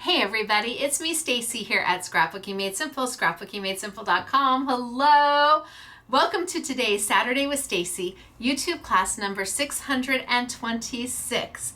Hey everybody, it's me Stacey here at Scrapbooking Made Simple, scrapbookingmadesimple.com. Hello! Welcome to today's Saturday with Stacey, YouTube class number 626.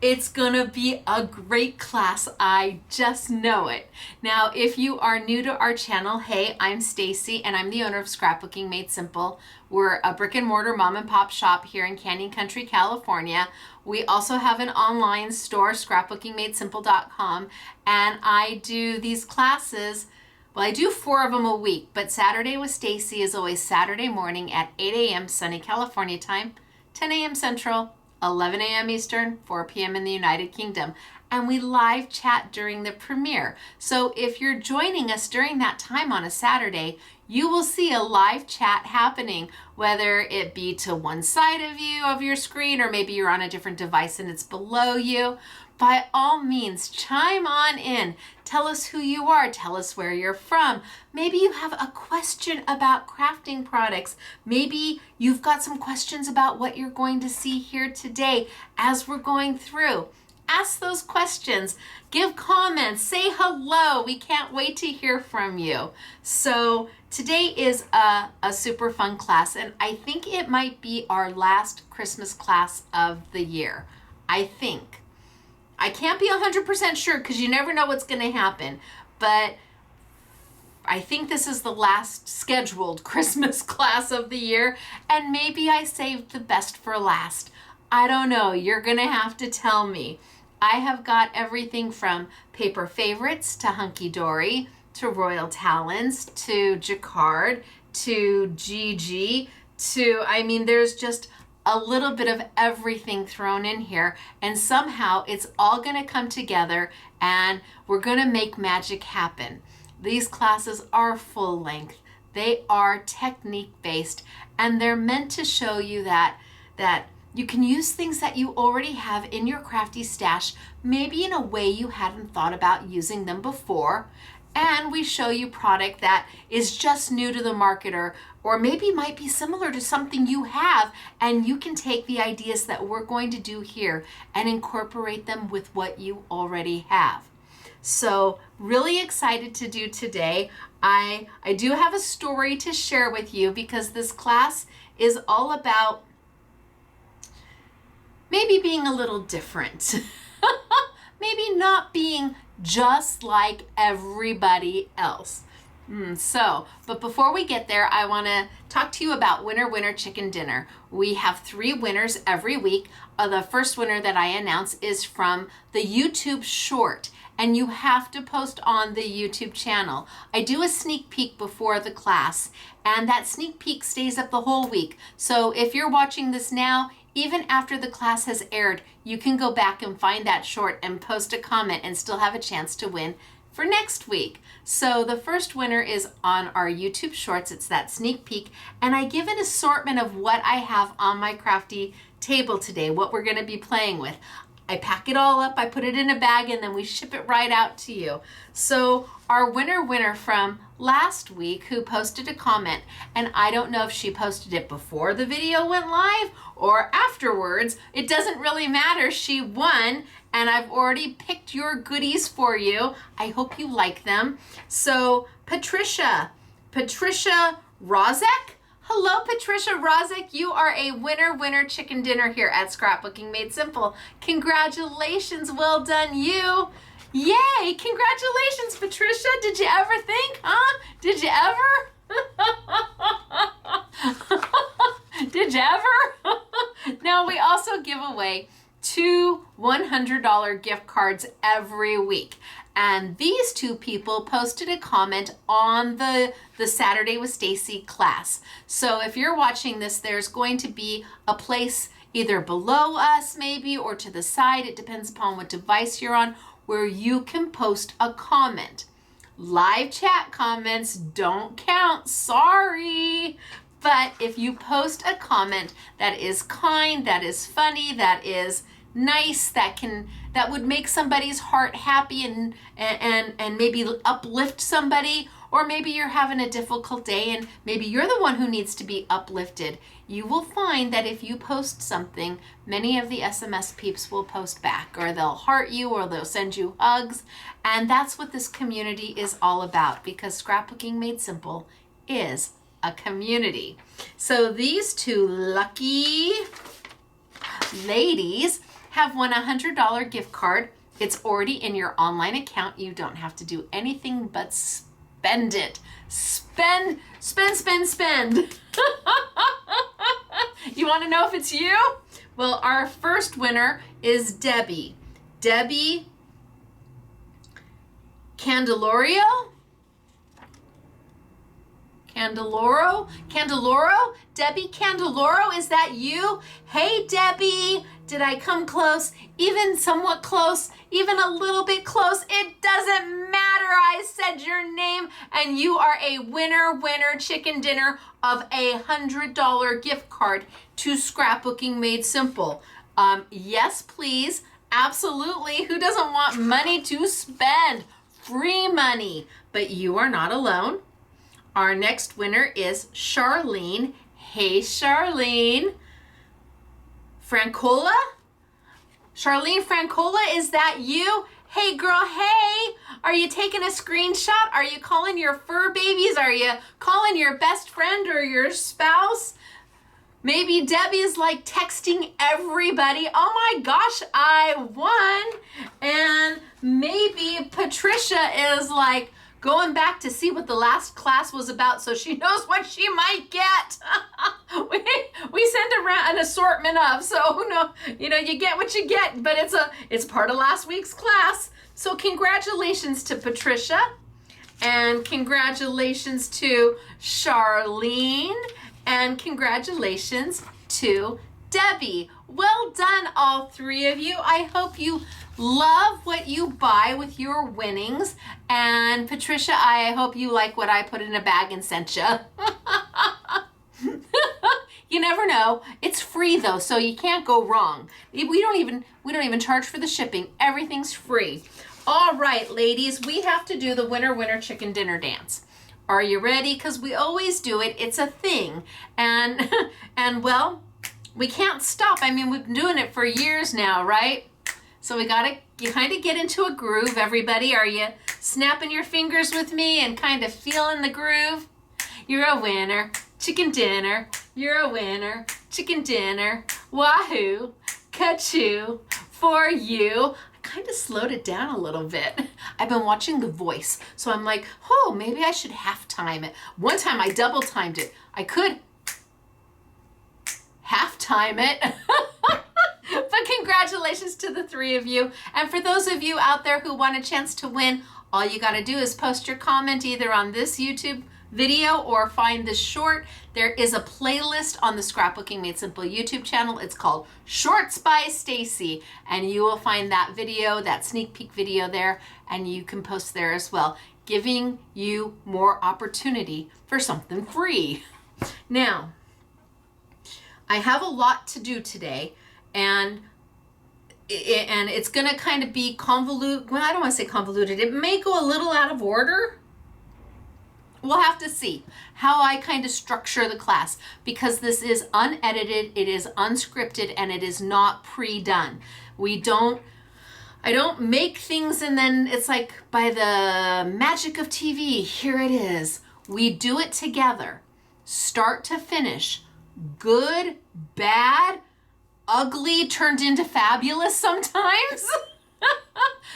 It's gonna be a great class, I just know it. Now, if you are new to our channel, hey, I'm Stacey and I'm the owner of Scrapbooking Made Simple. We're a brick and mortar mom and pop shop here in Canyon Country, California. We also have an online store, scrapbookingmadesimple.com, and I do these classes. Well, I do 4 of them a week, but Saturday with Stacey is always Saturday morning at 8 a.m. sunny California time, 10 a.m. Central, 11 a.m. Eastern, 4 p.m. in the United Kingdom. And we live chat during the premiere. So if you're joining us during that time on a Saturday, you will see a live chat happening, whether it be to one side of you of your screen, or maybe you're on a different device and it's below you. By all means, chime on in. Tell us who you are. Tell us where you're from. Maybe you have a question about crafting products. Maybe you've got some questions about what you're going to see here today as we're going through. Ask those questions. Give comments. Say hello. We can't wait to hear from you. So today is a super fun class, and I think it might be our last Christmas class of the year. I think. I can't be 100% sure because you never know what's going to happen, but I think this is the last scheduled Christmas class of the year, and maybe I saved the best for last. I don't know. You're going to have to tell me. I have got everything from paper favorites to Hunky Dory to Royal Talons to Jacquard to GG to, there's just a little bit of everything thrown in here, and somehow it's all going to come together and we're going to make magic happen. These classes are full length. They are technique based, and they're meant to show you that you can use things that you already have in your crafty stash, maybe in a way you hadn't thought about using them before. And we show you product that is just new to the market, or maybe might be similar to something you have, and you can take the ideas that we're going to do here and incorporate them with what you already have. So really excited to do today. I do have a story to share with you because this class is all about maybe being a little different. Maybe not being just like everybody else. But before we get there, I want to talk to you about Winner Winner Chicken Dinner. We have 3 winners every week. The first winner that I announce is from the YouTube short, and you have to post on the YouTube channel. I do a sneak peek before the class, and that sneak peek stays up the whole week. So if you're watching this now, even after the class has aired, you can go back and find that short and post a comment and still have a chance to win for next week. So the first winner is on our YouTube shorts. It's that sneak peek, and I give an assortment of what I have on my crafty table today, what we're going to be playing with. I pack it all up, I put it in a bag, and then we ship it right out to you. So our winner from last week who posted a comment, and I don't know if she posted it before the video went live or afterwards, it doesn't really matter. She won, and I've already picked your goodies for you. I hope you like them. So Patricia Rozek. Hello, Patricia Rozek. You are a winner chicken dinner here at Scrapbooking Made Simple. Congratulations. Well done, you. Yay. Congratulations, Patricia. Did you ever think, huh? Did you ever? Did you ever? Now, we also give away 2 $100 gift cards every week. And these 2 people posted a comment on the Saturday with Stacey class. So if you're watching this, there's going to be a place either below us maybe or to the side, it depends upon what device you're on, where you can post a comment. Live chat comments don't count, sorry. But if you post a comment that is kind, that is funny, that is nice, that can that would make somebody's heart happy and maybe uplift somebody. Or maybe you're having a difficult day and maybe you're the one who needs to be uplifted. You will find that if you post something, many of the SMS peeps will post back, or they'll heart you, or they'll send you hugs. And that's what this community is all about, because Scrapbooking Made Simple is a community. So these two lucky ladies have won a $100 gift card. It's already in your online account. You don't have to do anything but spend it. Spend. You want to know if it's you? Well, our first winner is Debbie. Debbie Candelario? Candeloro? Debbie Candeloro, is that you? Hey, Debbie, did I come close? Even somewhat close? Even a little bit close? It doesn't matter. I said your name, and you are a winner chicken dinner of a $100 gift card to Scrapbooking Made Simple. Yes, please. Absolutely. Who doesn't want money to spend? Free money. But you are not alone. Our next winner is Charlene. Hey, Charlene. Francola? Charlene Francola, is that you? Hey, girl, hey. Are you taking a screenshot? Are you calling your fur babies? Are you calling your best friend or your spouse? Maybe Debbie is like texting everybody, oh my gosh, I won. And maybe Patricia is like going back to see what the last class was about so she knows what she might get. we send around an assortment of, so no, you get what you get, but it's part of last week's class. So congratulations to Patricia, and congratulations to Charlene, and congratulations to Debbie. Well done, all three of you. I hope you love what you buy with your winnings. And Patricia, I hope you like what I put in a bag and sent you. You never know. It's free though, so you can't go wrong. We don't even charge for the shipping. Everything's free. All right, ladies, we have to do the winner chicken dinner dance. Are you ready? Because we always do it. It's a thing. And well, we can't stop. I mean, we've been doing it for years now, right? So we gotta kind of get into a groove, everybody. Are you snapping your fingers with me and kind of feeling the groove? You're a winner, chicken dinner. You're a winner, chicken dinner. Wahoo, ka-choo, for you. Kind of slowed it down a little bit. I've been watching The Voice, so I'm like, oh, maybe I should half time it. One time I double timed it. I could half time it. But congratulations to the three of you. And for those of you out there who want a chance to win, all you got to do is post your comment either on this YouTube video or find this short. There is a playlist on the Scrapbooking Made Simple YouTube channel. It's called Shorts by Stacey, and you will find that video, that sneak peek video there, and you can post there as well, giving you more opportunity for something free. Now, I have a lot to do today, and it's gonna kind of be convoluted. Well, I don't want to say convoluted. It may go a little out of order. We'll have to see how I kind of structure the class, because this is unedited, it is unscripted, and it is not pre-done. I don't make things and then it's like by the magic of TV, here it is. We do it together, start to finish. Good, bad, ugly turned into fabulous sometimes.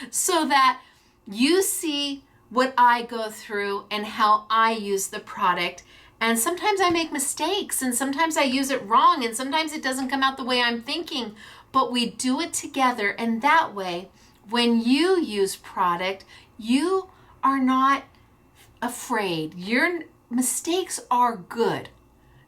So that you see what I go through and how I use the product. And sometimes I make mistakes, and sometimes I use it wrong, and sometimes it doesn't come out the way I'm thinking, but we do it together. And that way, when you use product, you are not afraid. Your mistakes are good.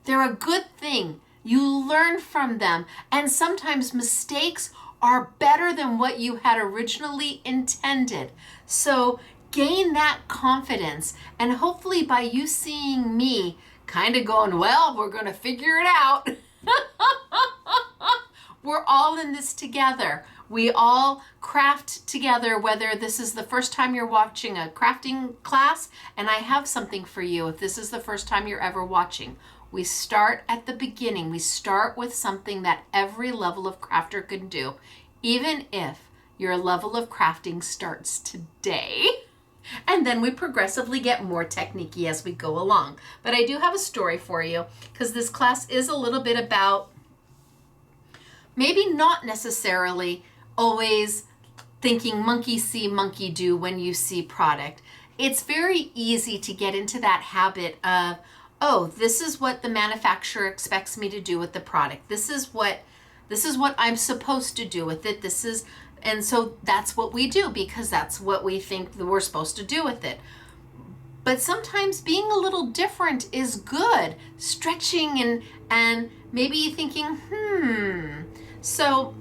They're a good thing. You learn from them. And sometimes mistakes are better than what you had originally intended. So gain that confidence, and hopefully by you seeing me kind of going, well, we're going to figure it out. We're all in this together. We all craft together, whether this is the first time you're watching a crafting class, and I have something for you if this is the first time you're ever watching. We start at the beginning. We start with something that every level of crafter can do, even if your level of crafting starts today. And then we progressively get more techniquey as we go along. But I do have a story for you, because this class is a little bit about maybe not necessarily always thinking monkey see, monkey do when you see product. It's very easy to get into that habit of, oh, this is what the manufacturer expects me to do with the product. This is what I'm supposed to do with it. And so that's what we do because that's what we think that we're supposed to do with it. But sometimes being a little different is good. Stretching and maybe thinking, So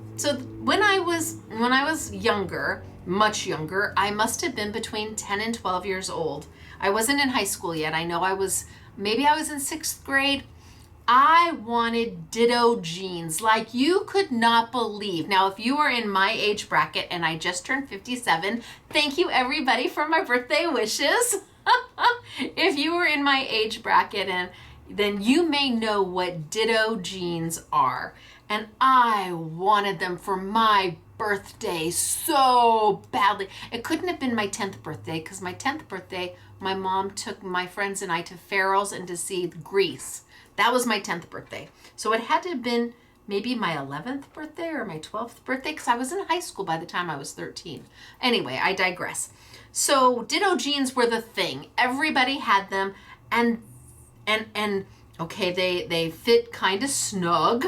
when I was younger, much younger, I must have been between 10 and 12 years old. I wasn't in high school yet. I know I was in 6th grade. I wanted ditto jeans like you could not believe. Now, if you are in my age bracket, and I just turned 57, thank you everybody for my birthday wishes. If you were in my age bracket, and then you may know what ditto jeans are. And I wanted them for my birthday so badly. It couldn't have been my 10th birthday, because my 10th birthday, my mom took my friends and I to Farrell's and to see Grease. That was my 10th birthday. So it had to have been maybe my 11th birthday or my 12th birthday, because I was in high school by the time I was 13. Anyway, I digress. So ditto jeans were the thing. Everybody had them, and okay, they fit kind of snug.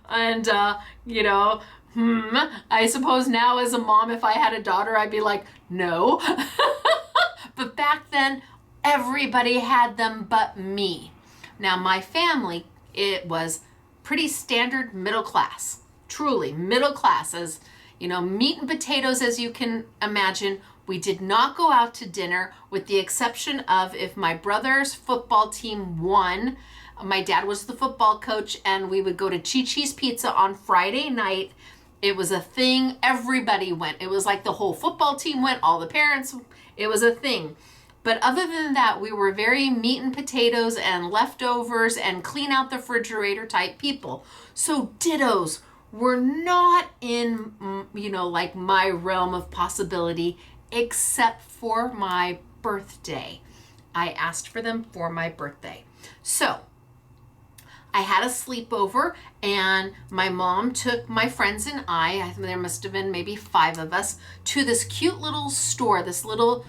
And I suppose now as a mom, if I had a daughter, I'd be like, no. But back then, everybody had them but me. Now, my family, it was pretty standard middle class, truly middle class, as meat and potatoes, as you can imagine. We did not go out to dinner, with the exception of if my brother's football team won. My dad was the football coach, and we would go to Chi-Chi's Pizza on Friday night. It was a thing. Everybody went. It was like the whole football team went, all the parents. It was a thing. But other than that, we were very meat and potatoes and leftovers and clean out the refrigerator type people. So dittos were not in, like my realm of possibility, except for my birthday. I asked for them for my birthday. So I had a sleepover, and my mom took my friends and there must have been maybe 5 of us, to this cute little store, this little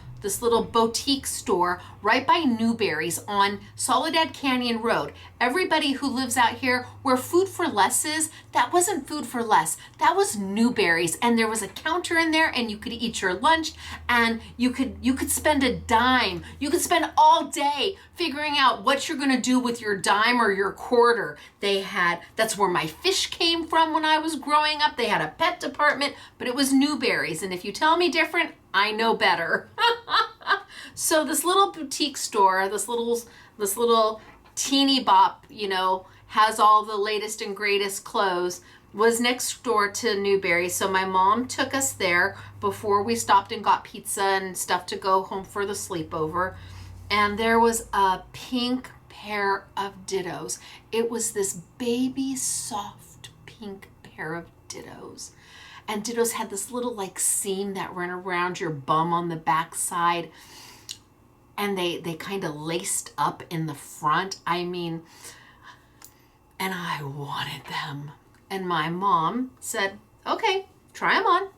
boutique store right by Newberry's on Soledad Canyon Road. Everybody who lives out here where Food for Less is, that wasn't Food for Less. That was Newberry's, and there was a counter in there, and you could eat your lunch, and you could spend a dime. You could spend all day figuring out what you're gonna do with your dime or your quarter. That's where my fish came from when I was growing up. They had a pet department, but it was Newberry's, and if you tell me different, I know better. So this little boutique store, this little teeny bop, has all the latest and greatest clothes, was next door to Newberry. So my mom took us there before we stopped and got pizza and stuff to go home for the sleepover. And there was a pink pair of dittos. It was this baby soft pink pair of dittos. And dittos had this little seam that ran around your bum on the back side. And they kind of laced up in the front. And I wanted them. And my mom said, okay, try them on.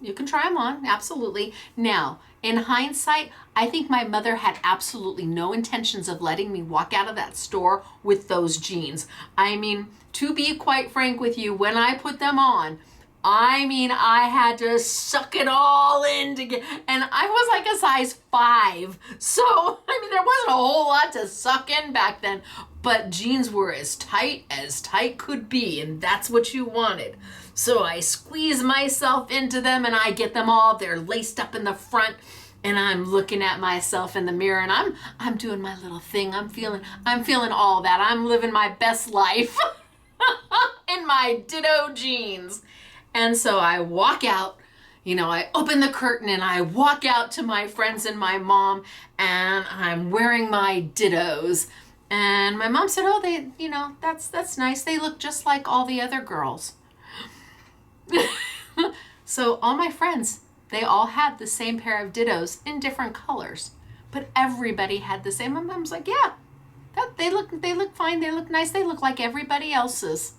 You can try them on, absolutely. Now, in hindsight, I think my mother had absolutely no intentions of letting me walk out of that store with those jeans. To be quite frank with you, when I put them on, I had to suck it all in to get, and I was like a size 5. So, there wasn't a whole lot to suck in back then, but jeans were as tight could be, and that's what you wanted. So I squeeze myself into them, and I get them all, they're laced up in the front, and I'm looking at myself in the mirror, and I'm doing my little thing. I'm feeling all that. I'm living my best life. in my ditto jeans. And so I walk out, I open the curtain and I walk out to my friends and my mom, and I'm wearing my dittos. And my mom said, oh, that's nice. They look just like all the other girls. So all my friends, they all had the same pair of dittos in different colors, but everybody had the same. My mom's like, yeah, they look fine. They look nice. They look like everybody else's.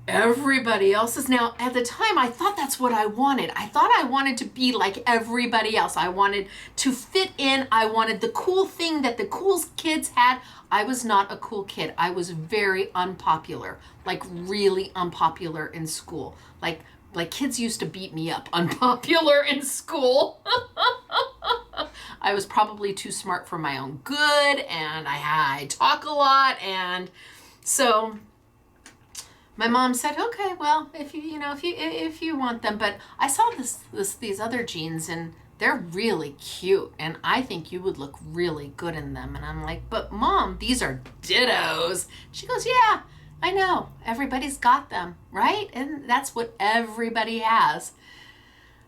Everybody else's. Now, at the time, I thought that's what I wanted. I thought I wanted to be like everybody else. I wanted to fit in. I wanted the cool thing that the cool kids had. I was not a cool kid. I was very unpopular, like really unpopular in school. Like kids used to beat me up, unpopular in school. I was probably too smart for my own good, and I talk a lot, and so my mom said, okay, well, if you want them, but I saw these other jeans and they're really cute and I think you would look really good in them. And I'm like, but Mom, these are dittos. She goes, yeah, I know. Everybody's got them, right? And that's what everybody has.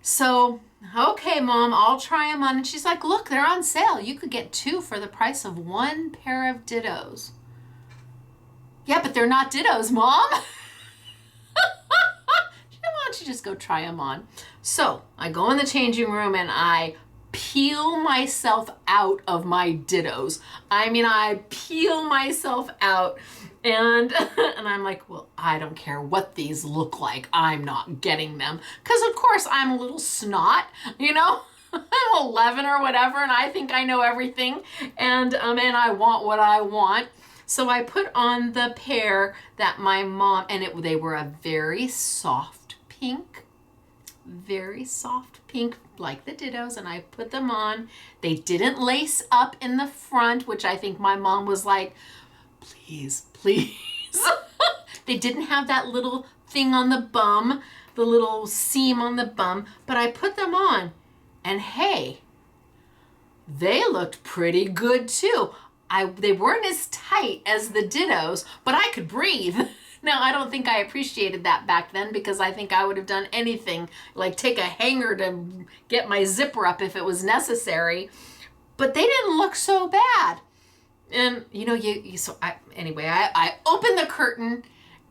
So, okay, Mom, I'll try them on. And she's like, look, they're on sale. You could get 2 for the price of 1 pair of dittos. Yeah, but they're not dittos, Mom. Why don't you just go try them on? So I go in the changing room and I peel myself out of my dittos. I mean, I peel myself out and I'm like, well, I don't care what these look like. I'm not getting them. Because of course I'm a little snot, I'm 11 or whatever and I think I know everything and I want what I want. So I put on the pair that my mom, and they were a very soft pink, like the dittos, and I put them on. They didn't lace up in the front, which I think my mom was like, please, please. They didn't have that little thing on the bum, the little seam on the bum, but I put them on, and hey, they looked pretty good too. They weren't as tight as the dittos, but I could breathe. Now, I don't think I appreciated that back then because I think I would have done anything, like take a hanger to get my zipper up if it was necessary. But they didn't look so bad. And, I open the curtain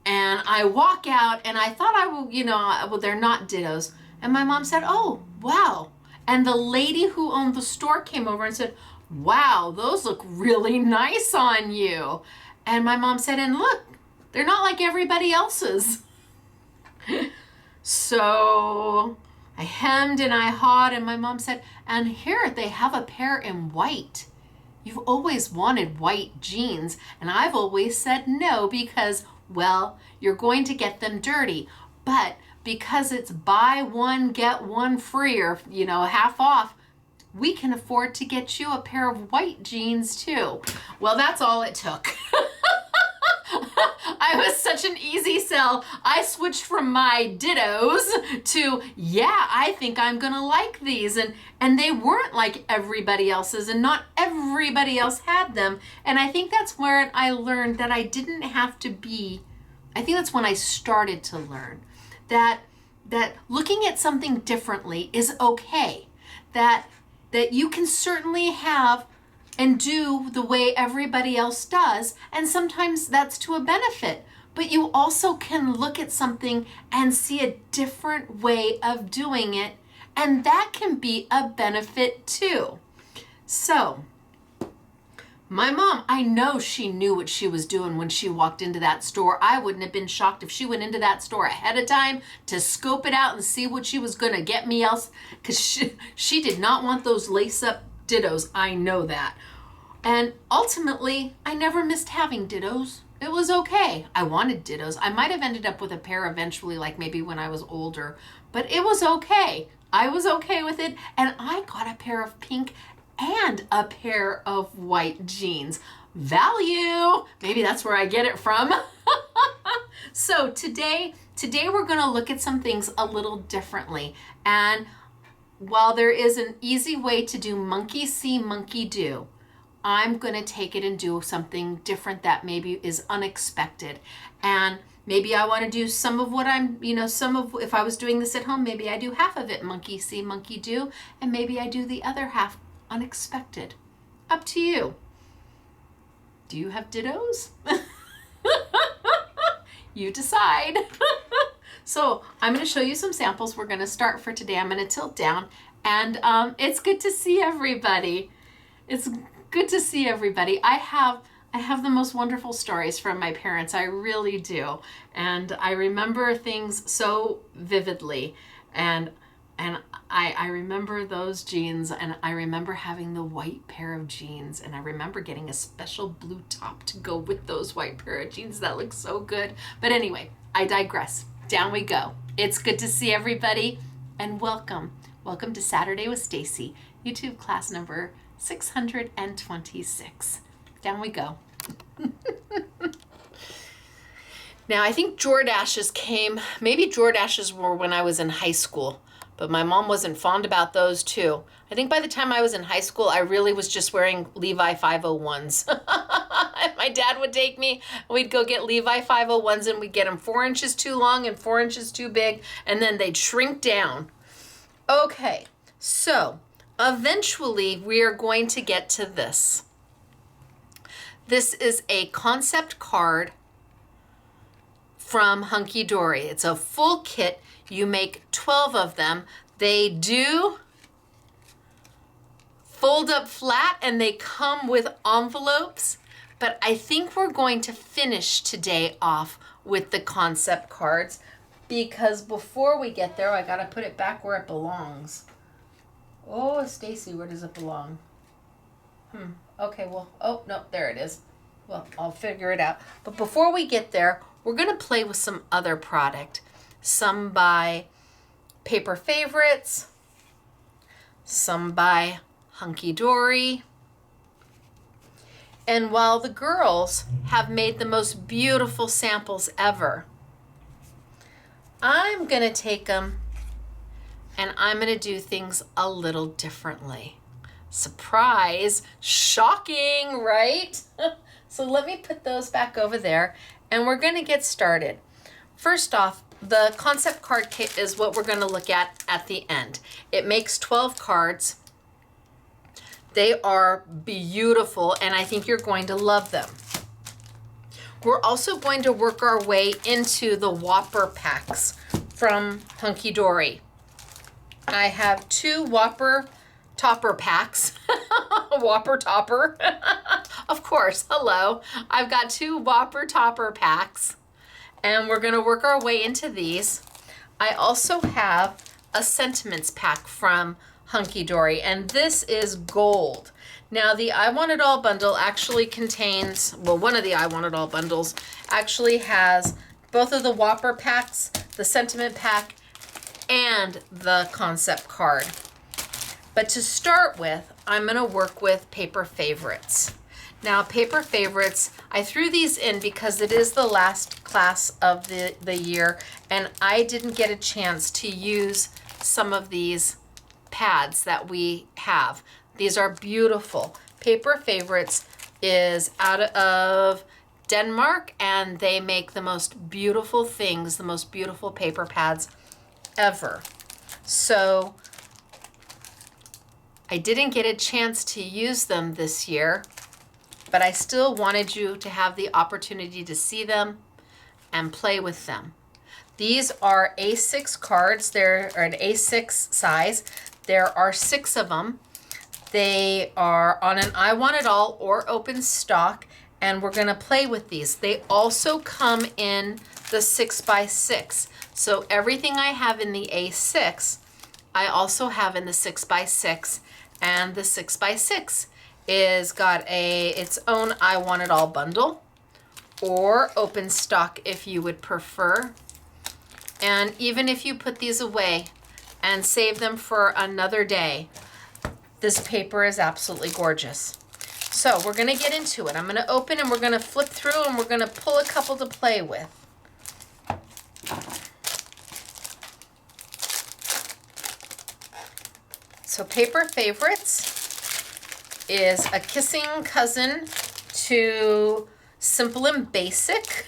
and I walk out and I thought they're not dittos. And my mom said, oh, wow. And the lady who owned the store came over and said, wow, those look really nice on you. And my mom said, and look, they're not like everybody else's. So I hemmed and I hawed and my mom said, and here they have a pair in white. You've always wanted white jeans. And I've always said no because, well, you're going to get them dirty. But because it's buy one, get one free or, half off, we can afford to get you a pair of white jeans too. Well, that's all it took. I was such an easy sell. I switched from my dittos to, yeah, I think I'm gonna like these. And they weren't like everybody else's and not everybody else had them. And I think that's where I learned that I didn't have to be, I think that's when I started to learn that looking at something differently is okay. That you can certainly have and do the way everybody else does, and sometimes that's to a benefit. But you also can look at something and see a different way of doing it, and that can be a benefit too. So, my mom, I know she knew what she was doing when she walked into that store. I wouldn't have been shocked if she went into that store ahead of time to scope it out and see what she was going to get me else, because she did not want those lace-up dittos. I know that. And ultimately, I never missed having dittos. It was okay. I wanted dittos. I might have ended up with a pair eventually, like maybe when I was older, but it was okay. I was okay with it, and I got a pair of pink and a pair of white jeans. Value! Maybe that's where I get it from. So today we're gonna look at some things a little differently. And while there is an easy way to do monkey see, monkey do, I'm going to take it and do something different that maybe is unexpected. And maybe I want to do some of what if I was doing this at home, maybe I do half of it monkey see, monkey do, and maybe I do the other half unexpected. Up to you. Do you have dittos? You decide. So I'm going to show you some samples. We're going to start for today. I'm going to tilt down, and it's good to see everybody. It's good to see everybody. I have the most wonderful stories from my parents. I really do. And I remember things so vividly. And I remember those jeans, and I remember having the white pair of jeans, and I remember getting a special blue top to go with those white pair of jeans. That looks so good. But anyway, I digress. Down we go. It's good to see everybody, and welcome. Welcome to Saturday with Stacey, YouTube class number 626. Down we go. Now, I think Jordashes came, maybe Jordashes were when I was in high school, but my mom wasn't fond about those too. I think by the time I was in high school, I really was just wearing Levi 501s. My dad would take me, we'd go get Levi 501s, and we'd get them 4 inches too long and 4 inches too big, and then they'd shrink down. Okay, so eventually we are going to get to this. This is a concept card from Hunky Dory. It's a full kit. You make 12 of them. They do fold up flat, and they come with envelopes, but I think we're going to finish today off with the concept cards, because before we get there, I gotta put it back where it belongs. Oh, Stacey, where does it belong? Okay, well, oh, no, there it is. Well, I'll figure it out. But before we get there, we're gonna play with some other product. Some by Paper Favorites, some by Hunky Dory. And while the girls have made the most beautiful samples ever, I'm going to take them and I'm going to do things a little differently. Surprise! Shocking, right? So let me put those back over there, and we're going to get started. First off, the concept card kit is what we're going to look at the end. It makes 12 cards. They are beautiful, and I think you're going to love them. We're also going to work our way into the Whopper packs from Hunky Dory. I have 2 Whopper topper packs. Whopper topper. Of course, hello. I've got 2 Whopper topper packs, and we're going to work our way into these. I also have a sentiments pack from Hunky Dory, and this is gold. Now, the I Want It All bundle actually contains, well, one of the I Want It All bundles actually has both of the Whopper packs, the sentiment pack, and the concept card. But to start with, I'm going to work with Paper Favorites. Now, Paper Favorites, I threw these in because it is the last class of the year, and I didn't get a chance to use some of these pads that we have. These are beautiful. Paper Favorites is out of Denmark, and they make the most beautiful things, the most beautiful paper pads ever. So I didn't get a chance to use them this year, but I still wanted you to have the opportunity to see them and play with them. These are A6 cards. They're an A6 size. There are 6 of them. They are on an I Want It All or open stock, and we're going to play with these. They also come in the 6x6. So everything I have in the A6, I also have in the 6x6, and the 6x6 is got its own I Want It All bundle or open stock if you would prefer. And even if you put these away and save them for another day, this paper is absolutely gorgeous. So we're going to get into it. I'm going to open, and we're going to flip through, and we're going to pull a couple to play with. So Paper Favorites is a kissing cousin to Simple and Basic.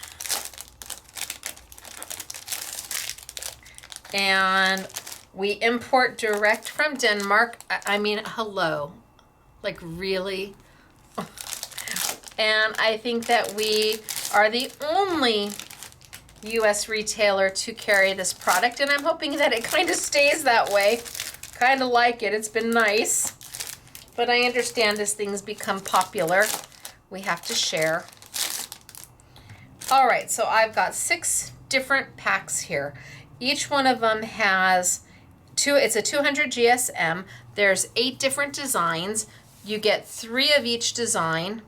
And we import direct from Denmark. I mean, hello. Like, really? And I think that we are the only US retailer to carry this product, and I'm hoping that it kind of stays that way. Kind of like it. It's been nice. But I understand as things become popular, we have to share. All right, so I've got 6 different packs here. Each one of them has it's a 200 GSM. There's 8 different designs. You get 3 of each design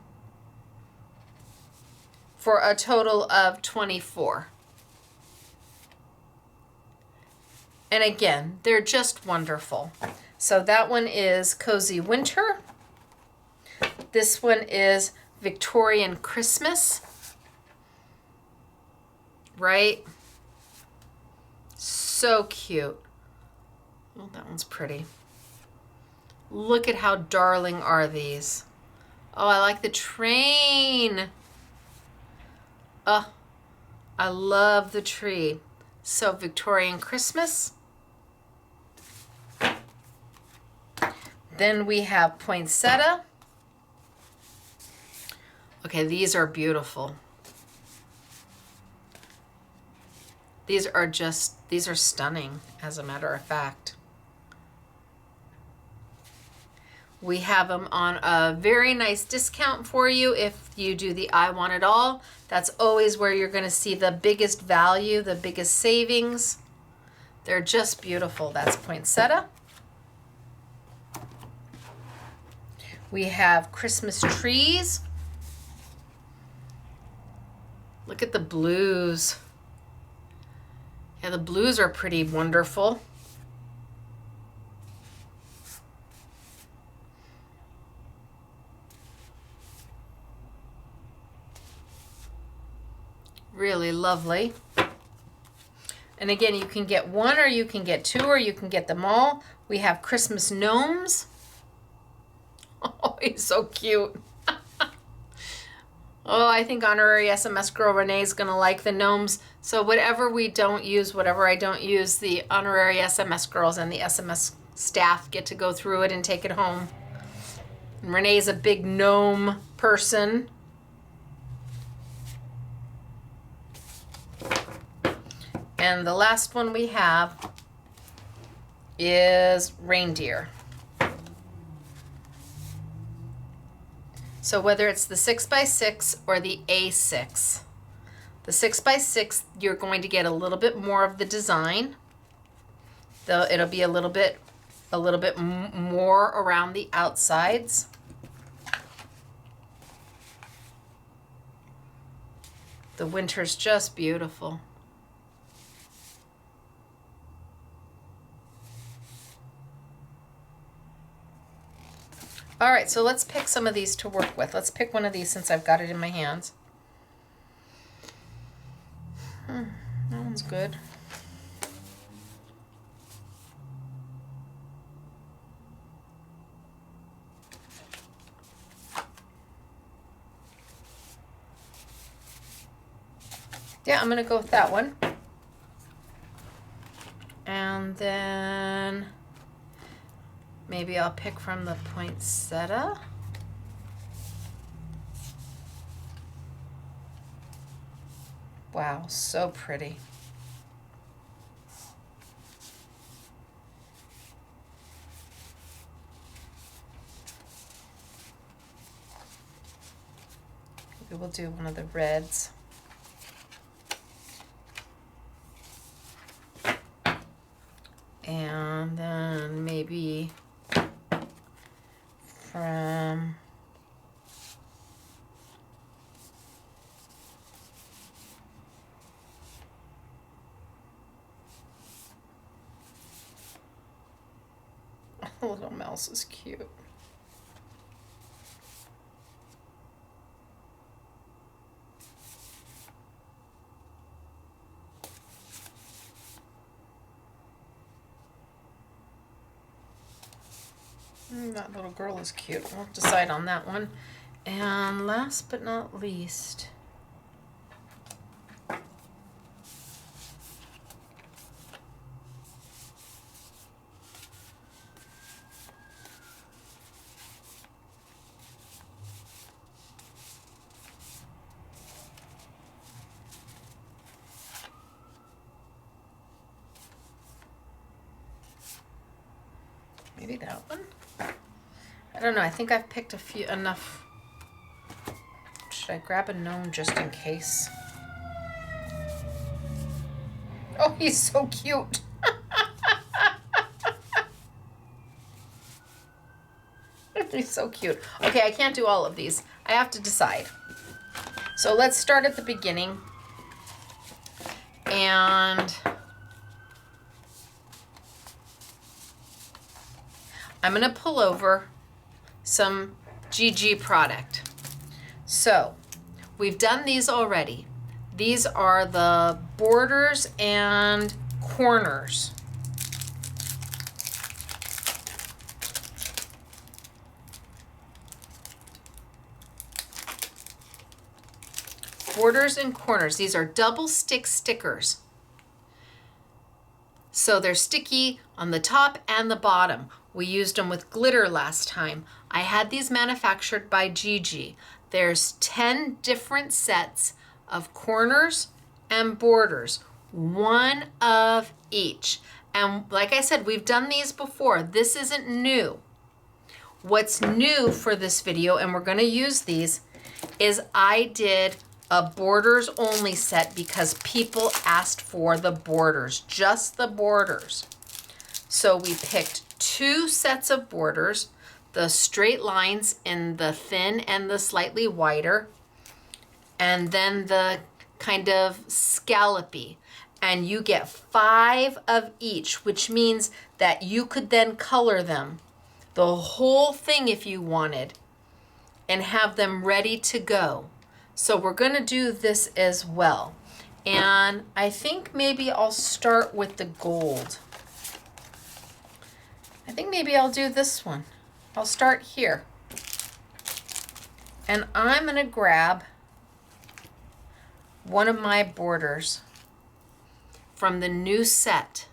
for a total of 24. And again, they're just wonderful. So that one is Cozy Winter. This one is Victorian Christmas. Right? So cute. Oh, that one's pretty. Look at how darling are these. Oh, I like the train. Oh, I love the tree. So Victorian Christmas. Then we have poinsettia. Okay, these are beautiful. These are stunning, as a matter of fact. We have them on a very nice discount for you if you do the I Want It All. That's always where you're going to see the biggest value, the biggest savings. They're just beautiful. That's poinsettia. We have Christmas trees. Look at the blues. Yeah, the blues are pretty wonderful. Really lovely. And again, you can get 1 or you can get 2 or you can get them all. We have Christmas gnomes. Oh, he's so cute. Oh, I think honorary SMS girl Renee is going to like the gnomes. So whatever I don't use, the honorary SMS girls and the SMS staff get to go through it and take it home. And Renee's a big gnome person. And the last one we have is reindeer. So whether it's the 6x6 or the A6, the 6x6, you're going to get a little bit more of the design. Though it'll be a little bit more around the outsides. The winter's just beautiful. All right, so let's pick some of these to work with. Let's pick one of these since I've got it in my hands. That one's good. Yeah, I'm gonna go with that one. And then maybe I'll pick from the poinsettia. Wow, so pretty. Maybe we'll do one of the reds. And then maybe from a little mouse is cute. That little girl is cute. We'll decide on that one. And last but not least, maybe that one. I don't know. I think I've picked enough. Should I grab a gnome just in case? Oh, he's so cute. He's so cute. Okay, I can't do all of these. I have to decide. So let's start at the beginning. And I'm going to pull over some GG product. So we've done these already. These are the borders and corners. Borders and corners. These are double stick stickers. So they're sticky on the top and the bottom. We used them with glitter last time. I had these manufactured by Gigi. There's 10 different sets of corners and borders, one of each. And like I said, we've done these before. This isn't new. What's new for this video, and we're going to use these, is I did a borders only set because people asked for the borders, just the borders. So we picked 2 sets of borders, the straight lines in the thin and the slightly wider, and then the kind of scallopy. And you get 5 of each, which means that you could then color them, the whole thing if you wanted, and have them ready to go. So we're going to do this as well. And I think maybe I'll start with the gold. I think maybe I'll do this one. I'll start here. And I'm going to grab one of my borders from the new set.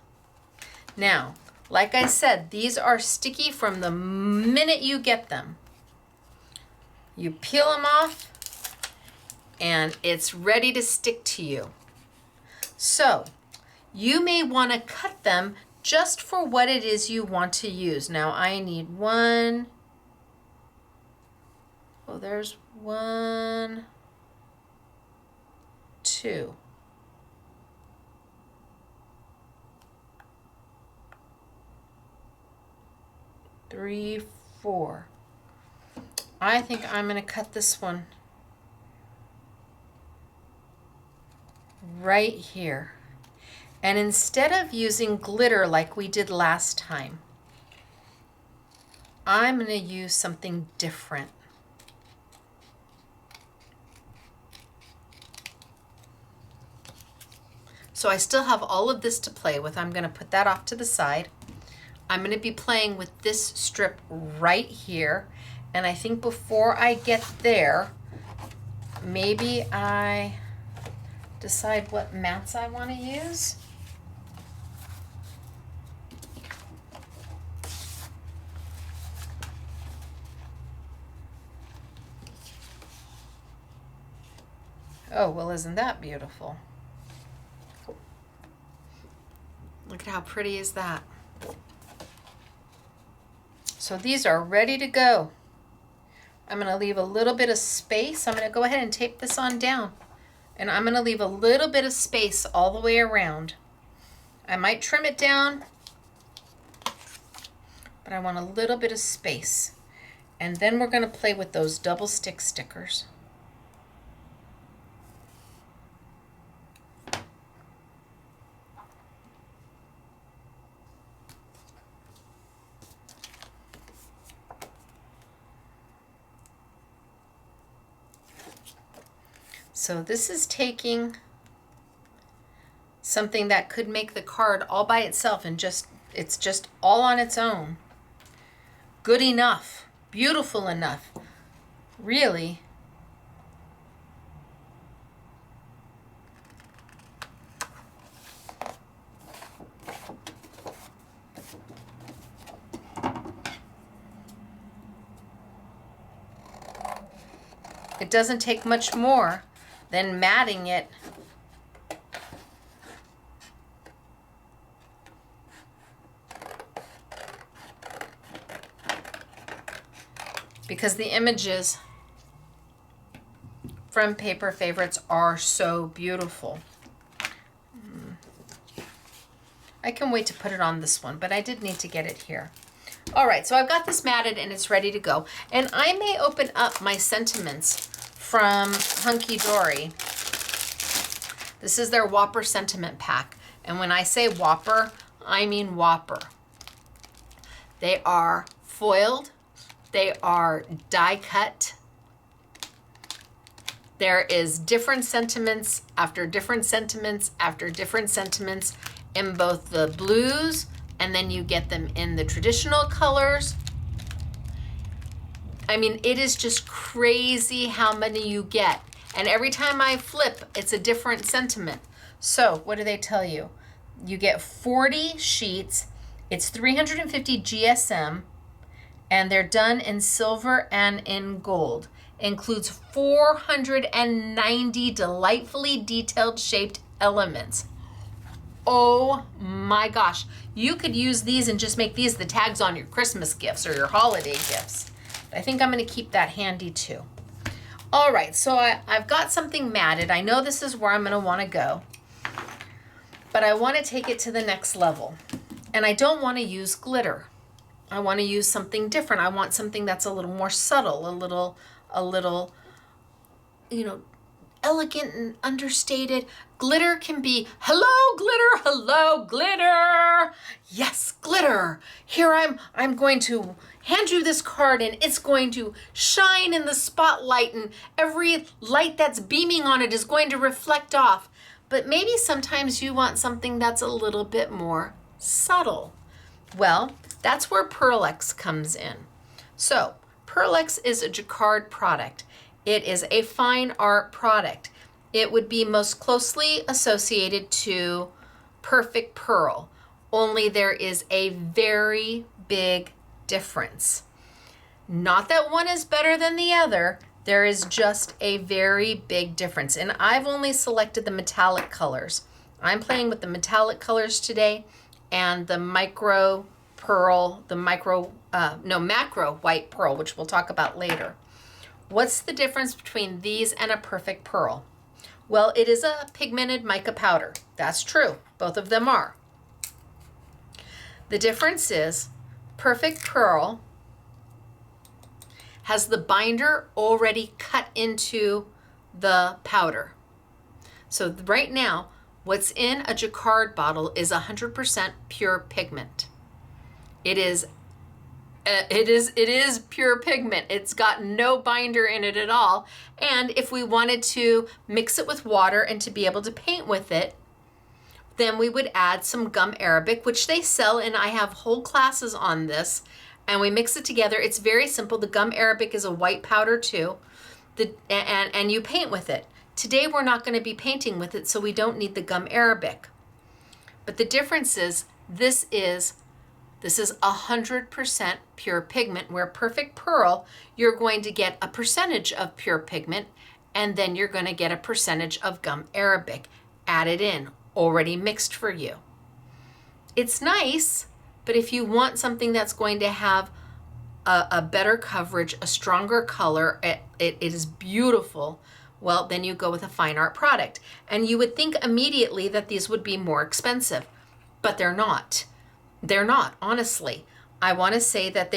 Now, like I said, these are sticky from the minute you get them. You peel them off, and it's ready to stick to you. So you may want to cut them just for what it is you want to use. Now I need 1. Oh, there's 1, 2. 3, 4. I think I'm going to cut this one right here. And instead of using glitter like we did last time, I'm going to use something different. So I still have all of this to play with. I'm going to put that off to the side. I'm going to be playing with this strip right here. And I think before I get there, maybe I decide what mats I want to use. Oh, well, isn't that beautiful? Look at how pretty is that? So these are ready to go. I'm going to leave a little bit of space. I'm going to go ahead and tape this on down. And I'm going to leave a little bit of space all the way around. I might trim it down, but I want a little bit of space. And then we're going to play with those double stick stickers. So this is taking something that could make the card all by itself and it's just all on its own. good enough, beautiful enough. Really. It doesn't take much more than matting it. Because the images from Paper Favorites are so beautiful. I can wait to put it on this one, but I did need to get it here. All right, so I've got this matted and it's ready to go. And I may open up my sentiments from Hunky Dory. This is their Whopper sentiment pack. And when I say Whopper, I mean Whopper. They are foiled. They are die cut. There is different sentiments after different sentiments after different sentiments in both the blues, and then you get them in the traditional colors. I mean, it is just crazy how many you get. And every time I flip, it's a different sentiment. So what do they tell you? You get 40 sheets. It's 350 GSM, and they're done in silver and in gold. Includes 490 delightfully detailed shaped elements. Oh my gosh. You could use these and just make these the tags on your Christmas gifts or your holiday gifts. I think I'm going to keep that handy too. All right, so I've got something matted. I know this is where I'm going to want to go, but I want to take it to the next level. And I don't want to use glitter. I want to use something different. I want something that's a little more subtle, a little, you know, elegant and understated. Glitter can be, hello glitter, hello glitter. Yes, glitter. Here I'm going to hand you this card and it's going to shine in the spotlight and every light that's beaming on it is going to reflect off. But maybe sometimes you want something that's a little bit more subtle. Well, that's where PearlEx comes in. So PearlEx is a jacquard product. It is a fine art product. It would be most closely associated to Perfect Pearl, only there is a very big difference. Not that one is better than the other, there is just a very big difference. And I've only selected the metallic colors. I'm playing with the metallic colors today and the micro pearl, the macro white pearl, which we'll talk about later. What's the difference between these and a Perfect Pearl? Well, it is a pigmented mica powder. That's true. Both of them are. The difference is Perfect Pearl has the binder already cut into the powder. So right now, what's in a jacquard bottle is 100% pure pigment. It is pure pigment. It's got no binder in it at all. And if we wanted to mix it with water and to be able to paint with it, then we would add some gum arabic, which they sell, and I have whole classes on this, and we mix it together. It's very simple. The gum arabic is a white powder too, and you paint with it. Today we're not going to be painting with it, so we don't need the gum arabic. But the difference is this is 100% pure pigment, where Perfect Pearl, you're going to get a percentage of pure pigment, and then you're going to get a percentage of gum arabic added in, already mixed for you. It's nice, but if you want something that's going to have a better coverage, a stronger color, it is beautiful, well, then you go with a fine art product. And you would think immediately that these would be more expensive, but they're not. They're not, honestly. I want to say that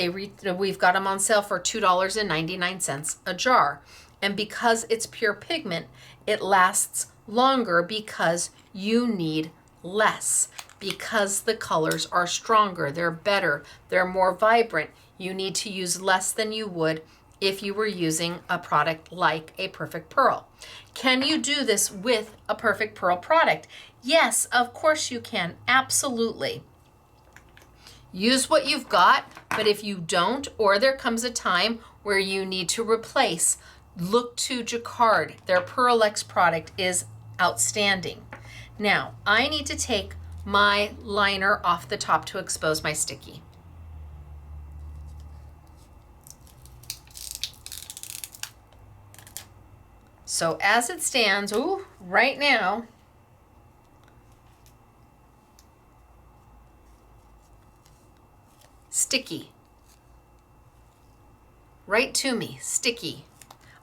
we've got them on sale for $2.99 a jar. And because it's pure pigment, it lasts longer because you need less. Because the colors are stronger, they're better, they're more vibrant. You need to use less than you would if you were using a product like a Perfect Pearl. Can you do this with a Perfect Pearl product? Yes, of course you can. Absolutely. Use what you've got, But if you don't, or there comes a time where you need to replace, look to Jacquard. Their PearlEx product is outstanding. Now, I need to take my liner off the top to expose my sticky. So as it stands, ooh, right now, sticky. Right to me, sticky.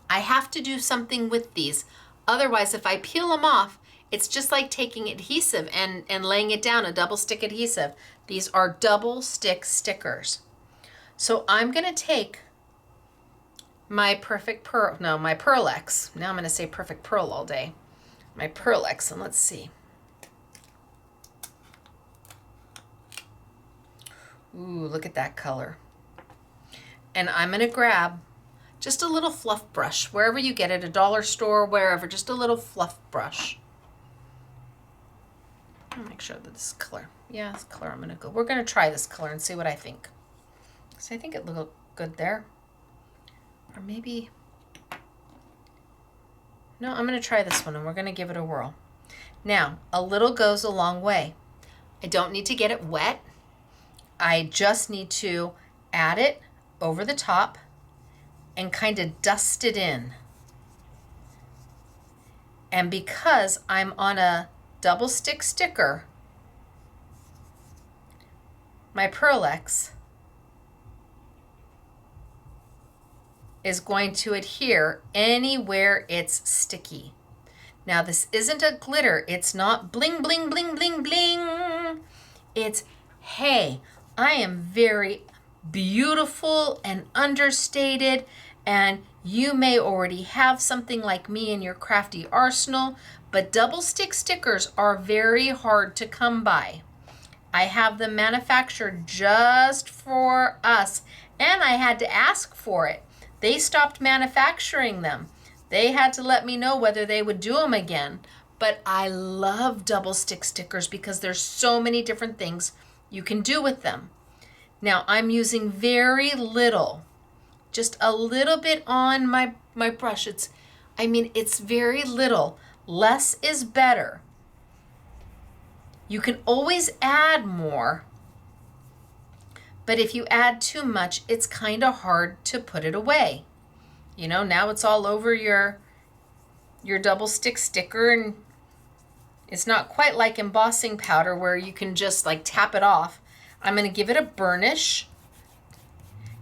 I have to do something with these. Otherwise, if I peel them off, it's just like taking adhesive and laying it down, a double stick adhesive. These are double stick stickers. So I'm gonna take my my PearlEx. Now I'm gonna say Perfect Pearl all day. My PearlEx, and let's see. Ooh, look at that color. And I'm gonna grab just a little fluff brush, wherever you get it, a dollar store, wherever, just a little fluff brush. I'll make sure that this color, yeah, this color we're gonna try this color and see what I think. So I think it looked good there. Or maybe, no, I'm gonna try this one and we're gonna give it a whirl. Now, a little goes a long way. I don't need to get it wet. I just need to add it over the top and kind of dust it in. And because I'm on a double stick sticker, my PearlEx is going to adhere anywhere it's sticky. Now this isn't a glitter, it's not bling, bling, bling, bling, bling. It's, hey, I am very beautiful and understated, and you may already have something like me in your crafty arsenal, but double stick stickers are very hard to come by. I have them manufactured just for us, and I had to ask for it. They stopped manufacturing them. They had to let me know whether they would do them again. But I love double stick stickers because there's so many different things you can do with them. Now I'm using very little, just a little bit on my brush. It's very little. Less is better. You can always add more, but if you add too much, it's kind of hard to put it away. You know, now it's all over your double stick sticker, and it's not quite like embossing powder where you can just like tap it off. I'm going to give it a burnish,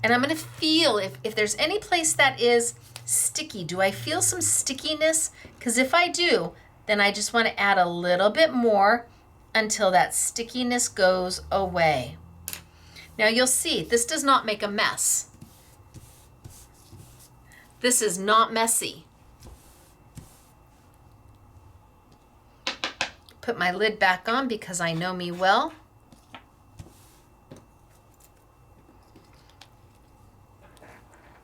and I'm going to feel if there's any place that is sticky. Do I feel some stickiness? Because if I do, then I just want to add a little bit more until that stickiness goes away. Now you'll see, this does not make a mess. This is not messy. Put my lid back on because I know me well.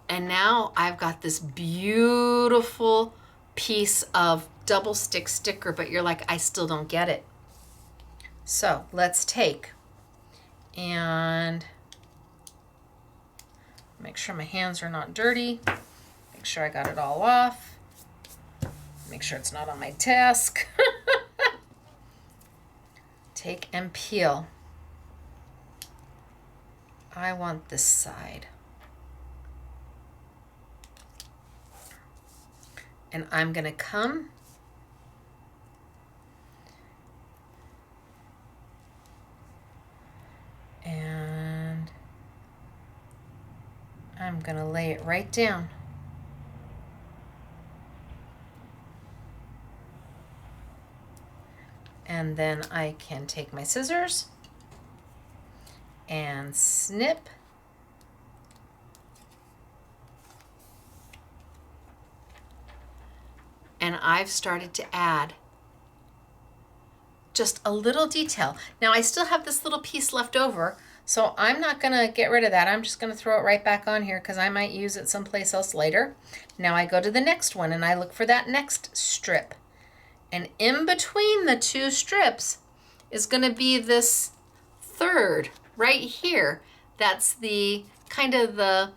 And now I've got this beautiful piece of double stick sticker, but you're like, I still don't get it. So let's take and make sure my hands are not dirty. Make sure I got it all off. Make sure it's not on my desk. Take and peel. I want this side. And I'm going to come and I'm going to lay it right down. And then I can take my scissors and snip. And I've started to add just a little detail. Now I still have this little piece left over, so I'm not gonna get rid of that. I'm just gonna throw it right back on here because I might use it someplace else later. Now I go to the next one and I look for that next strip. And in between the two strips is gonna be this third right here. That's the kind of the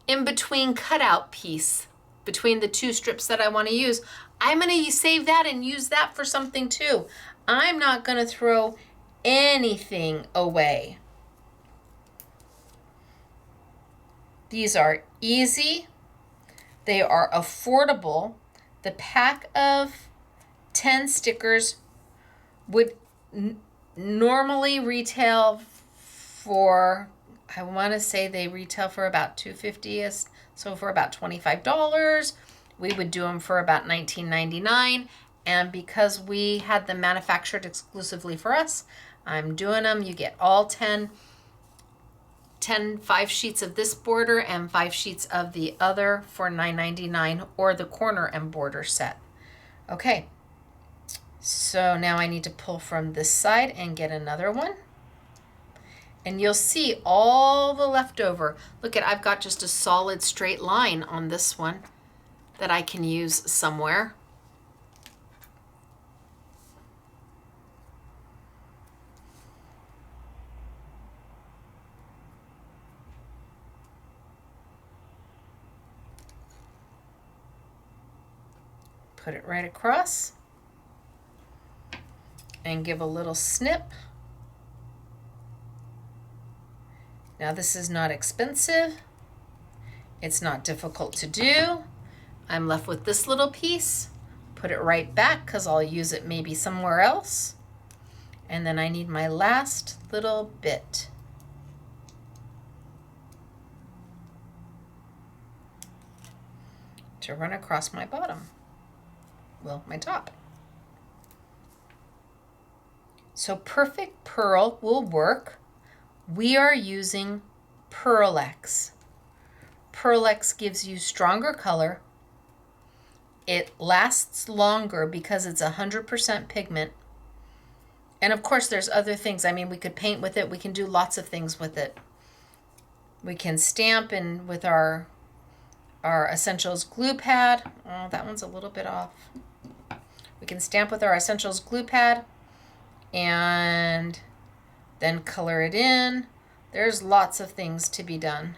in-between cutout piece between the two strips that I want to use. I'm going to save that and use that for something too. I'm not going to throw anything away. These are easy. They are affordable. The pack of 10 stickers would normally retail for, I want to say they retail for about $2.50, so for about $25. We would do them for about $19.99, and because we had them manufactured exclusively for us, I'm doing them. You get all 5 sheets of this border and 5 sheets of the other for $9.99, or the corner and border set. Okay, so now I need to pull from this side and get another one. And you'll see all the leftover. Look at, I've got just a solid straight line on this one that I can use somewhere. Put it right across and give a little snip. Now this is not expensive. It's not difficult to do. I'm left with this little piece. Put it right back because I'll use it maybe somewhere else. And then I need my last little bit. To run across my bottom. Well, my top. So Perfect Pearl will work. We are using PearlEx. PearlEx gives you stronger color. It lasts longer because it's 100% pigment. And of course there's other things. I mean, we could paint with it. We can do lots of things with it. We can stamp in with our Essentials glue pad. Oh, that one's a little bit off. We can stamp with our Essentials glue pad and then color it in. There's lots of things to be done.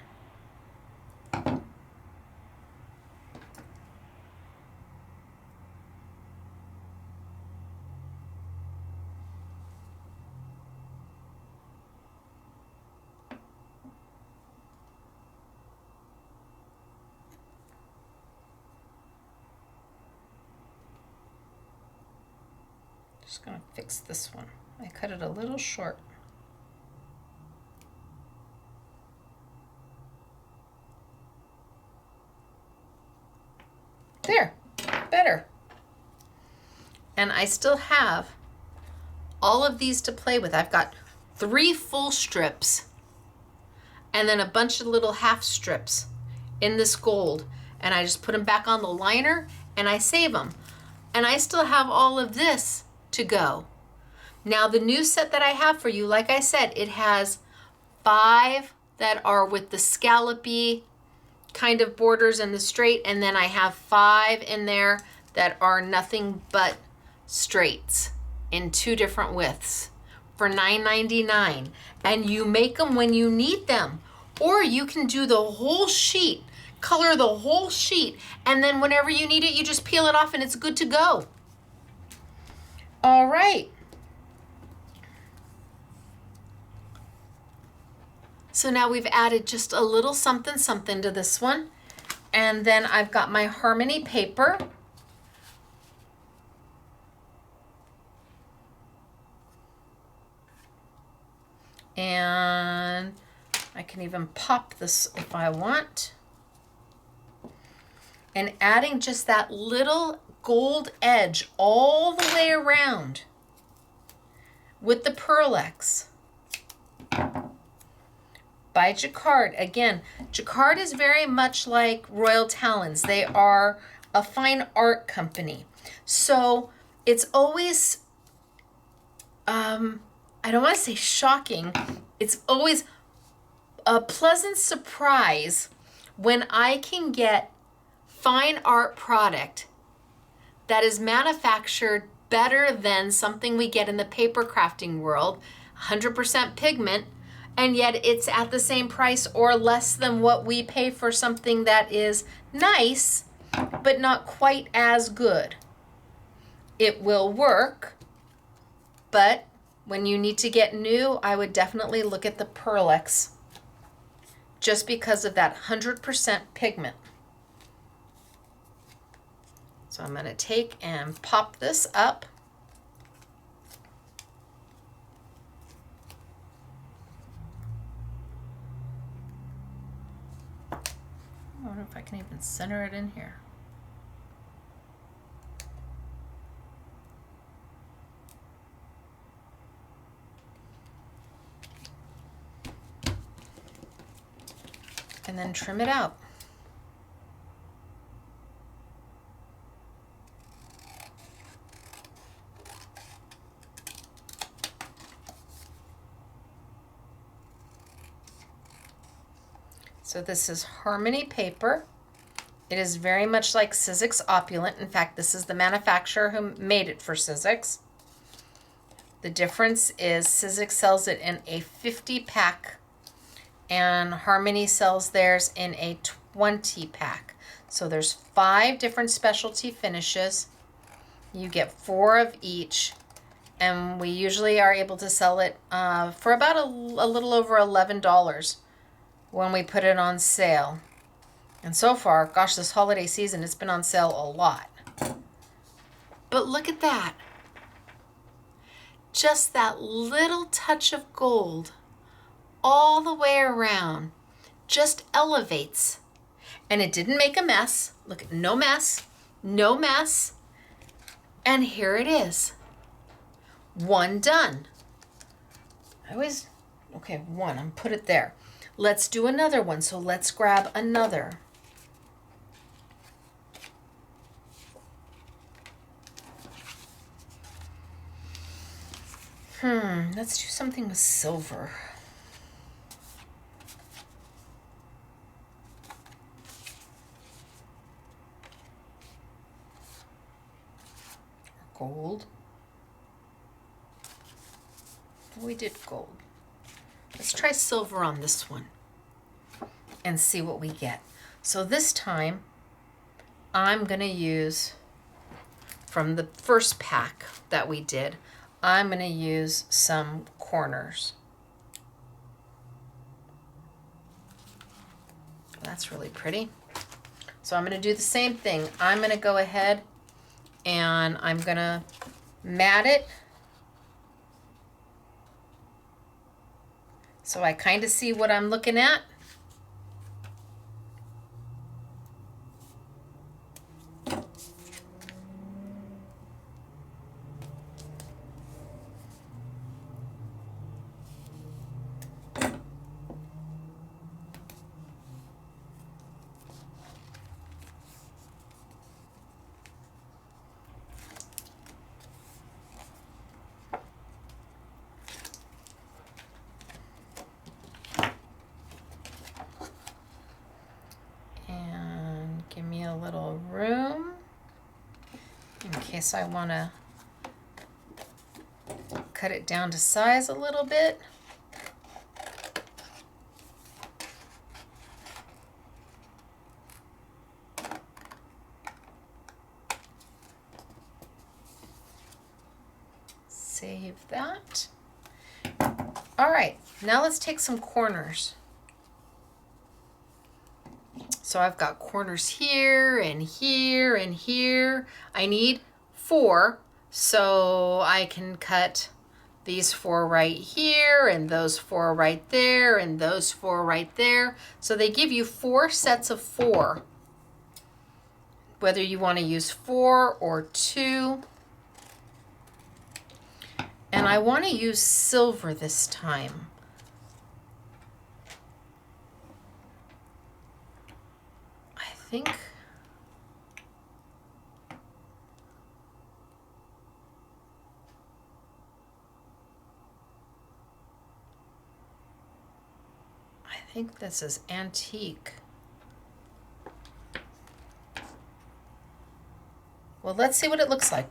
Just gonna fix this one. I cut it a little short. There, better. And I still have all of these to play with. I've got 3 full strips and then a bunch of little half strips in this gold. And I just put them back on the liner and I save them. And I still have all of this to go. Now the new set that I have for you, like I said, it has 5 that are with the scallopy kind of borders and the straight, and then I have 5 in there that are nothing but straights in 2 different widths for $9.99. And you make them when you need them, or you can do the whole sheet, color the whole sheet, and then whenever you need it, you just peel it off and it's good to go. All right. So now we've added just a little something something to this one. And then I've got my Harmony paper. And I can even pop this if I want. And adding just that little gold edge all the way around with the PearlEx by Jacquard. Again, Jacquard is very much like Royal Talons. They are a fine art company. So it's always, I don't want to say shocking, it's always a pleasant surprise when I can get fine art product that is manufactured better than something we get in the paper crafting world, 100% pigment, and yet it's at the same price or less than what we pay for something that is nice, but not quite as good. It will work, but when you need to get new, I would definitely look at the PearlEx just because of that 100% pigment. So I'm going to take and pop this up. I wonder if I can even center it in here. And then trim it out. So this is Harmony paper. It is very much like Sizzix Opulent. In fact, this is the manufacturer who made it for Sizzix. The difference is Sizzix sells it in a 50-pack and Harmony sells theirs in a 20-pack. So there's 5 different specialty finishes. You get 4 of each, and we usually are able to sell it for about a little over $11 when we put it on sale. And so far, gosh, this holiday season, it's been on sale a lot. But look at that. Just that little touch of gold all the way around just elevates. And it didn't make a mess. Look, no mess, no mess. And here it is. One done. Okay, one, I'm put it there. Let's do another one. So let's grab another. Let's do something with silver. Gold. We did gold. Let's try silver on this one and see what we get. So this time I'm going to use, from the first pack that we did, I'm going to use some corners. That's really pretty. So I'm going to do the same thing. I'm going to go ahead and I'm going to mat it so I kind of see what I'm looking at. Give me a little room in case I want to cut it down to size a little bit. Save that. All right, now let's take some corners. So I've got corners here and here and here. I need 4, so I can cut these 4 right here and those 4 right there and those 4 right there. So they give you 4 sets of 4, whether you want to use 4 or 2. And I want to use silver this time. I think this is antique. Well, let's see what it looks like.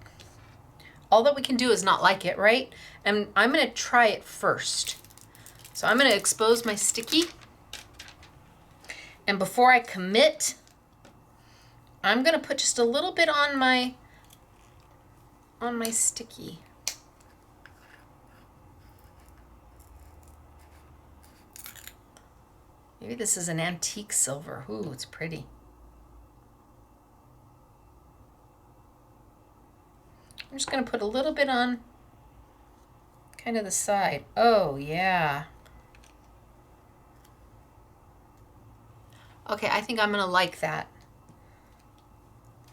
All that we can do is not like it, right? And I'm going to try it first. So I'm going to expose my sticky. And before I commit, I'm going to put just a little bit on my sticky. Maybe this is an antique silver. Ooh, it's pretty. I'm just going to put a little bit on kind of the side. Oh, yeah. Okay, I think I'm going to like that.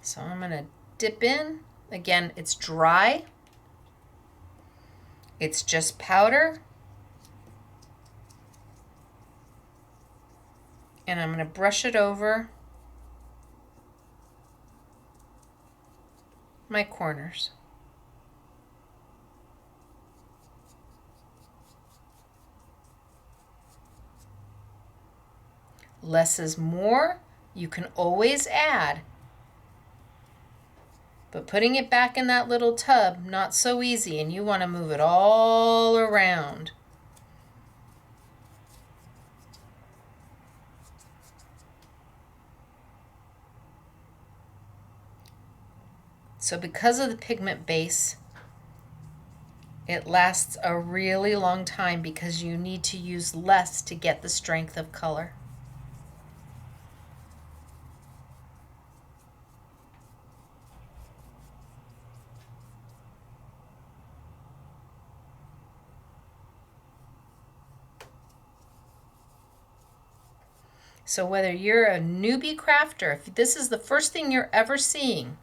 So I'm going to dip in. Again, it's dry. It's just powder. And I'm going to brush it over my corners. Less is more. You can always add. But putting it back in that little tub, not so easy, and you want to move it all around. So because of the pigment base, it lasts a really long time because you need to use less to get the strength of color. So whether you're a newbie crafter, if this is the first thing you're ever seeing,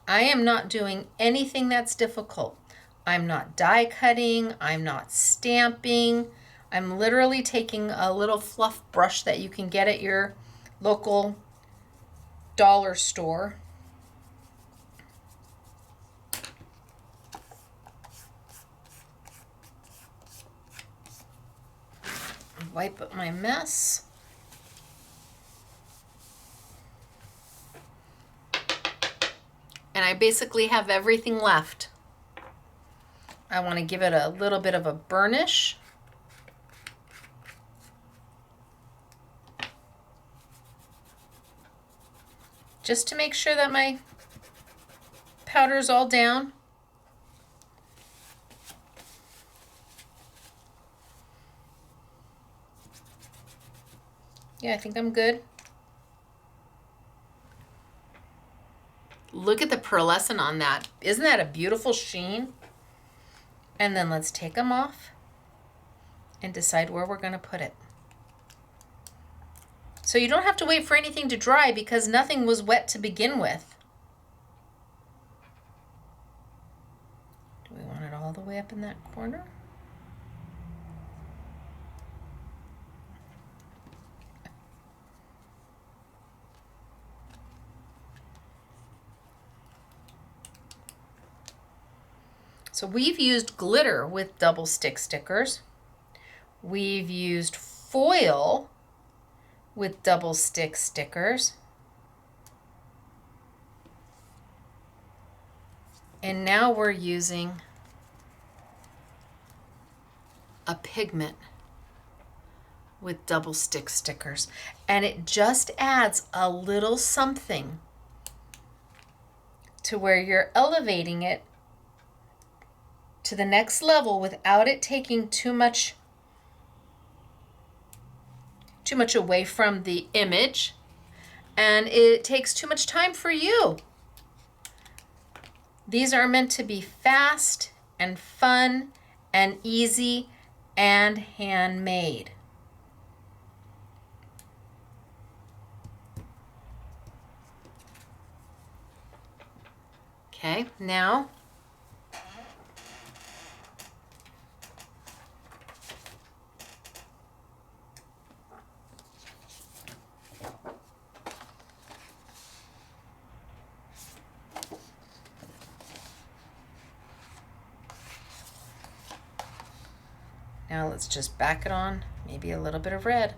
I am not doing anything that's difficult. I'm not die cutting, I'm not stamping. I'm literally taking a little fluff brush that you can get at your local dollar store. Wipe up my mess. And I basically have everything left. I want to give it a little bit of a burnish. Just to make sure that my powder is all down. Yeah, I think I'm good. Look at the pearlescent on that. Isn't that a beautiful sheen? And then let's take them off and decide where we're going to put it. So you don't have to wait for anything to dry because nothing was wet to begin with. Do we want it all the way up in that corner? So we've used glitter with double stick stickers. We've used foil with double stick stickers. And now we're using a pigment with double stick stickers. And it just adds a little something to where you're elevating it to the next level without it taking too much away from the image, and it takes too much time for you. These are meant to be fast and fun and easy and handmade. Okay, now let's just back it on, maybe a little bit of red.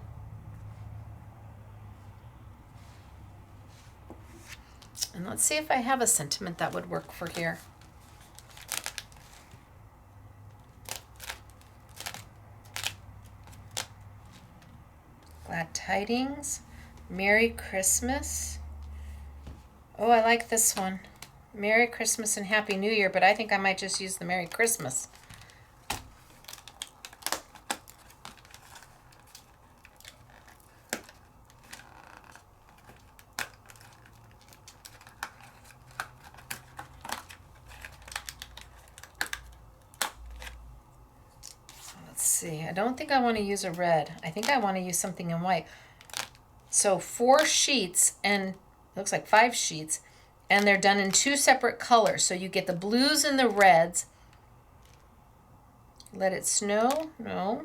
And let's see if I have a sentiment that would work for here. Glad tidings. Merry Christmas. Oh, I like this one. Merry Christmas and Happy New Year, but I think I might just use the Merry Christmas. Let's see. I don't think I want to use a red. I think I want to use something in white. So 4 sheets, and it looks like 5 sheets, and they're done in 2 separate colors. So you get the blues and the reds. Let it snow? No.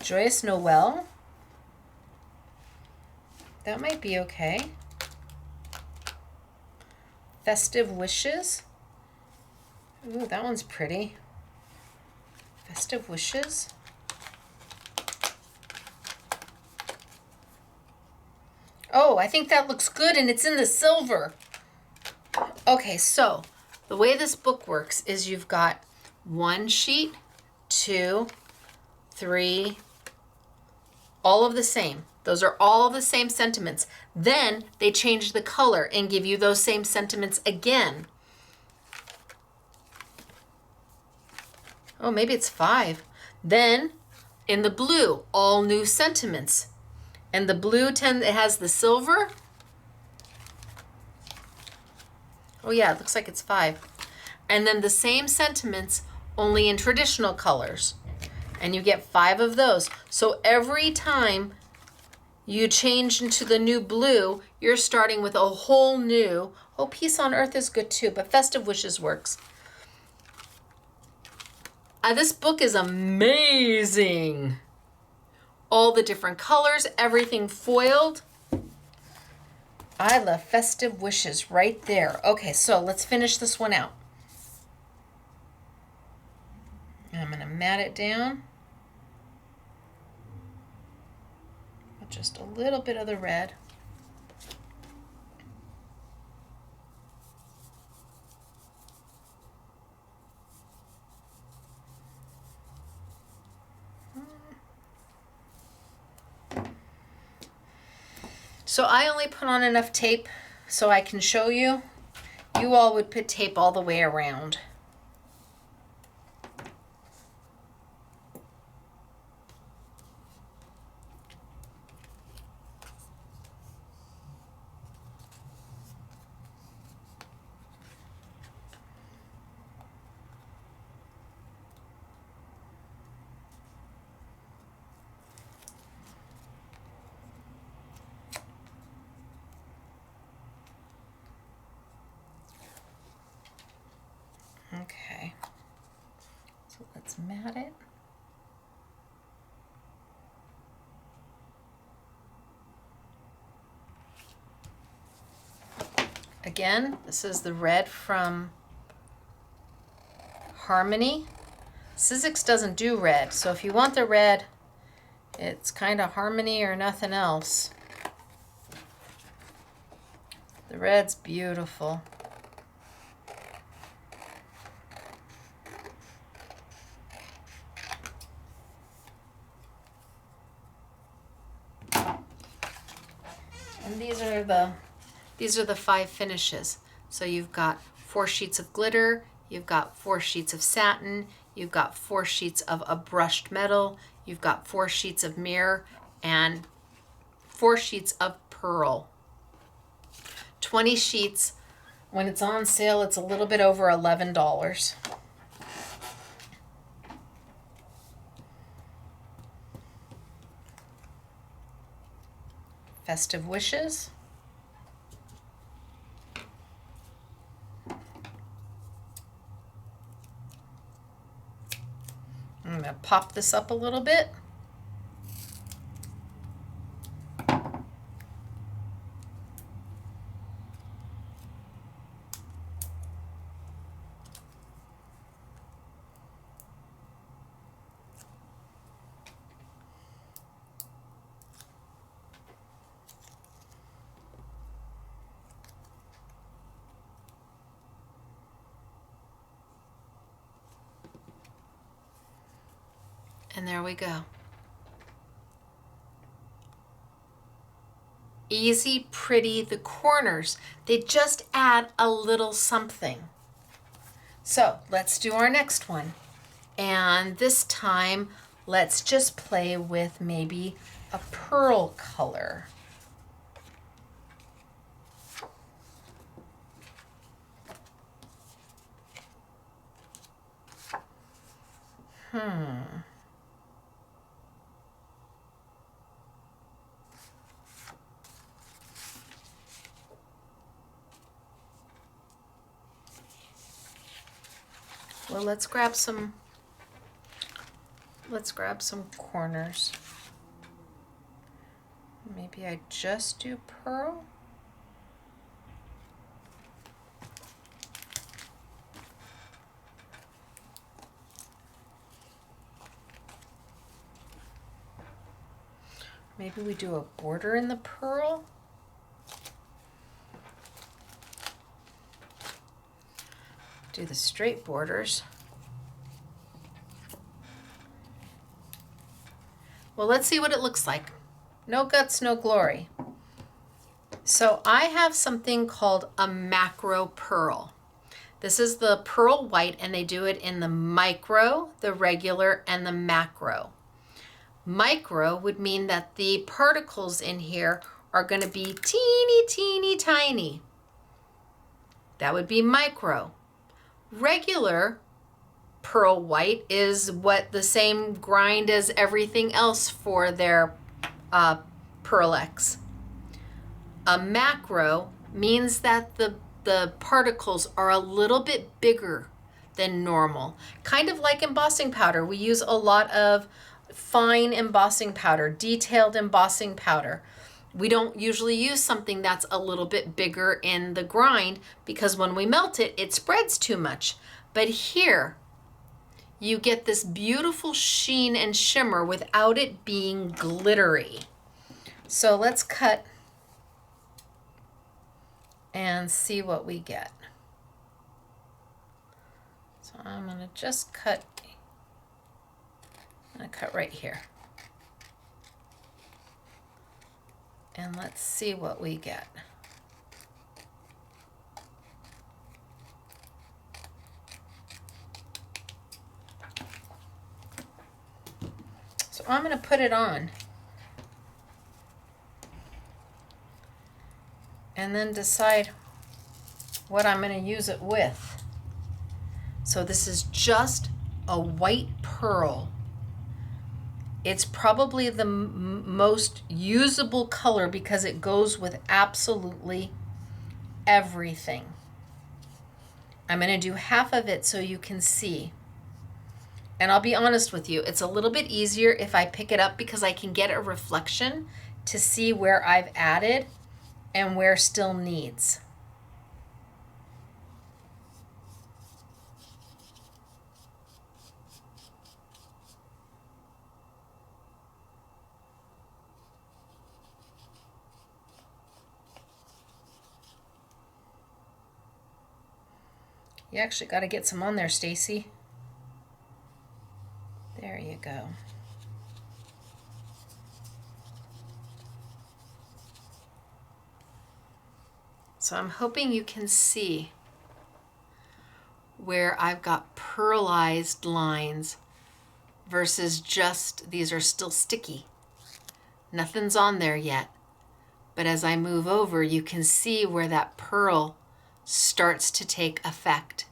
Joyous Noel? That might be okay. Festive Wishes? Ooh, that one's pretty. Festive Wishes. Oh, I think that looks good, and it's in the silver. Okay, so the way this book works is you've got 1 sheet, 2, 3, all of the same. Those are all the same sentiments. Then they change the color and give you those same sentiments again. Oh, maybe it's 5. Then in the blue, all new sentiments. And the blue it has the silver. Oh yeah, it looks like it's 5. And then the same sentiments, only in traditional colors. And you get 5 of those. So every time you change into the new blue, you're starting with a whole new, oh, Peace on Earth is good too, but Festive Wishes works. This book is amazing. All the different colors, everything foiled. I love Festive Wishes right there. Okay, so let's finish this one out. I'm going to mat it down. With just a little bit of the red. So I only put on enough tape so I can show you. You all would put tape all the way around. Okay, so let's mat it. Again, this is the red from Harmony. Sizzix doesn't do red, so if you want the red, it's kind of Harmony or nothing else. The red's beautiful. And these are the 5 finishes. So you've got 4 sheets of glitter, you've got 4 sheets of satin, you've got 4 sheets of a brushed metal, you've got 4 sheets of mirror, and 4 sheets of pearl. 20 sheets. When it's on sale, it's a little bit over $11. Festive Wishes. I'm going to pop this up a little bit. And there we go. Easy, pretty, the corners, they just add a little something. So let's do our next one. And this time, let's just play with maybe a pearl color. Well, let's grab some corners. Maybe I just do pearl. Maybe we do a border in the pearl. Do the straight borders. Well, let's see what it looks like. No guts, no glory. So I have something called a macro pearl. This is the pearl white, and they do it in the micro, the regular, and the macro. Micro would mean that the particles in here are going to be teeny, teeny, tiny. That would be micro. Regular pearl white is what the same grind as everything else for their PearlEx. A macro means that the particles are a little bit bigger than normal. Kind of like embossing powder. We use a lot of fine embossing powder, detailed embossing powder. We don't usually use something that's a little bit bigger in the grind because when we melt it, it spreads too much. But here, you get this beautiful sheen and shimmer without it being glittery. So let's cut and see what we get. So I'm gonna just cut, I'm gonna cut right here. And let's see what we get. So I'm going to put it on and then decide what I'm going to use it with. So this is just a white pearl. It's probably the most usable color because it goes with absolutely everything. I'm going to do half of it so you can see. And I'll be honest with you, it's a little bit easier if I pick it up because I can get a reflection to see where I've added and where still needs. You actually got to get some on there, Stacey. There you go. So I'm hoping you can see where I've got pearlized lines versus just, these are still sticky. Nothing's on there yet. But as I move over, you can see where that pearl starts to take effect.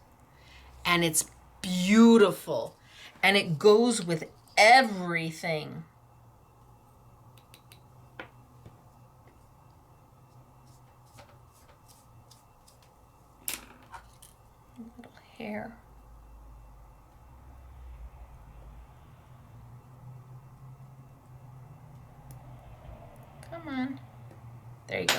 And it's beautiful. And it goes with everything. A little hair. Come on. There you go.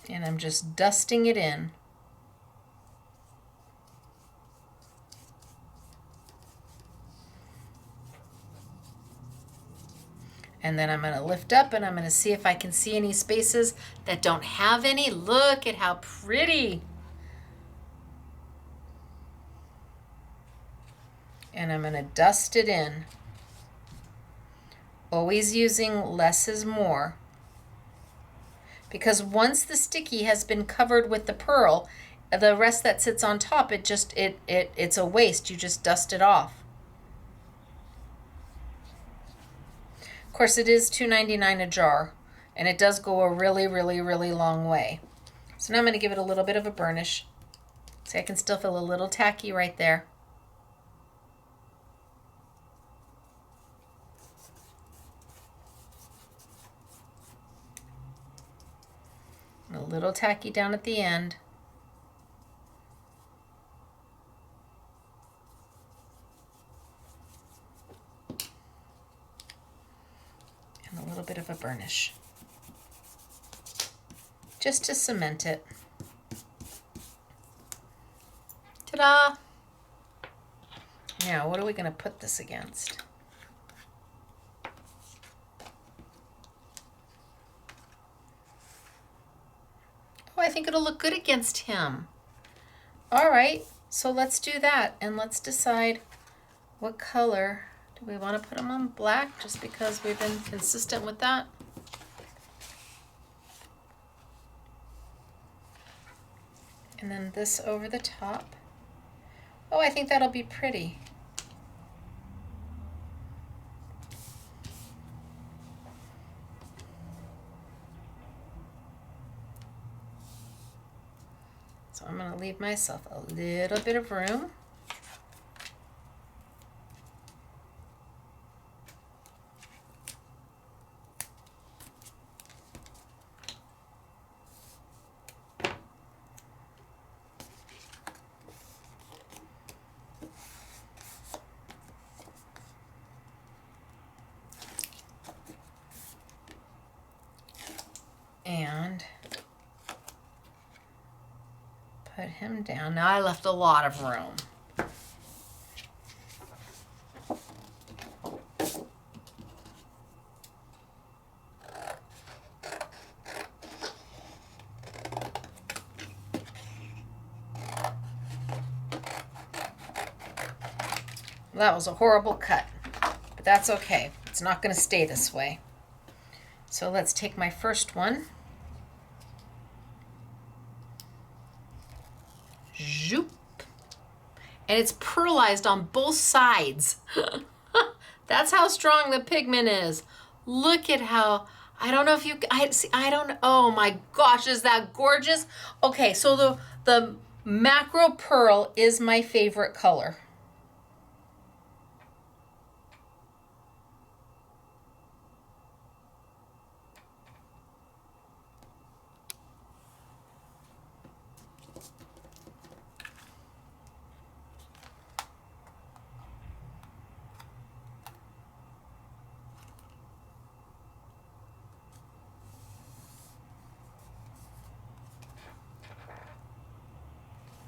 And I'm just dusting it in. And then I'm going to lift up and I'm going to see if I can see any spaces that don't have any. Look at how pretty. And I'm going to dust it in. Always using less is more. Because once the sticky has been covered with the pearl, the rest that sits on top, it's a waste. You just dust it off. Of course, it is $2.99 a jar, and it does go a really, really, really long way. So now I'm going to give it a little bit of a burnish. See, I can still feel a little tacky right there. A little tacky down at the end. And a little bit of a burnish. Just to cement it. Ta-da! Now, what are we going to put this against? Oh, I think it'll look good against him. All right, so let's do that, and let's decide what color. Do we want to put him on black just because we've been consistent with that? And then this over the top. Oh, I think that'll be pretty. So I'm going to leave myself a little bit of room. And put him down. Now I left a lot of room. That was a horrible cut, but that's okay. It's not going to stay this way. So let's take my first one. Zoop. And it's pearlized on both sides. That's how strong the pigment is. Look at how, I don't know if you, I don't, oh my gosh, is that gorgeous? Okay, so the macro pearl is my favorite color.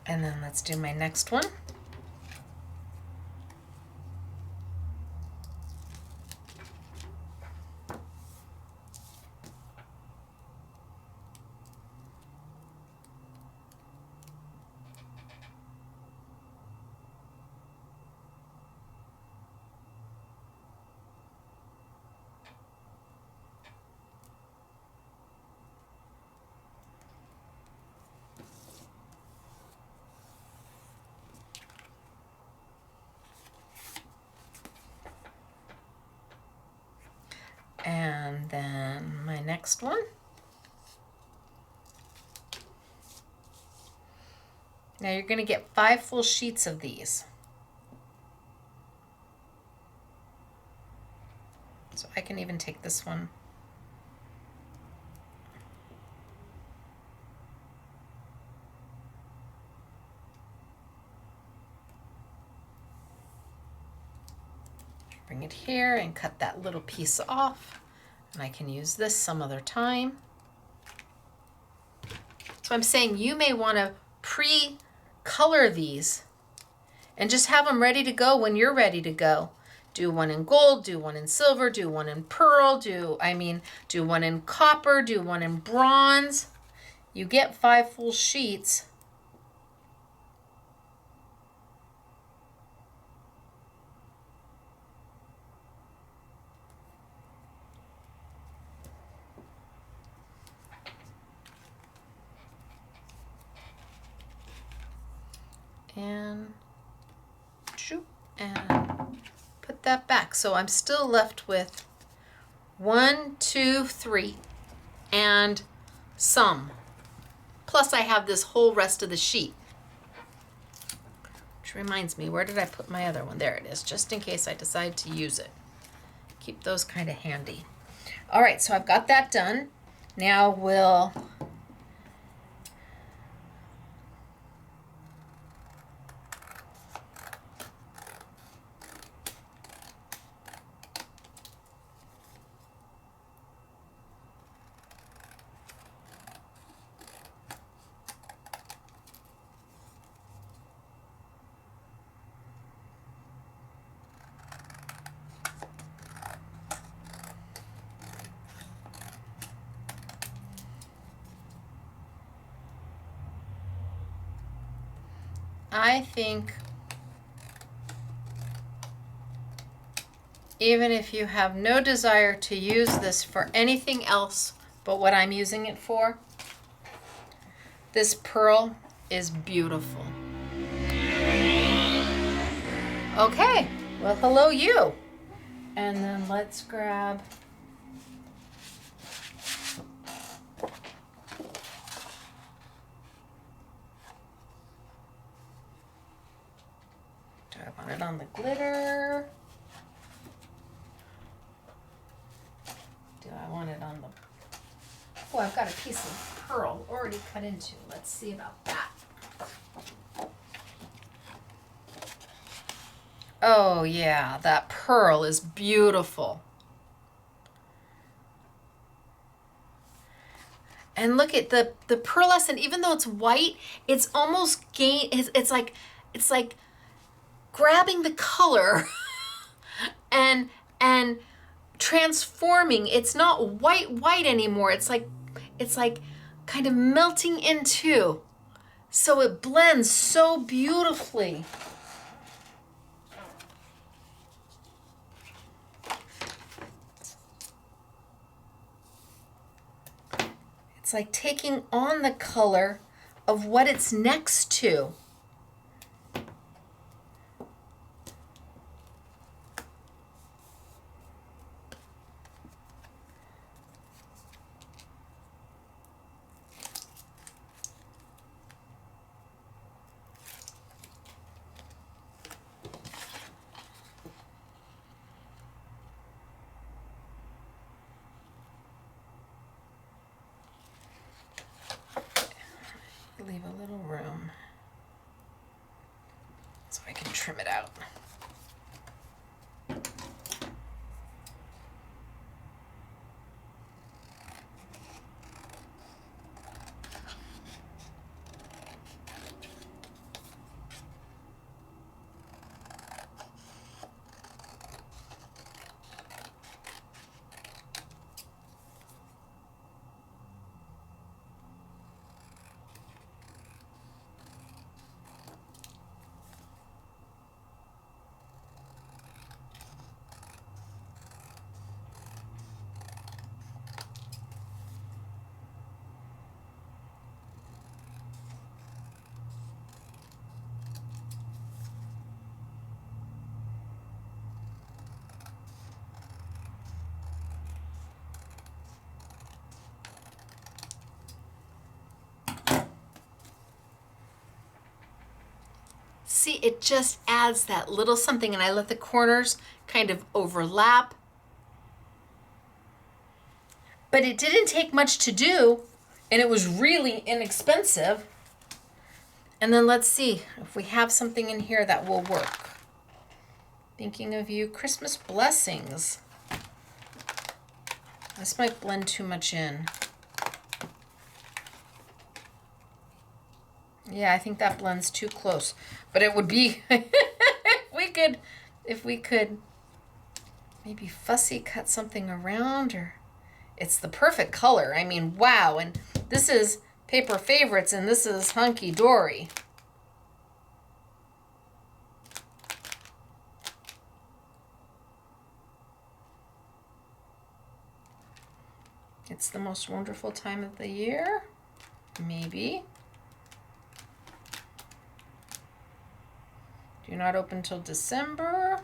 And then let's do my next one. And then my next one. Now you're going to get 5 full sheets of these. So I can even take this one. Bring it here and cut that little piece off. And I can use this some other time. So I'm saying you may want to pre-color these and just have them ready to go when you're ready to go. Do one in gold, do one in silver, do one in pearl, do one in copper, do one in bronze. You get 5 full sheets. And shoot, and put that back. So I'm still left with 1, 2, 3, and some. Plus I have this whole rest of the sheet. Which reminds me, where did I put my other one? There it is, just in case I decide to use it. Keep those kind of handy. All right, so I've got that done. Now we'll I think even if you have no desire to use this for anything else but what I'm using it for, this pearl is beautiful. Okay, well, hello you. And then let's grab I want it on the glitter? Do I want it on the... Oh, I've got a piece of pearl already cut into. Let's see about that. Oh yeah, that pearl is beautiful. And look at the pearlescent, even though it's white, it's almost it's like grabbing the color and transforming. It's not white anymore. It's like kind of melting into. So it blends so beautifully. It's like taking on the color of what it's next to. Leave a little room so I can trim it out. See, it just adds that little something, and I let the corners kind of overlap. But it didn't take much to do, and it was really inexpensive. And then let's see if we have something in here that will work. Thinking of you, Christmas blessings. This might blend too much in. Yeah, I think that blends too close. But it would be, if we could maybe fussy cut something around, or it's the perfect color. I mean, wow. And this is Paper Favorites and this is Hunky Dory. It's the most wonderful time of the year. Maybe. Do not open till December.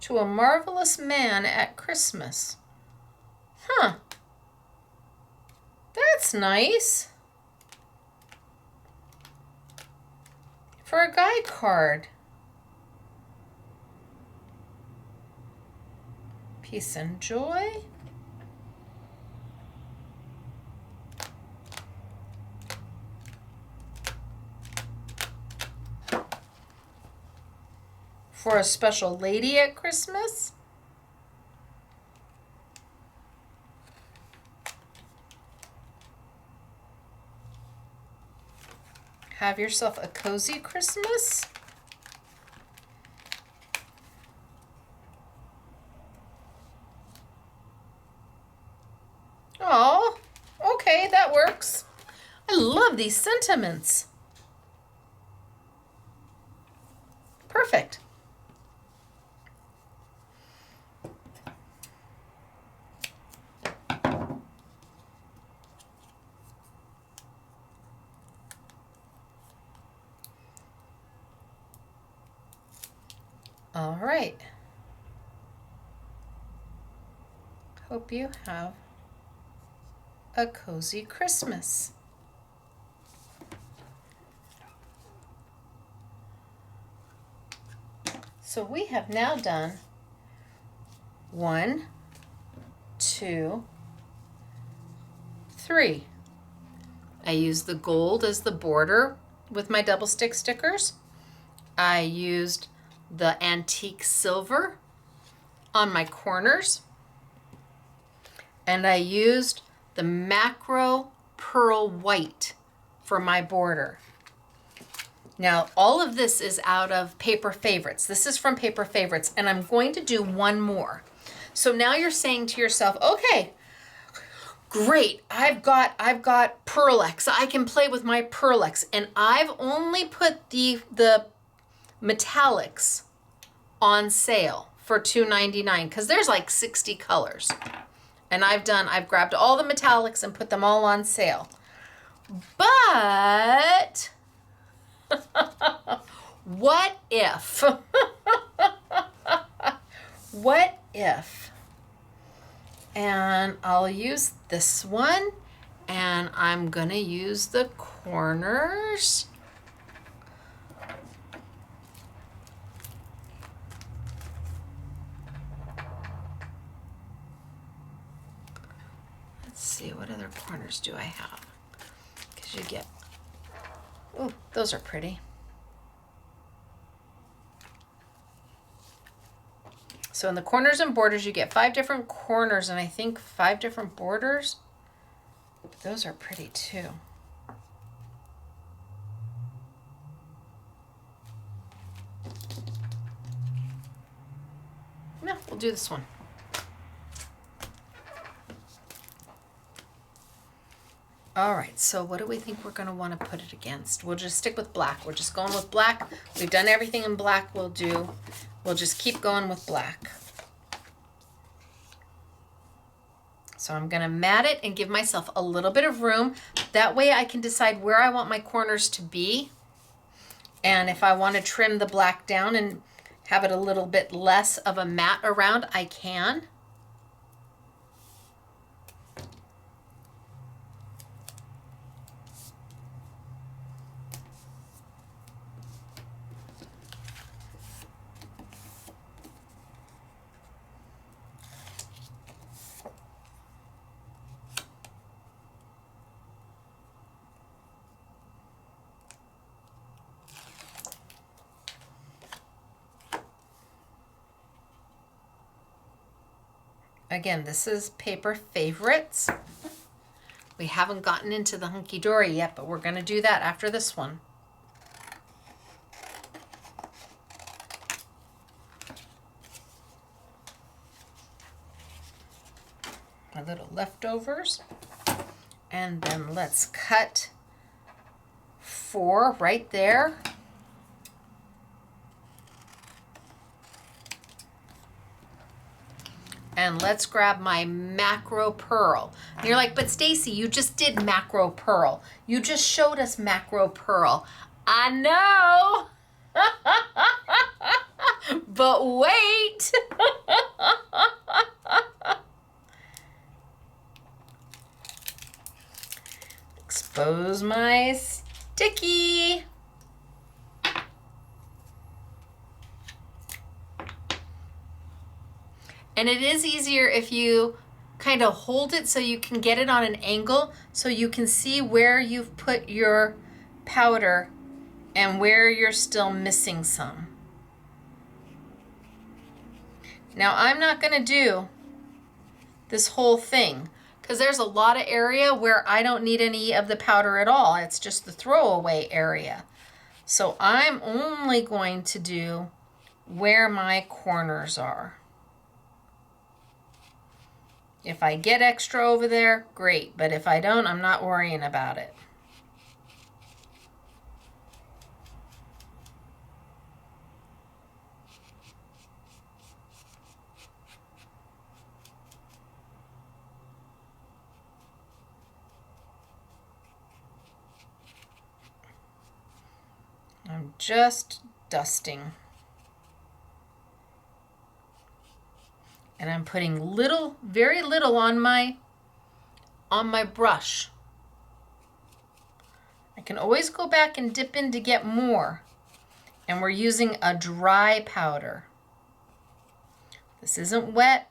To a marvelous man at Christmas. Huh. That's nice. For a guy card. Peace and joy. For a special lady at Christmas. Have yourself a cozy Christmas. Oh, okay, that works. I love these sentiments. Perfect. All right. Hope you have a cozy Christmas. So we have now done 1, 2, 3. I used the gold as the border with my double stick stickers. I used the antique silver on my corners. And I used the macro pearl white for my border. Now, all of this is out of Paper Favorites. This is from Paper Favorites, and I'm going to do one more. So now you're saying to yourself, okay, great, I've got PearlEx. I can play with my PearlEx, and I've only put the metallics on sale for $2.99 because there's like 60 colors. And I've grabbed all the metallics and put them all on sale. But what if? What if? And I'll use this one, and I'm gonna use the corners. Let's see, what other corners do I have? Because you get, oh, those are pretty. So in the corners and borders, you get 5 different corners and I think 5 different borders. Those are pretty too. No, we'll do this one. All right, so what do we think we're gonna wanna put it against? We'll just stick with black. We're just going with black. We've done everything in black. We'll just keep going with black. So I'm gonna mat it and give myself a little bit of room. That way I can decide where I want my corners to be. And if I wanna trim the black down and have it a little bit less of a mat around, I can. Again, this is Paper Favorites. We haven't gotten into the Hunky Dory yet, but we're going to do that after this one. little leftovers. And then let's cut 4 right there. And let's grab my macro pearl. And you're like, but Stacey, you just did macro pearl. You just showed us macro pearl. I know. But wait. Expose my sticky. And it is easier if you kind of hold it so you can get it on an angle so you can see where you've put your powder and where you're still missing some. Now I'm not going to do this whole thing because there's a lot of area where I don't need any of the powder at all. It's just the throwaway area. So I'm only going to do where my corners are. If I get extra over there, great. But if I don't, I'm not worrying about it. I'm just dusting. And I'm putting little, very little on my brush. I can always go back and dip in to get more. And we're using a dry powder. This isn't wet.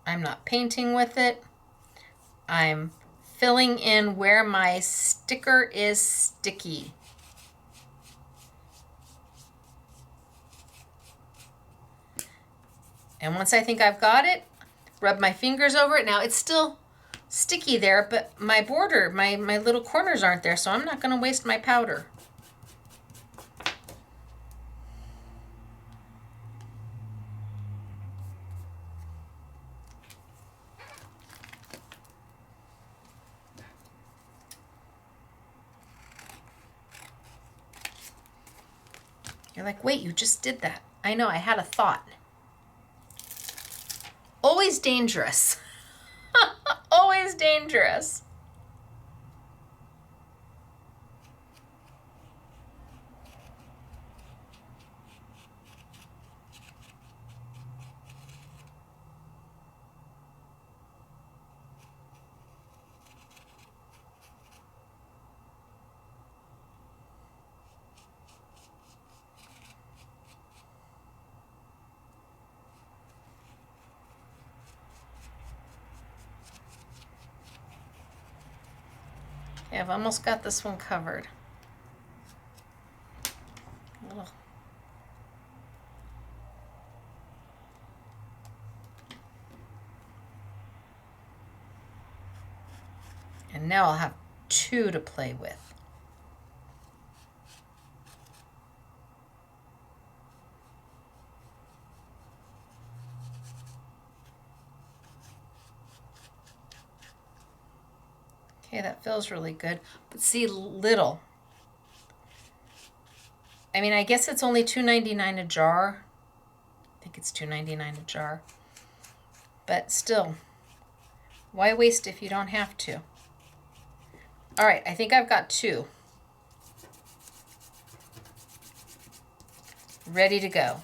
I'm not painting with it. I'm filling in where my sticker is sticky. And once I think I've got it, rub my fingers over it. Now it's still sticky there, but my border, my little corners aren't there, so I'm not going to waste my powder. You're like, wait, you just did that. I know, I had a thought. Always dangerous. Always dangerous. Okay, I've almost got this one covered. Ugh. And now I'll have 2 to play with. Okay, that feels really good. But see, little. I mean, I guess it's only $2.99 a jar. I think it's $2.99 a jar. But still, why waste if you don't have to? All right, I think I've got 2. Ready to go.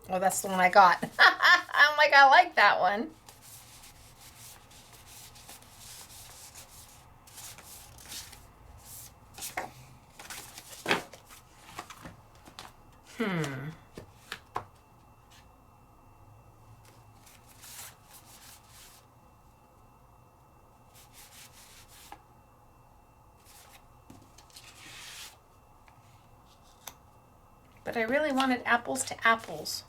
Oh, that's the one I got. I'm like, I like that one. but I really wanted apples to apples.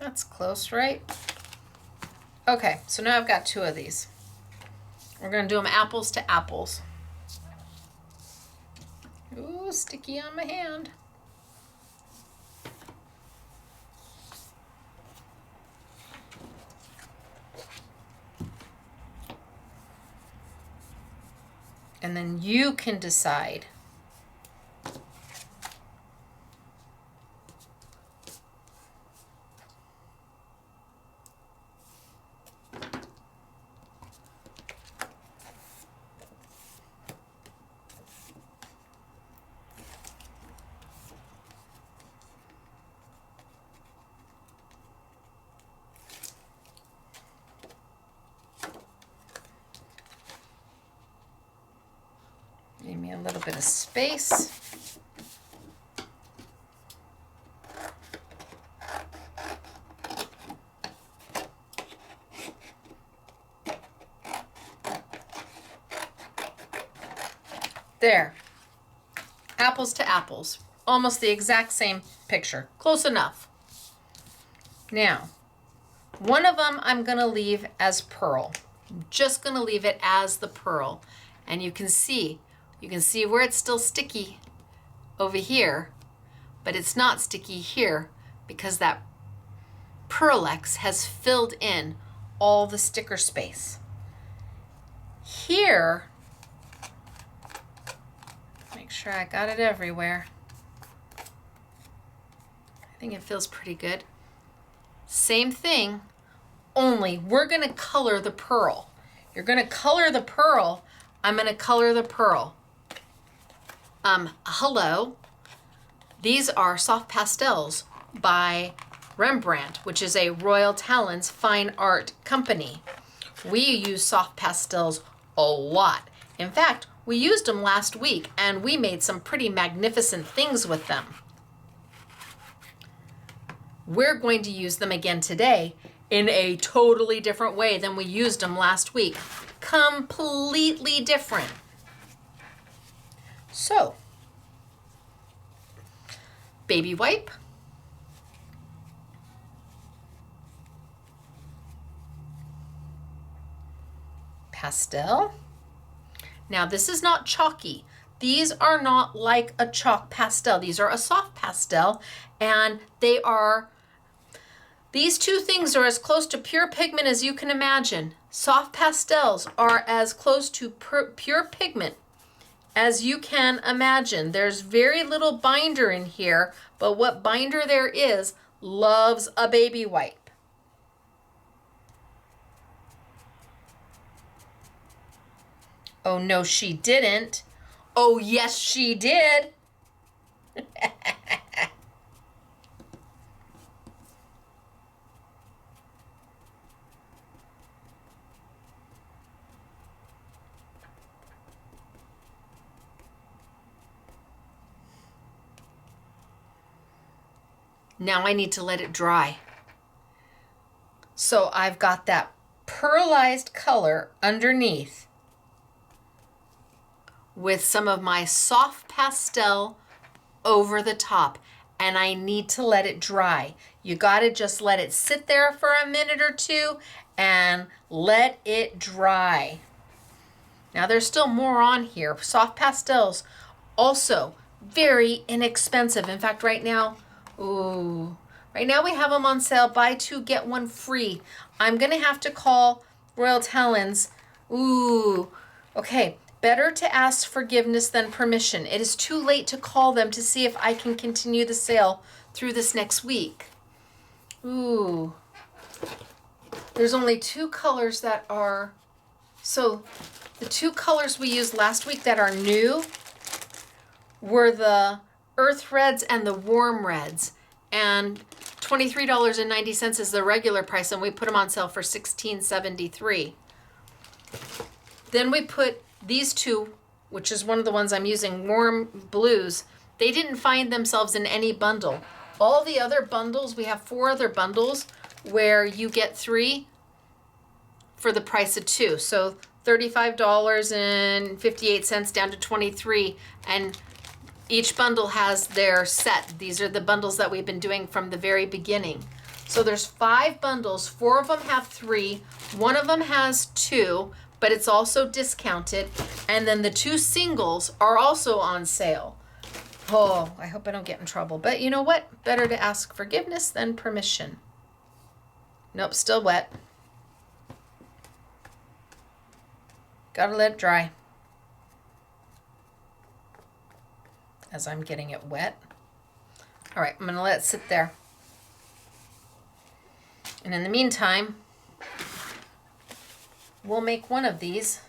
That's close, right? Okay, so now I've got 2 of these. We're gonna do them apples to apples. Ooh, sticky on my hand. And then you can decide. Give me a little bit of space. There. Apples to apples. Almost the exact same picture. Close enough. Now, one of them I'm going to leave as pearl. I'm just going to leave it as the pearl. And you can see where it's still sticky over here, but it's not sticky here because that PearlEx has filled in all the sticker space. Here, make sure I got it everywhere. I think it feels pretty good. Same thing, only we're gonna color the pearl. You're gonna color the pearl, I'm gonna color the pearl. Hello. These are soft pastels by Rembrandt, which is a Royal Talens fine art company. We use soft pastels a lot. In fact, we used them last week and we made some pretty magnificent things with them. We're going to use them again today in a totally different way than we used them last week. Completely different. So, baby wipe. Pastel. Now this is not chalky. These are not like a chalk pastel. These are a soft pastel, and these 2 things are as close to pure pigment as you can imagine. Soft pastels are as close to pure pigment as you can imagine. There's very little binder in here, but what binder there is loves a baby wipe. Oh no, she didn't. Oh yes, she did. Now I need to let it dry. So I've got that pearlized color underneath with some of my soft pastel over the top, and I need to let it dry. You gotta just let it sit there for a minute or 2 and let it dry. Now there's still more on here. Soft pastels, also very inexpensive. In fact, right now we have them on sale. Buy 2, get 1 free. I'm gonna have to call Royal Talens. Okay. Better to ask forgiveness than permission. It is too late to call them to see if I can continue the sale through this next week. There's only 2 colors that are, so the 2 colors we used last week that are new were the earth reds and the warm reds. And $23.90 is the regular price, and we put them on sale for $16.73. Then we put these 2, which is one of the ones I'm using, warm blues. They didn't find themselves in any bundle All the other bundles, we have 4 other bundles where you get 3 for the price of 2. So $35.58 down to 23, and each bundle has their set. These are the bundles that we've been doing from the very beginning. So there's 5 bundles, 4 of them have 3, 1 of them has 2, but it's also discounted, and then the 2 singles are also on sale. Oh, I hope I don't get in trouble, but you know what? Better to ask forgiveness than permission. Nope, still wet. Gotta let it dry. As I'm getting it wet. All right, I'm gonna let it sit there. And in the meantime, we'll make one of these.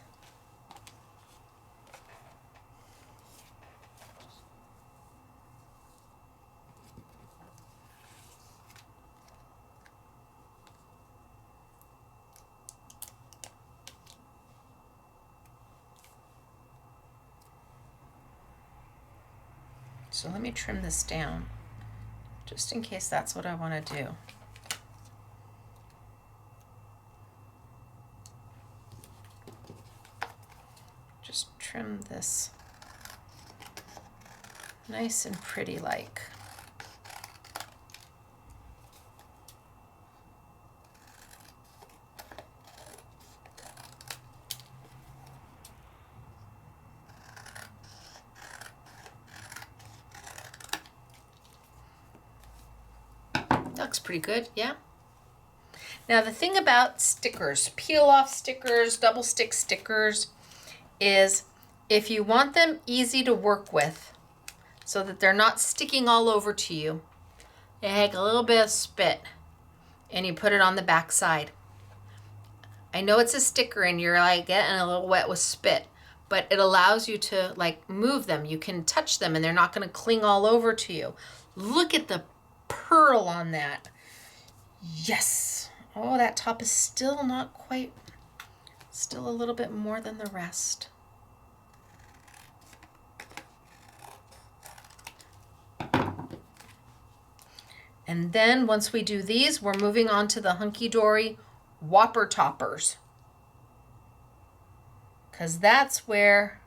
So let me trim this down, just in case that's what I want to do. Just trim this nice and pretty like. Looks pretty good, yeah? Now the thing about stickers, peel off stickers, double stick stickers, is if you want them easy to work with so that they're not sticking all over to you, you take a little bit of spit and you put it on the back side. I know it's a sticker and you're like getting a little wet with spit, but it allows you to like move them. You can touch them and they're not going to cling all over to you. Look at the pearl on that. Yes. Oh, that top is still not quite, still a little bit more than the rest. And then once we do these, we're moving on to the Hunky Dory whopper toppers. Because that's where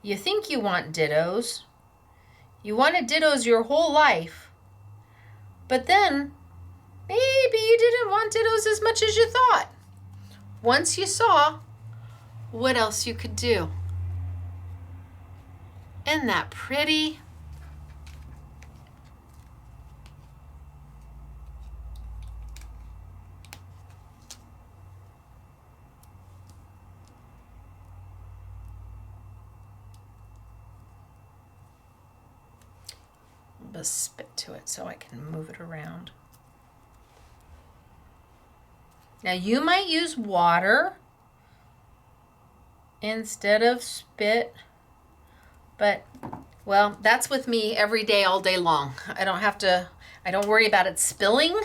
you think you want dittos. You wanted dittos your whole life. But then maybe you didn't want dittos as much as you thought. Once you saw what else you could do. Isn't that pretty? A bit of spit to it so I can move it around. Now you might use water instead of spit, but well, that's with me every day, all day long. I don't worry about it spilling.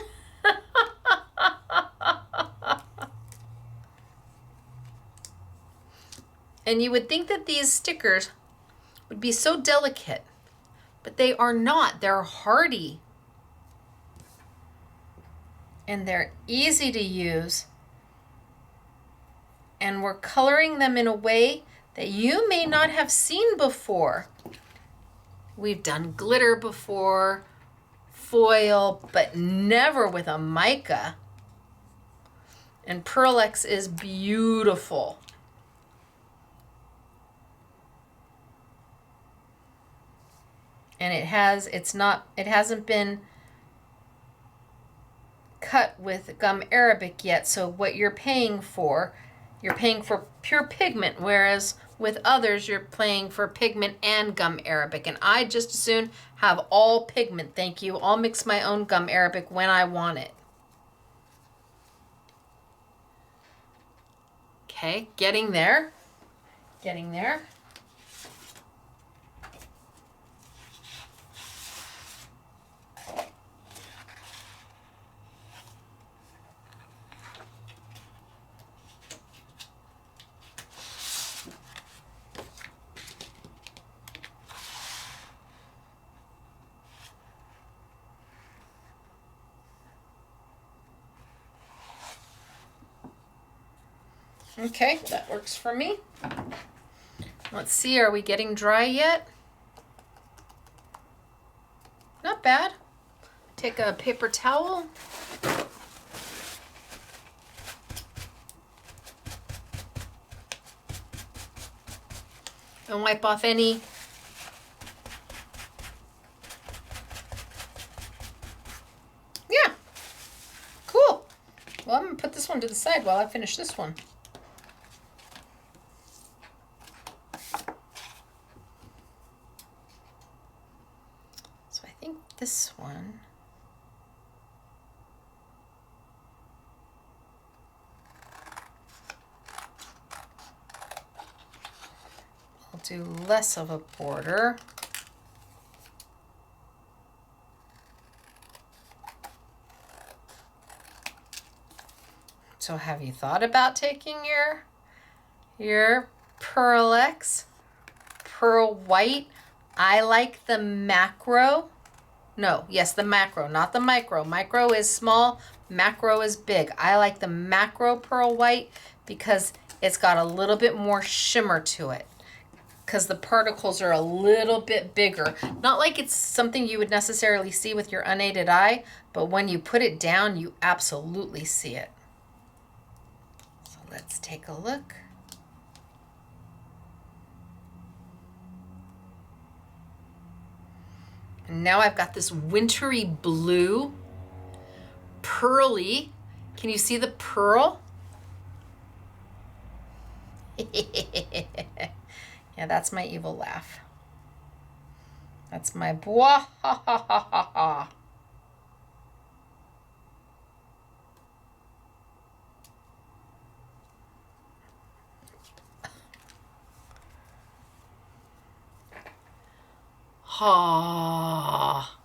And you would think that these stickers would be so delicate, but they are not. They're hardy. And they're easy to use. And we're coloring them in a way that you may not have seen before. We've done glitter before, foil, but never with a mica. And PearlEx is beautiful. And it hasn't been cut with gum arabic yet, so what you're paying for pure pigment, whereas with others you're paying for pigment and gum arabic, and I just as soon have all pigment, thank you. I'll mix my own gum arabic when I want it. Okay, getting there. Okay, that works for me. Let's see, are we getting dry yet? Not bad. Take a paper towel. And wipe off any cool. Well, I'm gonna put this one to the side while I finish this one. So I think this one, I'll do less of a border. So have you thought about taking your PearlEx Pearl White? I like the macro. No, yes, the macro, not the micro. Micro is small, macro is big. I like the macro Pearl White because it's got a little bit more shimmer to it, because the particles are a little bit bigger. Not like it's something you would necessarily see with your unaided eye, but when you put it down, you absolutely see it. So let's take a look. And now I've got this wintry blue, pearly. Can you see the pearl? Yeah, that's my evil laugh. That's my bwah ha ha ha ha ha. Ha.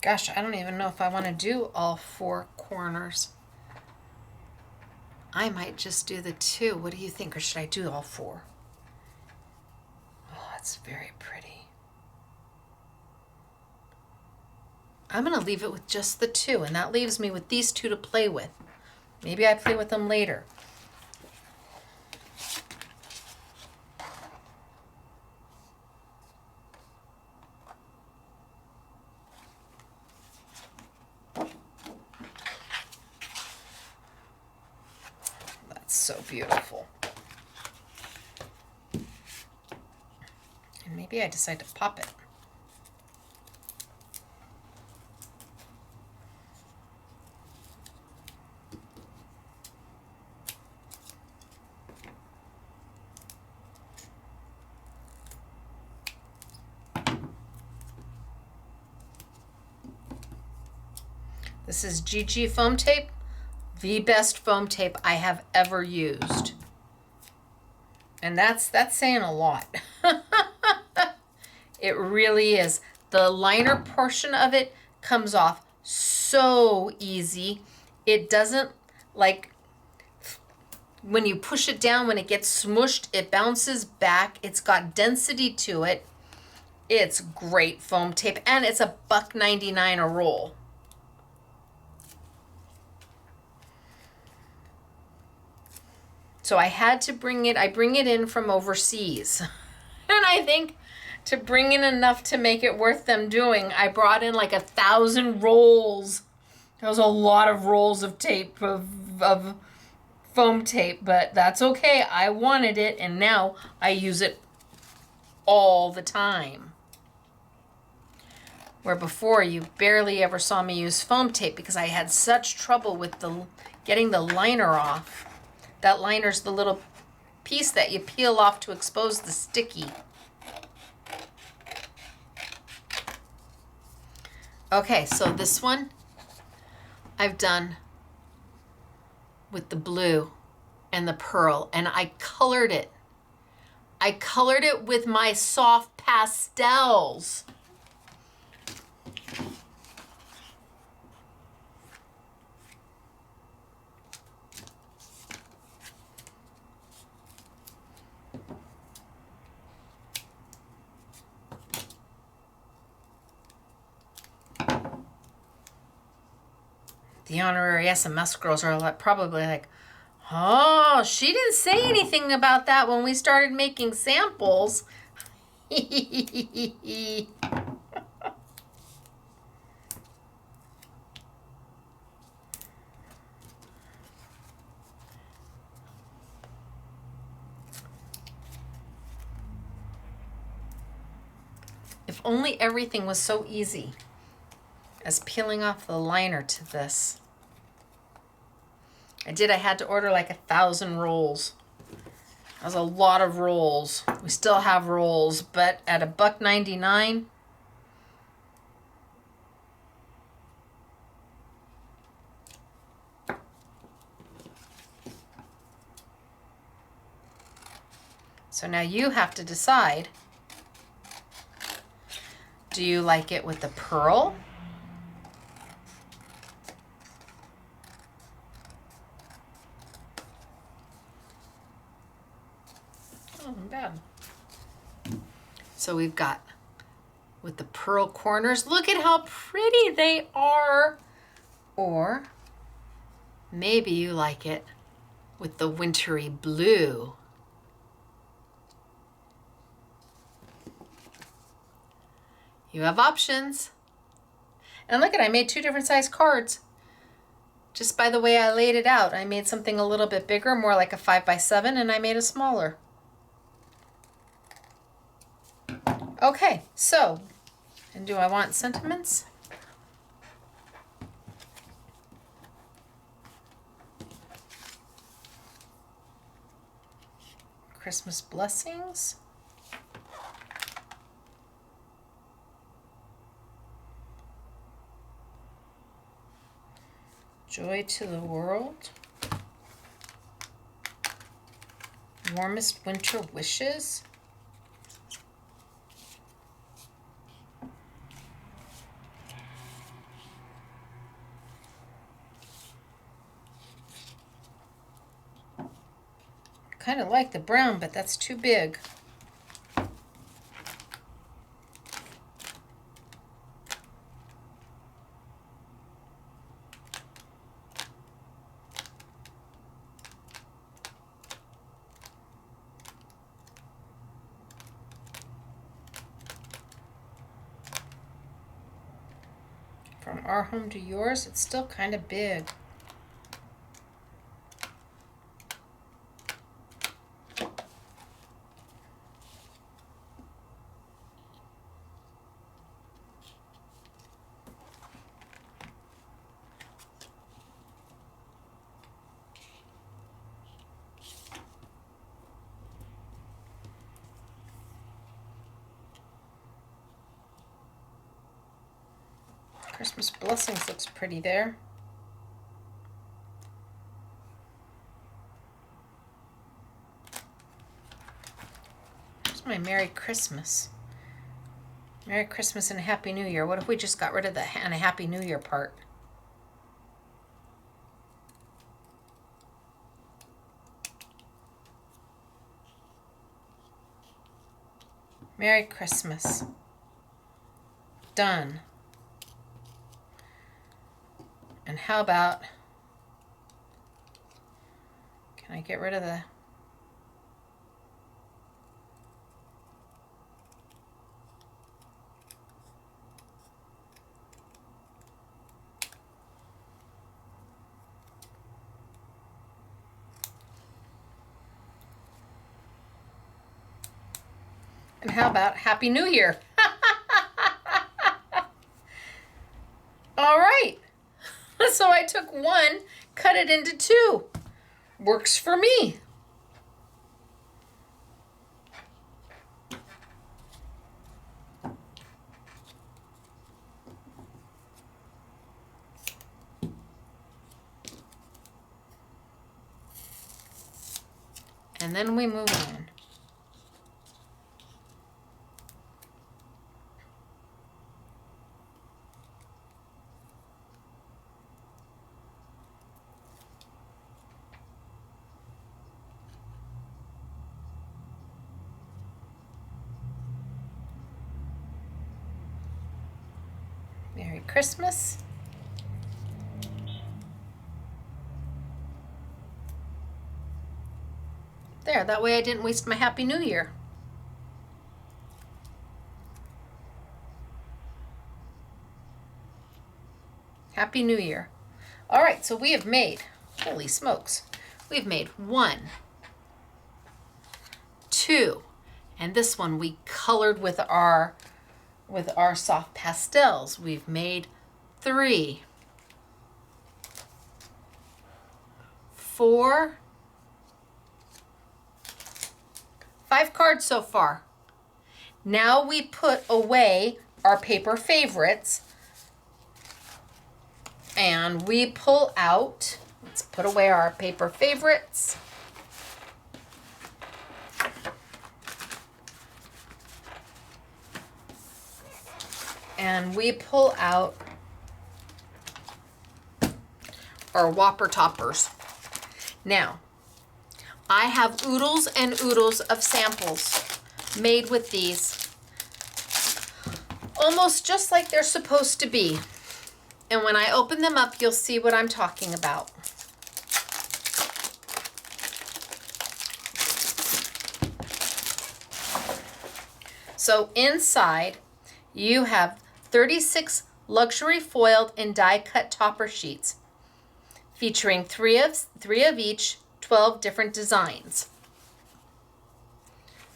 Gosh, I don't even know if I want to do all 4 corners. I might just do the 2. What do you think? Or should I do all 4? Oh, it's very pretty. I'm going to leave it with just the 2, and that leaves me with these 2 to play with. Maybe I play with them later. So beautiful. And maybe I decide to pop it. This is GG foam tape. The best foam tape I have ever used. And that's saying a lot. It really is. The liner portion of it comes off so easy. It doesn't, like, when you push it down, when it gets smushed, it bounces back. It's got density to it. It's great foam tape, and it's $1.99 a roll. So I had to bring it, I bring it in from overseas. And I think to bring in enough to make it worth them doing, I brought in like 1,000 rolls. That was a lot of rolls of tape, of foam tape, but that's okay. I wanted it, and now I use it all the time. Where before you barely ever saw me use foam tape because I had such trouble with getting the liner off. That liner's the little piece that you peel off to expose the sticky. Okay, so this one I've done with the blue. and the pearl, and I colored it. I colored it with my soft pastels. The honorary SMS girls are probably like, oh, she didn't say anything about that when we started making samples. If only everything was so easy as peeling off the liner to this. I had to order like 1,000 rolls. That was a lot of rolls. We still have rolls, but at $1.99. So now you have to decide, do you like it with the pearl? Oh, bad. So we've got with the pearl corners. Look at how pretty they are. Or maybe you like it with the wintry blue. You have options. And look at, I made 2 different size cards. Just by the way I laid it out. I made something a little bit bigger, more like a 5x7, and I made a smaller. Okay, so, and do I want sentiments? Christmas blessings. Joy to the world. Warmest winter wishes. Kind of like the brown, but that's too big. From our home to yours, it's still kind of big. Christmas blessings looks pretty there. Here's my Merry Christmas. Merry Christmas and a Happy New Year. What if we just got rid of the and a Happy New Year part? Merry Christmas. Done. And how about, can I get rid of the, and how about Happy New Year? All right. So I took one, cut it into 2. Works for me. And then we move on. Merry Christmas. There, that way I didn't waste my Happy New Year. Happy New Year. All right, so we have made, holy smokes, we've made 1, 2, and this one we colored with our soft pastels. We've made 3, 4, 5 cards so far. Now we put away our paper favorites and we pull out, let's put away our paper favorites. And we pull out our whopper toppers. Now, I have oodles and oodles of samples made with these, almost just like they're supposed to be. And when I open them up, you'll see what I'm talking about. So inside, you have 36 luxury foiled and die cut topper sheets featuring three of each, 12 different designs.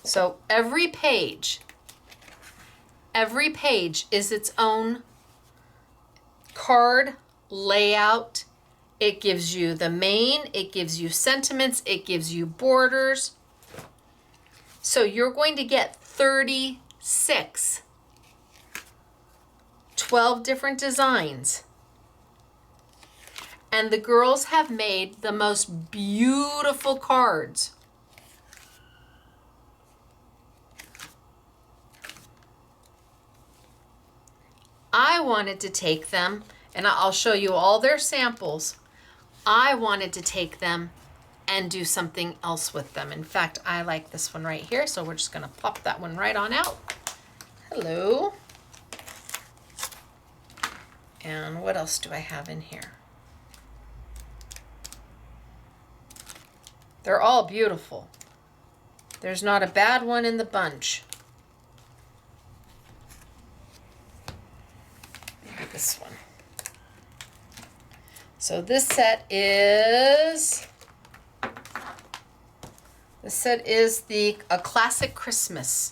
So every page is its own card layout. It gives you the main, it gives you sentiments, it gives you borders. So you're going to get 36, 12 different designs. And the girls have made the most beautiful cards. I wanted to take them, and I'll show you all their samples. I wanted to take them and do something else with them. In fact, I like this one right here, so we're just gonna pop that one right on out. Hello. And what else do I have in here? They're all beautiful. There's not a bad one in the bunch. Maybe this one. So this set is a classic Christmas.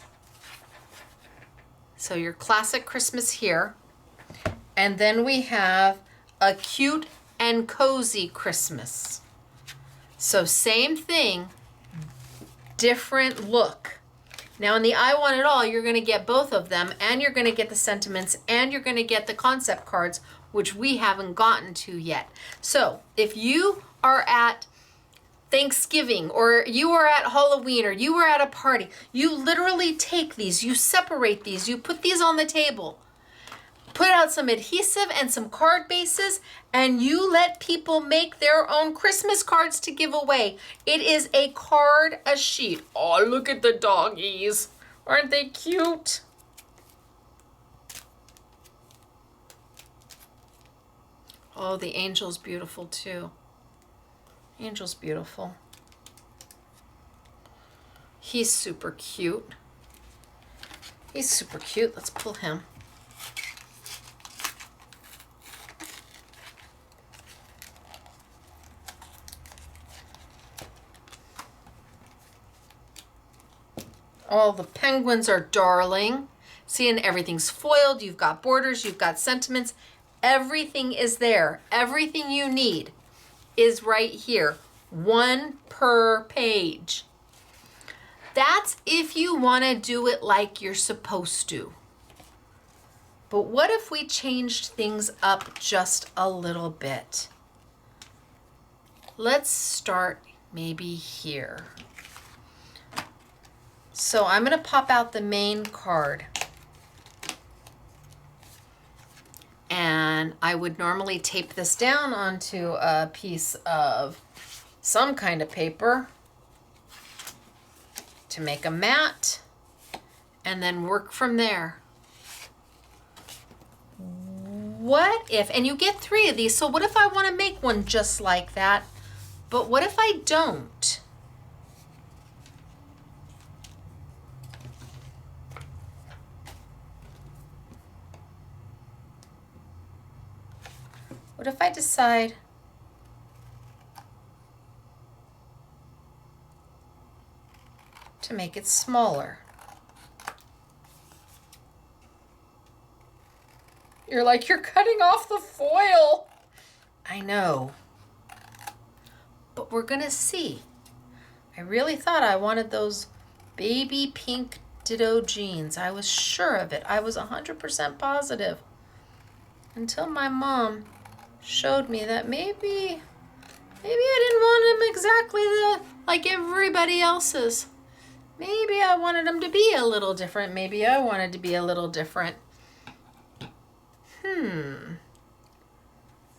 So your classic Christmas here. And then we have a cute and cozy Christmas. So same thing, different look. Now in the I Want It All, you're gonna get both of them, and you're gonna get the sentiments, and you're gonna get the concept cards, which we haven't gotten to yet. So if you are at Thanksgiving, or you are at Halloween, or you are at a party, you literally take these, you separate these, you put these on the table, put out some adhesive and some card bases, and you let people make their own Christmas cards to give away. It is a card a sheet. Oh, look at the doggies. Aren't they cute? Oh, the angel's beautiful too. Angel's beautiful. He's super cute. He's super cute. Let's pull him. Oh, the penguins are darling. See, and everything's foiled. You've got borders, you've got sentiments. Everything is there. Everything you need is right here. 1 per page. That's if you want to do it like you're supposed to. But what if we changed things up just a little bit? Let's start maybe here. So I'm going to pop out the main card. And I would normally tape this down onto a piece of some kind of paper to make a mat and then work from there. What if, and you get 3 of these, so what if I want to make one just like that? But what if I don't? What if I decide to make it smaller? You're like, you're cutting off the foil. I know. But we're gonna see. I really thought I wanted those baby pink ditto jeans. I was sure of it. I was 100% positive. Until my mom showed me that maybe I didn't want them exactly like everybody else's. Maybe I wanted them to be a little different. Maybe I wanted to be a little different.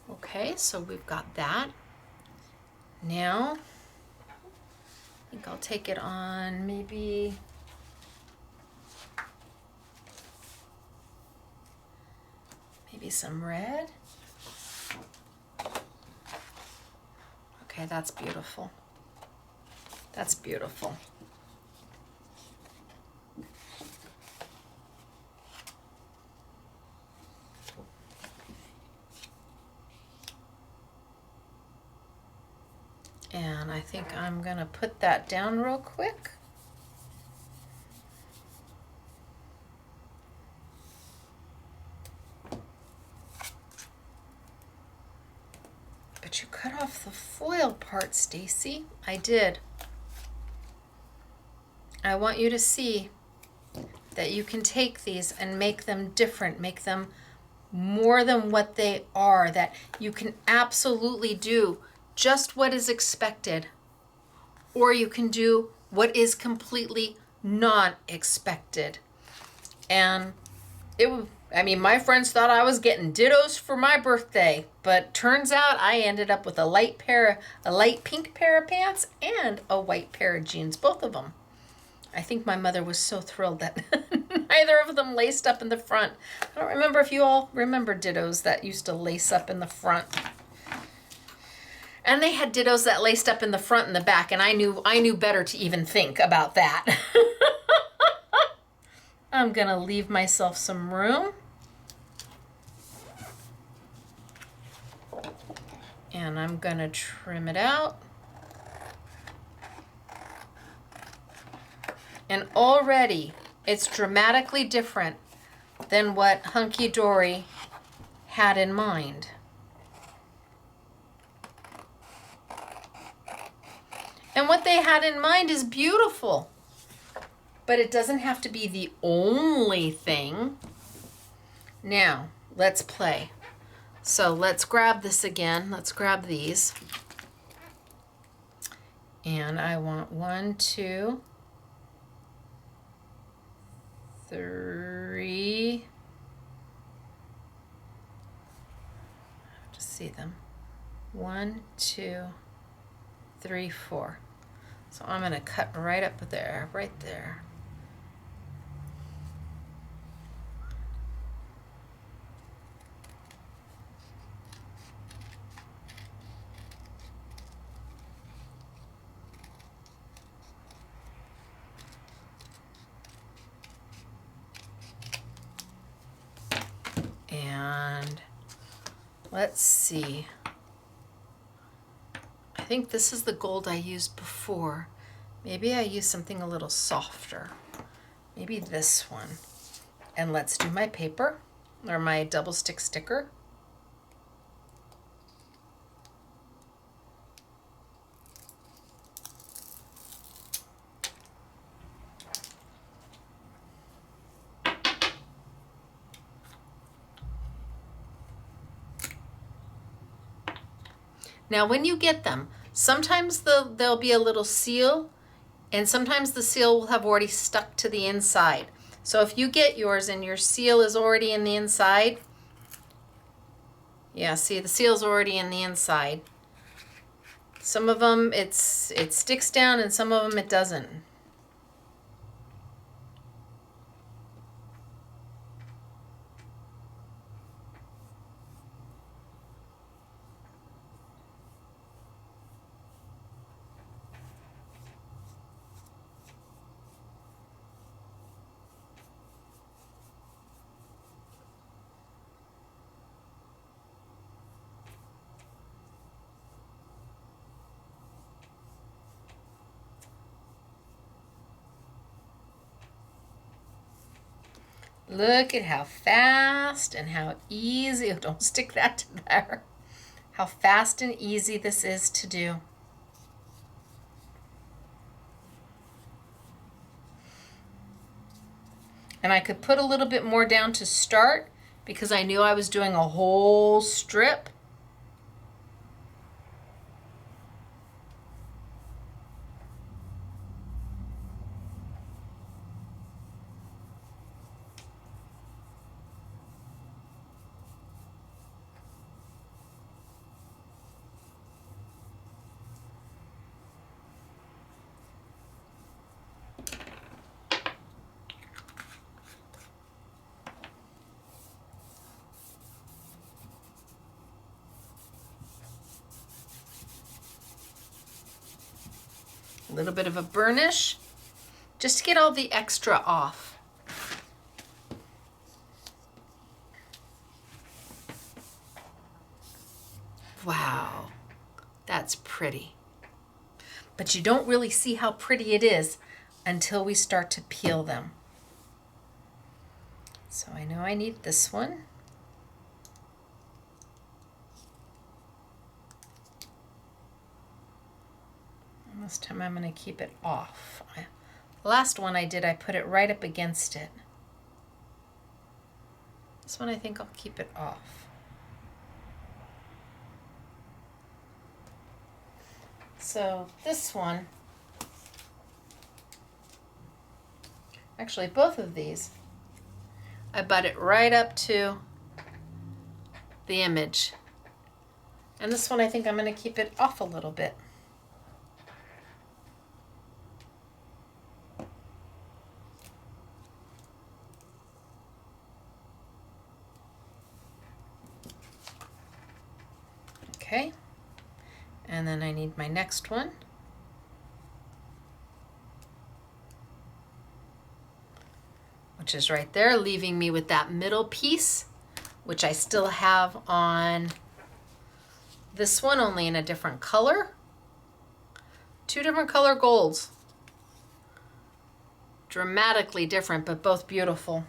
Okay, so we've got that. Now, I think I'll take it on maybe some red. Okay, that's beautiful. That's beautiful. And I think I'm gonna put that down real quick. But you cut off the foil part, Stacey. I did. I want you to see that you can take these and make them different, make them more than what they are, that you can absolutely do just what is expected, or you can do what is completely not expected. And I mean, my friends thought I was getting dittos for my birthday, but turns out I ended up with a light pink pair of pants and a white pair of jeans, both of them. I think my mother was so thrilled that neither of them laced up in the front. I don't remember if you all remember dittos that used to lace up in the front. And they had dittos that laced up in the front and the back, and I knew better to even think about that. I'm gonna leave myself some room. And I'm gonna trim it out. And already it's dramatically different than what Hunky Dory had in mind. And what they had in mind is beautiful, but it doesn't have to be the only thing. Now, let's play. So let's grab this again. Let's grab these. And I want 1, 2, 3. I have to see them. 1, 2, 3, 4. So I'm going to cut right up there, right there. And let's see. I think this is the gold I used before. Maybe I use something a little softer. Maybe this one. And let's do my paper or my double stick sticker. Now when you get them, sometimes there'll be a little seal And sometimes the seal will have already stuck to the inside. So if you get yours and your seal is already in the inside, yeah, see, the seal's already in the inside. Some of them it sticks down and some of them it doesn't. Look at how fast and how easy, oh, don't stick that to there, how fast and easy this is to do. And I could put a little bit more down to start because I knew I was doing a whole strip. A little bit of a burnish, just to get all the extra off. Wow, that's pretty. But you don't really see how pretty it is until we start to peel them. So I know I need this one. This time I'm going to keep it off. The last one I did, I put it right up against it. This one I think I'll keep it off. So this one, actually both of these, I butt it right up to the image. And this one I think I'm going to keep it off a little bit. Okay, and then I need my next one. Which is right there, leaving me with that middle piece, which I still have on this one, only in a different color. Two different color golds. Dramatically different, but both beautiful.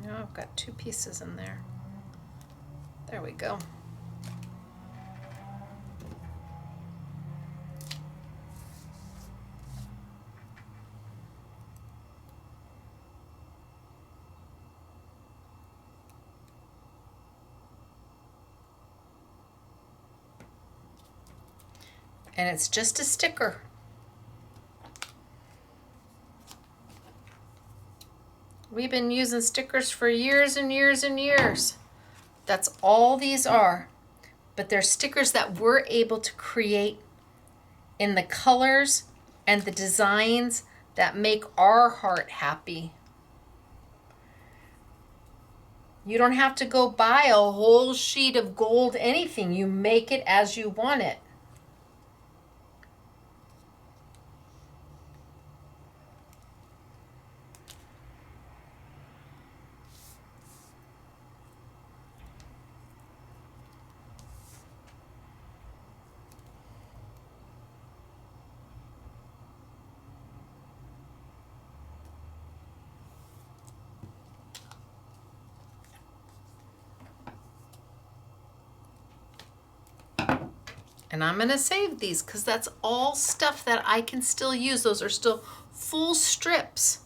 Now I've got two pieces in there. There we go. And it's just a sticker. We've been using stickers for years and years and years. That's all these are. But they're stickers that we're able to create in the colors and the designs that make our heart happy. You don't have to go buy a whole sheet of gold anything. You make it as you want it. And I'm gonna save these because that's all stuff that I can still use. Those are still full strips.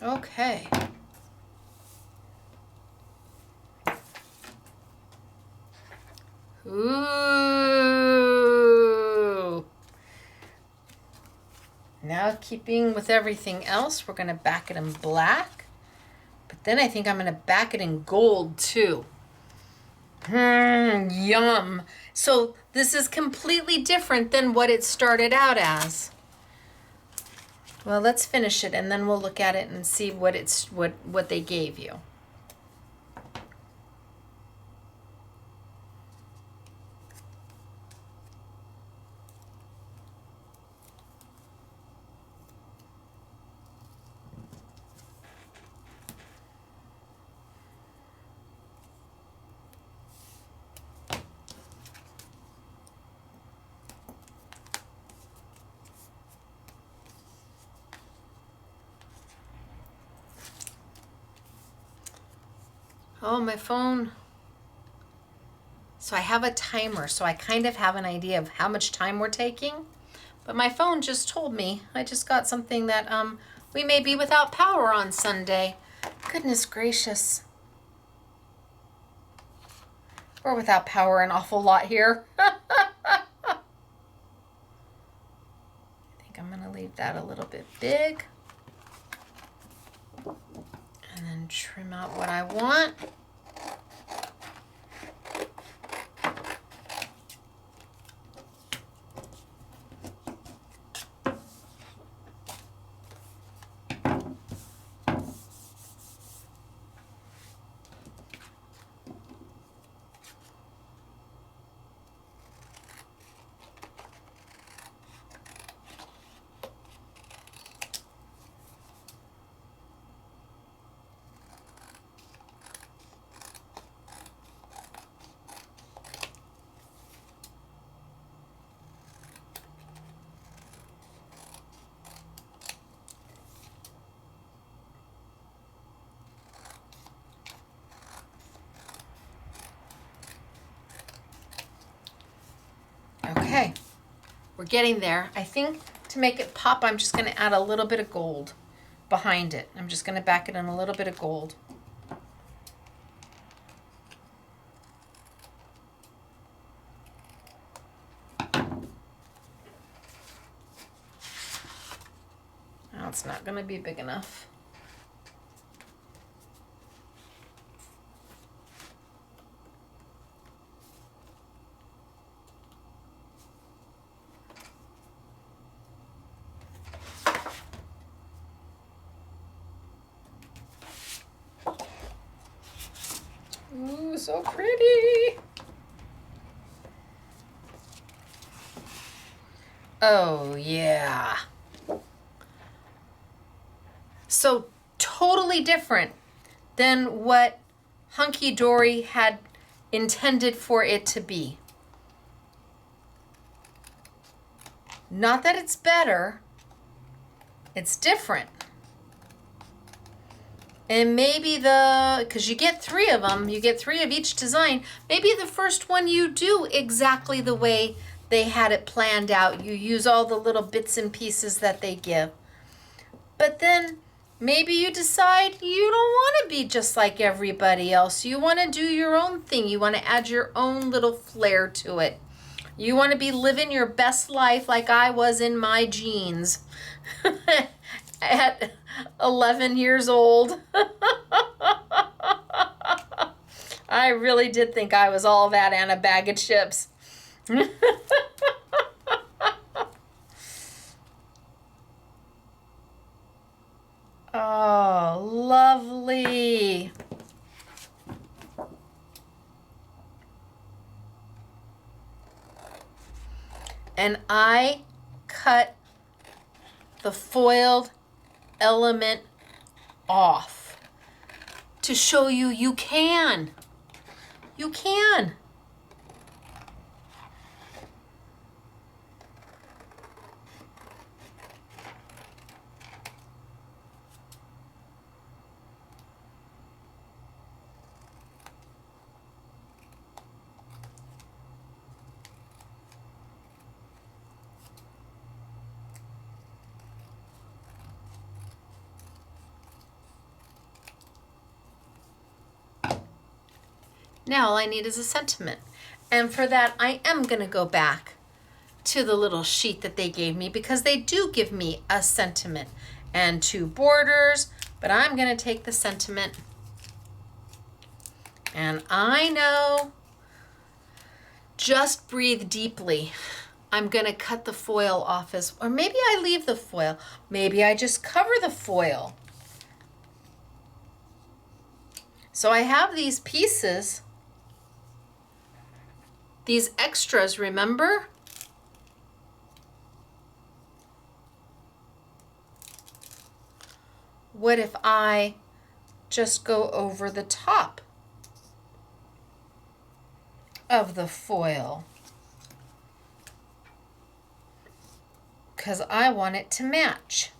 Okay. Ooh. Now keeping with everything else, we're going to back it in black. But then I think I'm going to back it in gold too. Yum. So this is completely different than what it started out as. Well, let's finish it and then we'll look at it and see what they gave you. Oh, my phone. So I have a timer, so I kind of have an idea of how much time we're taking. But my phone just told me, I just got something that we may be without power on Sunday. Goodness gracious. We're without power an awful lot here. I think I'm gonna leave that a little bit big. And then trim out what I want. Okay, we're getting there. I think to make it pop, I'm just going to add a little bit of gold behind it. I'm just going to back it in a little bit of gold. Now it's not going to be big enough. Ooh, so pretty. Oh, yeah. So totally different than what Hunky Dory had intended for it to be. Not that it's better, it's different. And maybe because you get 3 of them, you get 3 of each design, maybe the first one you do exactly the way they had it planned out. You use all the little bits and pieces that they give. But then maybe you decide you don't want to be just like everybody else. You want to do your own thing. You want to add your own little flair to it. You want to be living your best life like I was in my jeans at 11 years old. I really did think I was all that and a bag of chips. Oh, lovely. And I cut the foiled element off to show you you can. You can. Now all I need is a sentiment. And for that, I am going to go back to the little sheet that they gave me because they do give me a sentiment and 2 borders, but I'm going to take the sentiment. And I know, just breathe deeply. I'm going to cut the foil off or maybe I leave the foil. Maybe I just cover the foil. So I have these pieces, these extras, remember? What if I just go over the top of the foil? Because I want it to match.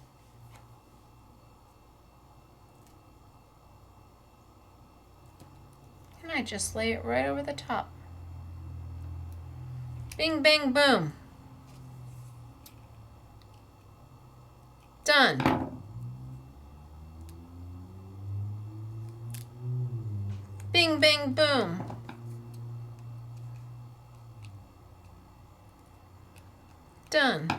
And I just lay it right over the top. Bing, bang, boom. Done. Bing, bang, boom. Done.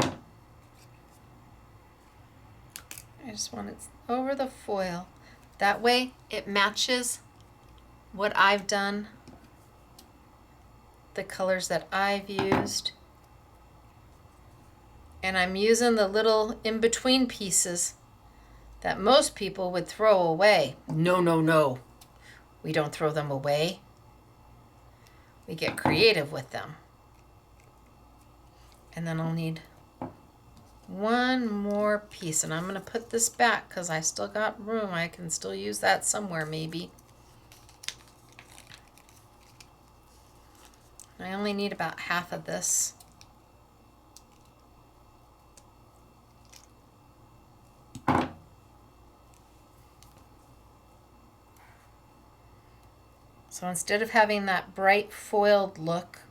I just want it over the foil. That way it matches what I've done, the colors that I've used. And I'm using the little in-between pieces that most people would throw away. No, no, no. We don't throw them away. We get creative with them. And then I'll need one more piece, and I'm going to put this back because I still got room. I can still use that somewhere maybe. I only need about half of this. So instead of having that bright foiled look,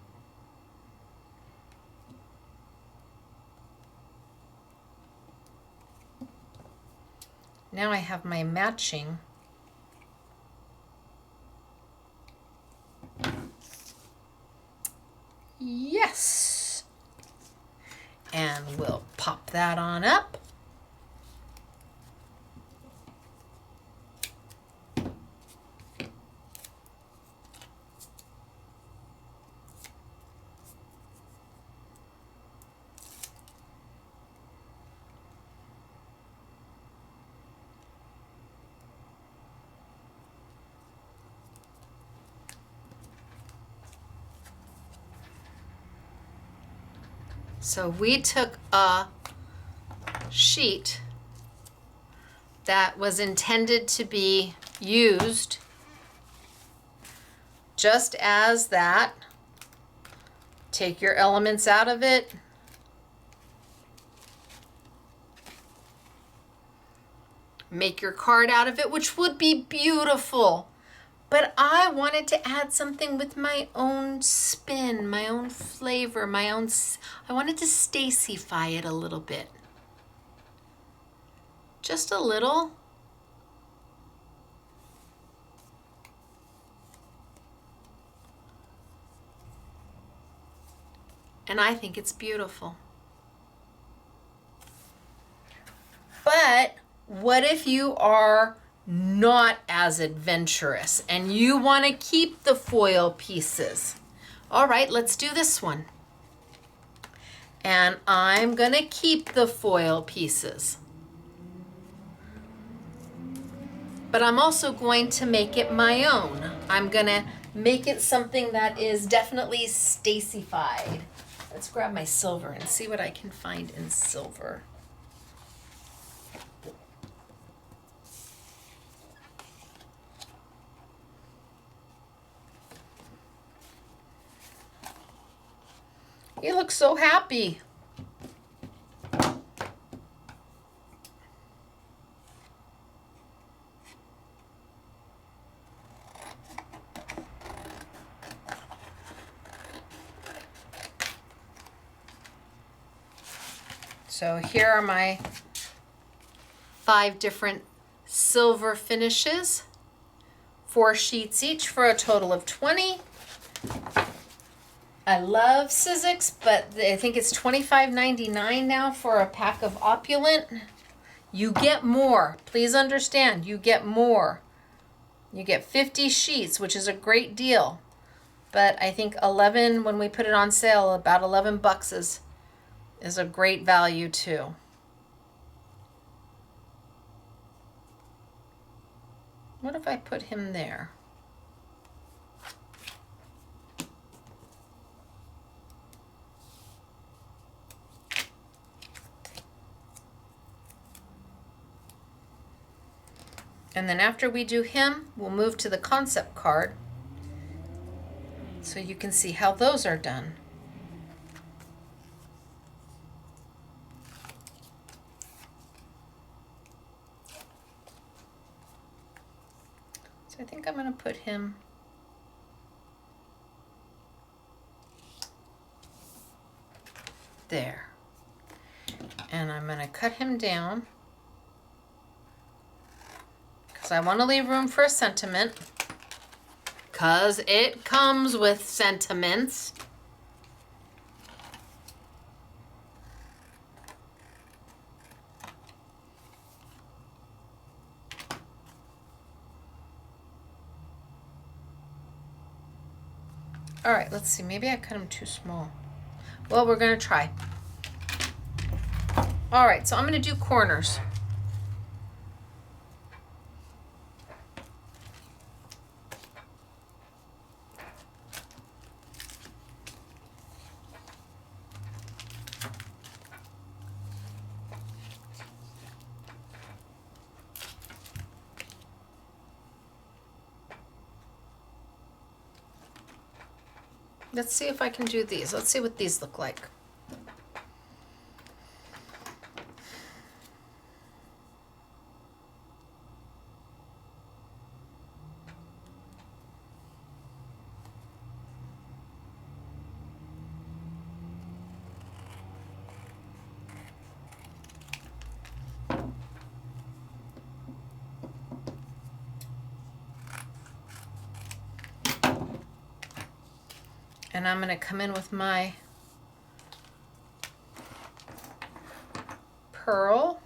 now I have my matching. Yes. And we'll pop that on up. So we took a sheet that was intended to be used just as that. Take your elements out of it. Make your card out of it, which would be beautiful. But I wanted to add something with my own spin, my own flavor, I wanted to Stacify it a little bit. Just a little. And I think it's beautiful. But what if you are not as adventurous and you want to keep the foil pieces? All right, let's do this one. And I'm going to keep the foil pieces. But I'm also going to make it my own. I'm going to make it something that is definitely Stacey-fied. Let's grab my silver and see what I can find in silver. He looks so happy. So here are my 5 different silver finishes, 4 sheets each for a total of 20. I love Sizzix, but I think it's $25.99 now for a pack of Opulent. You get more. Please understand, you get more. You get 50 sheets, which is a great deal. But I think 11, when we put it on sale, about 11 bucks is a great value too. What if I put him there? And then after we do him, we'll move to the concept card so you can see how those are done. So I think I'm going to put him there. And I'm going to cut him down because I want to leave room for a sentiment, because it comes with sentiments. All right, let's see. Maybe I cut him too small. Well, we're going to try. All right, so I'm going to do corners. Let's see if I can do these. Let's see what these look like. And I'm going to come in with my pearl.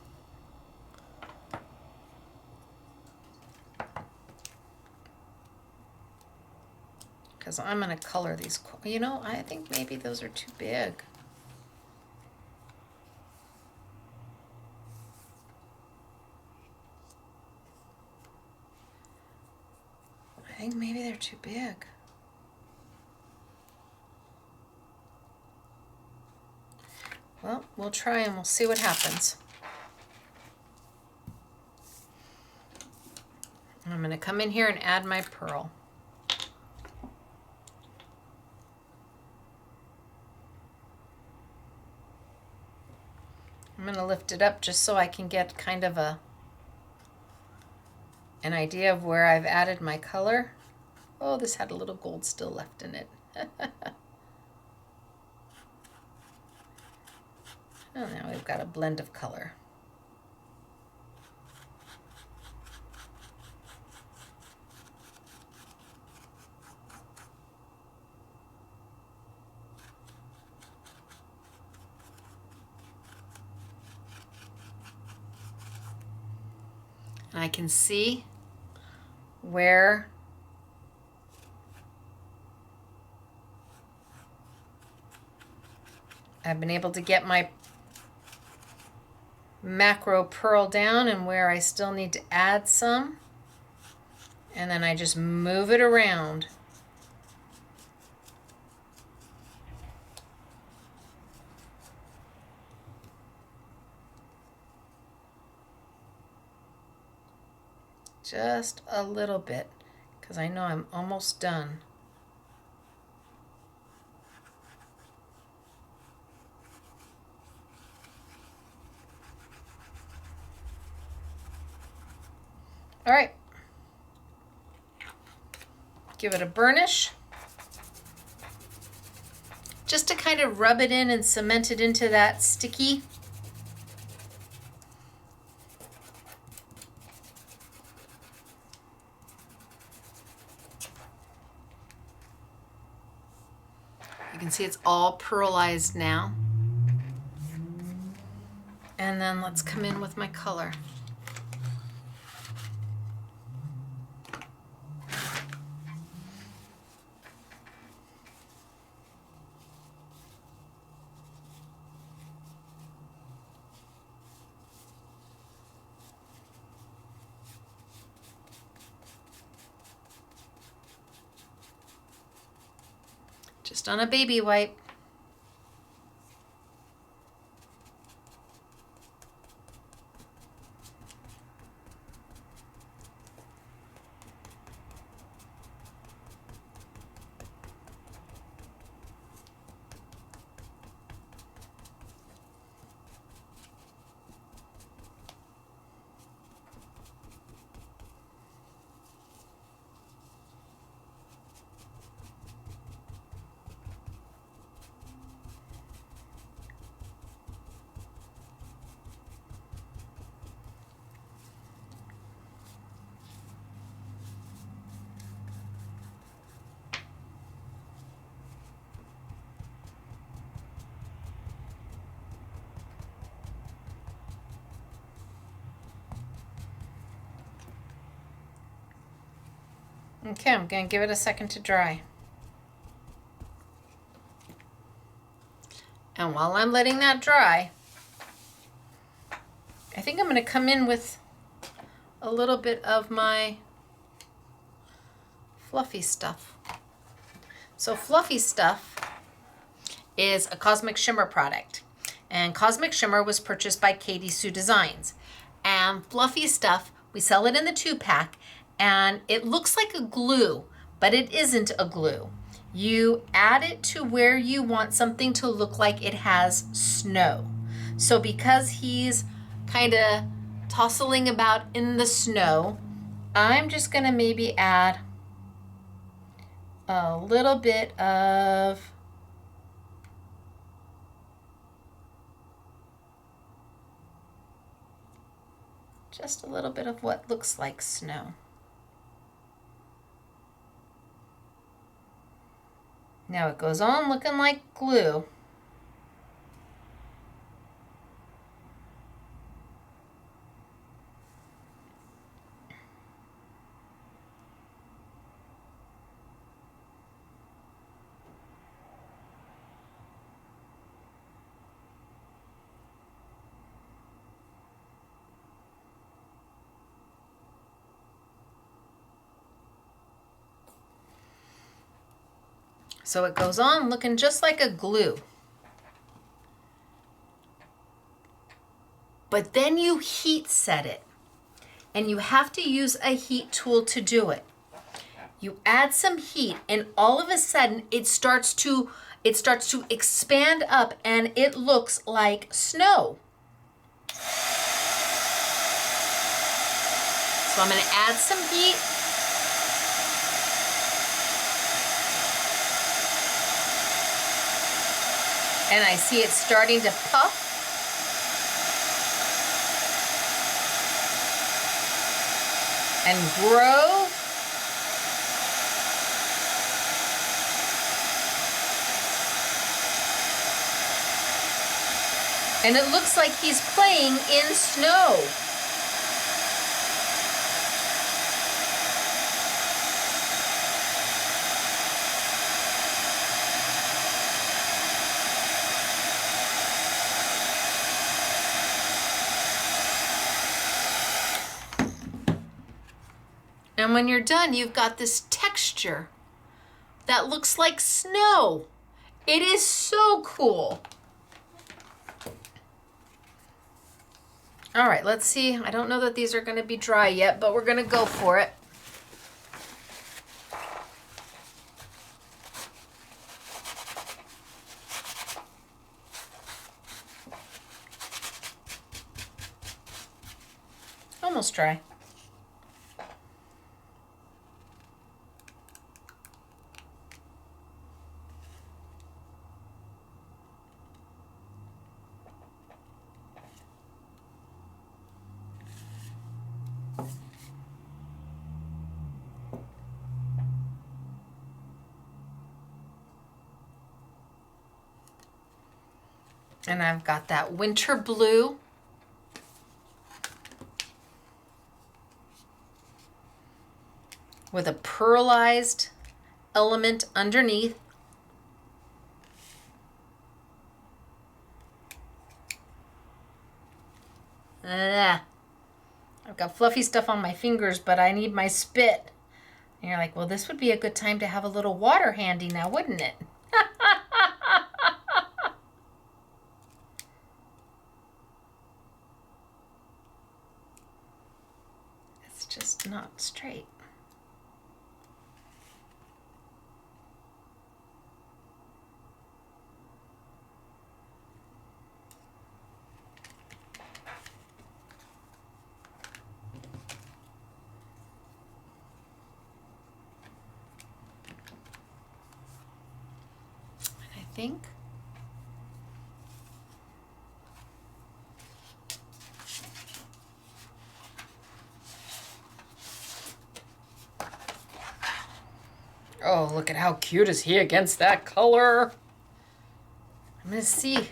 Because I'm going to color these. You know, I think maybe those are too big. I think maybe they're too big. Well, we'll try and we'll see what happens. I'm going to come in here and add my pearl. I'm going to lift it up just so I can get kind of an idea of where I've added my color. Oh, this had a little gold still left in it. Oh, now we've got a blend of color. And I can see where I've been able to get my macro pearl down and where I still need to add some. And then I just move it around. Just a little bit, because I know I'm almost done. All right, give it a burnish, just to kind of rub it in and cement it into that sticky. You can see it's all pearlized now. And then let's come in with my color. Just on a baby wipe. Okay, I'm going to give it a second to dry. And while I'm letting that dry, I think I'm going to come in with a little bit of my fluffy stuff. So fluffy stuff is a Cosmic Shimmer product. And Cosmic Shimmer was purchased by Katie Sue Designs. And fluffy stuff, we sell it in the 2-pack. And it looks like a glue, but it isn't a glue. You add it to where you want something to look like it has snow. So because he's kind of tossling about in the snow, I'm just gonna maybe add a little bit of just a little bit of what looks like snow. Now it goes on looking like glue. So it goes on looking just like a glue. But then you heat set it. And you have to use a heat tool to do it. You add some heat and all of a sudden it starts to expand up and it looks like snow. So I'm going to add some heat. And I see it starting to puff. And grow. And it looks like he's playing in snow. And when you're done, you've got this texture that looks like snow. It is so cool. All right, let's see. I don't know that these are going to be dry yet, but we're going to go for it. Almost dry. And I've got that winter blue. With a pearlized element underneath. I've got fluffy stuff on my fingers, but I need my spit. And you're like, well, this would be a good time to have a little water handy now, wouldn't it? It's just not straight. Think. Oh, look at how cute is he against that color. I'm going to see if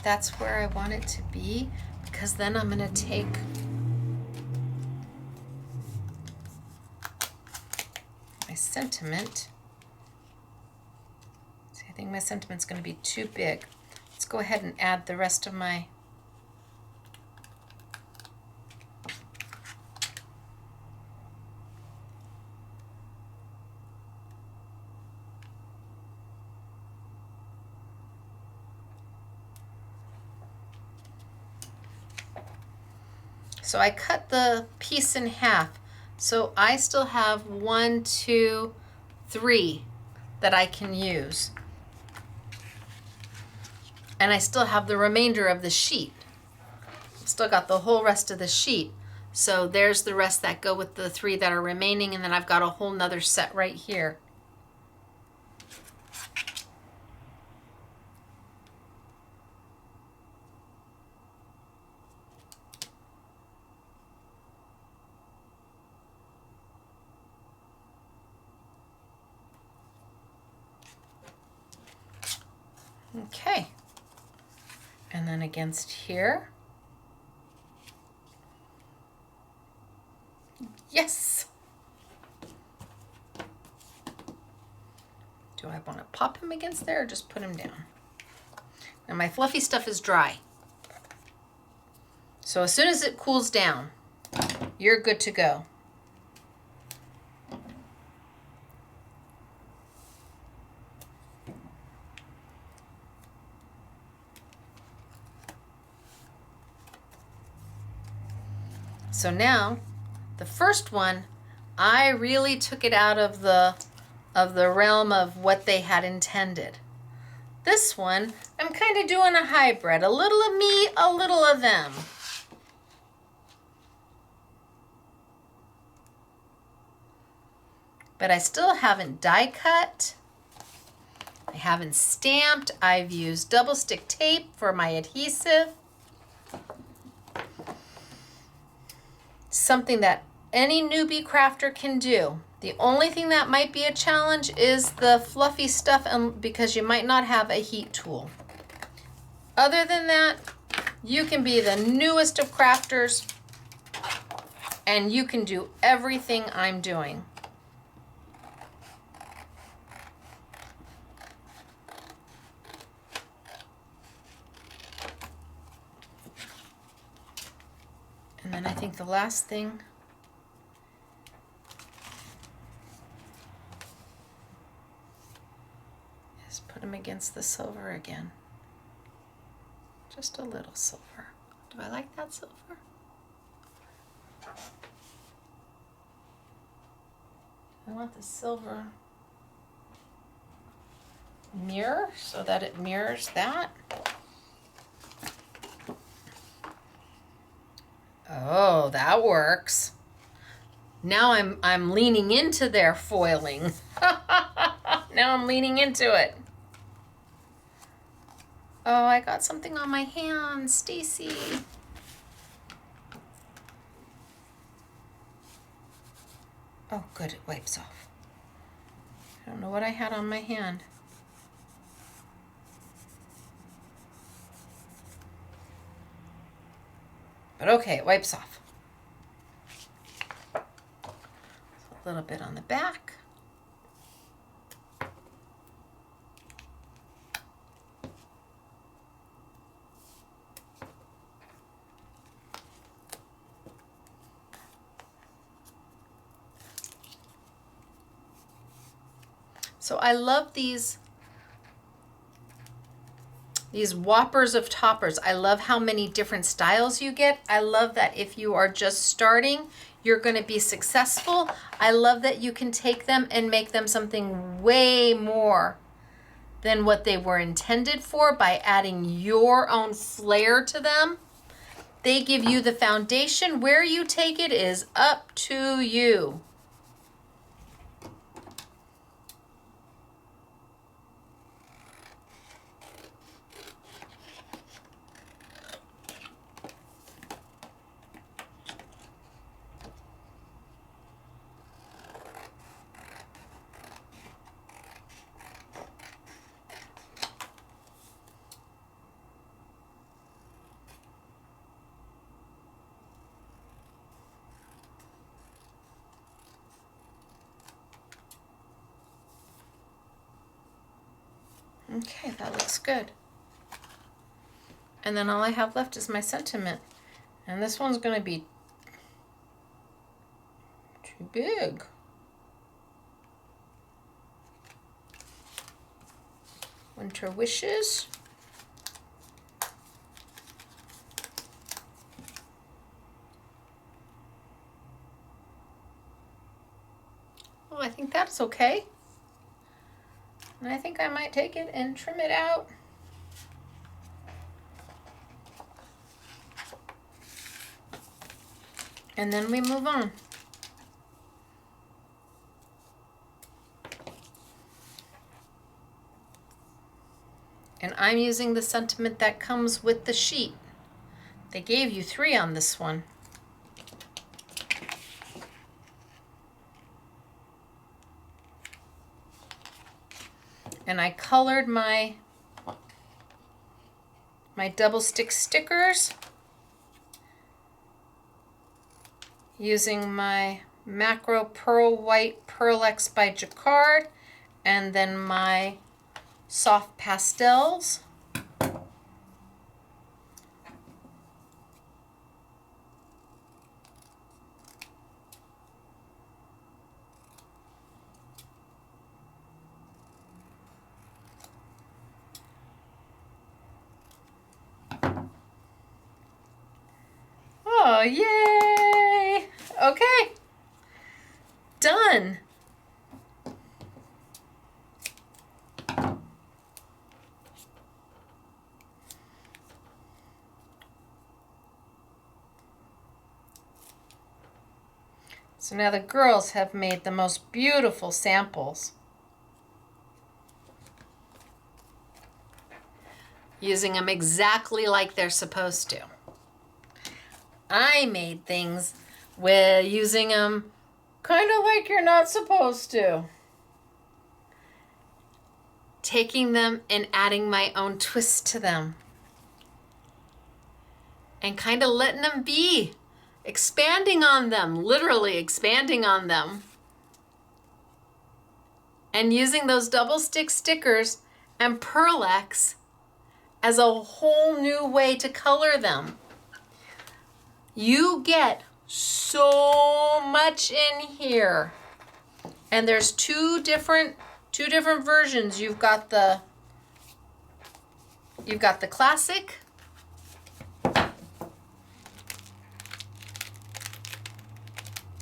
that's where I want it to be, because then I'm going to take my sentiment. I think my sentiment's going to be too big. Let's go ahead and add the rest of my So I cut the piece in half. So I still have 1, 2, 3 that I can use. And I still have the remainder of the sheet. Still got the whole rest of the sheet. So there's the rest that go with the 3 that are remaining, and then I've got a whole nother set right here. Okay. And then against here. Yes! Do I want to pop him against there or just put him down? And my fluffy stuff is dry. So as soon as it cools down, you're good to go. So now, the first one, I really took it out of the realm of what they had intended. This one, I'm kind of doing a hybrid, a little of me, a little of them. But I still haven't die cut. I haven't stamped. I've used double stick tape for my adhesive. Something that any newbie crafter can do. The only thing that might be a challenge is the fluffy stuff, because you might not have a heat tool. Other than that, you can be the newest of crafters and you can do everything I'm doing. And then I think the last thing put them against the silver again. Just a little silver. Do I like that silver? I want the silver mirror so that it mirrors that. Oh, that works. Now I'm leaning into their foiling. Now I'm leaning into it. Oh, I got something on my hand, Stacey. Oh, good, it wipes off. I don't know what I had on my hand. But okay, it wipes off. A little bit on the back. So I love these whoppers of toppers. I love how many different styles you get. I love that if you are just starting, you're going to be successful. I love that you can take them and make them something way more than what they were intended for by adding your own flair to them. They give you the foundation. Where you take it is up to you. Okay, that looks good. And then all I have left is my sentiment. And this one's going to be too big. Winter Wishes. Oh, I think that's okay. And I think I might take it and trim it out. And then we move on. And I'm using the sentiment that comes with the sheet. They gave you 3 on this one. And I colored my double stick stickers using my Macro Pearl White PearlEx by Jacquard, and then my soft pastels. Oh, yay! Okay. Done. So now the girls have made the most beautiful samples using them exactly like they're supposed to. I made things with using them kind of like you're not supposed to. Taking them and adding my own twist to them. And kind of letting them be. Expanding on them, literally expanding on them. And using those double stick stickers and PearlEx as a whole new way to color them. You get so much in here. And there's two different versions. You've got the You've got the classic.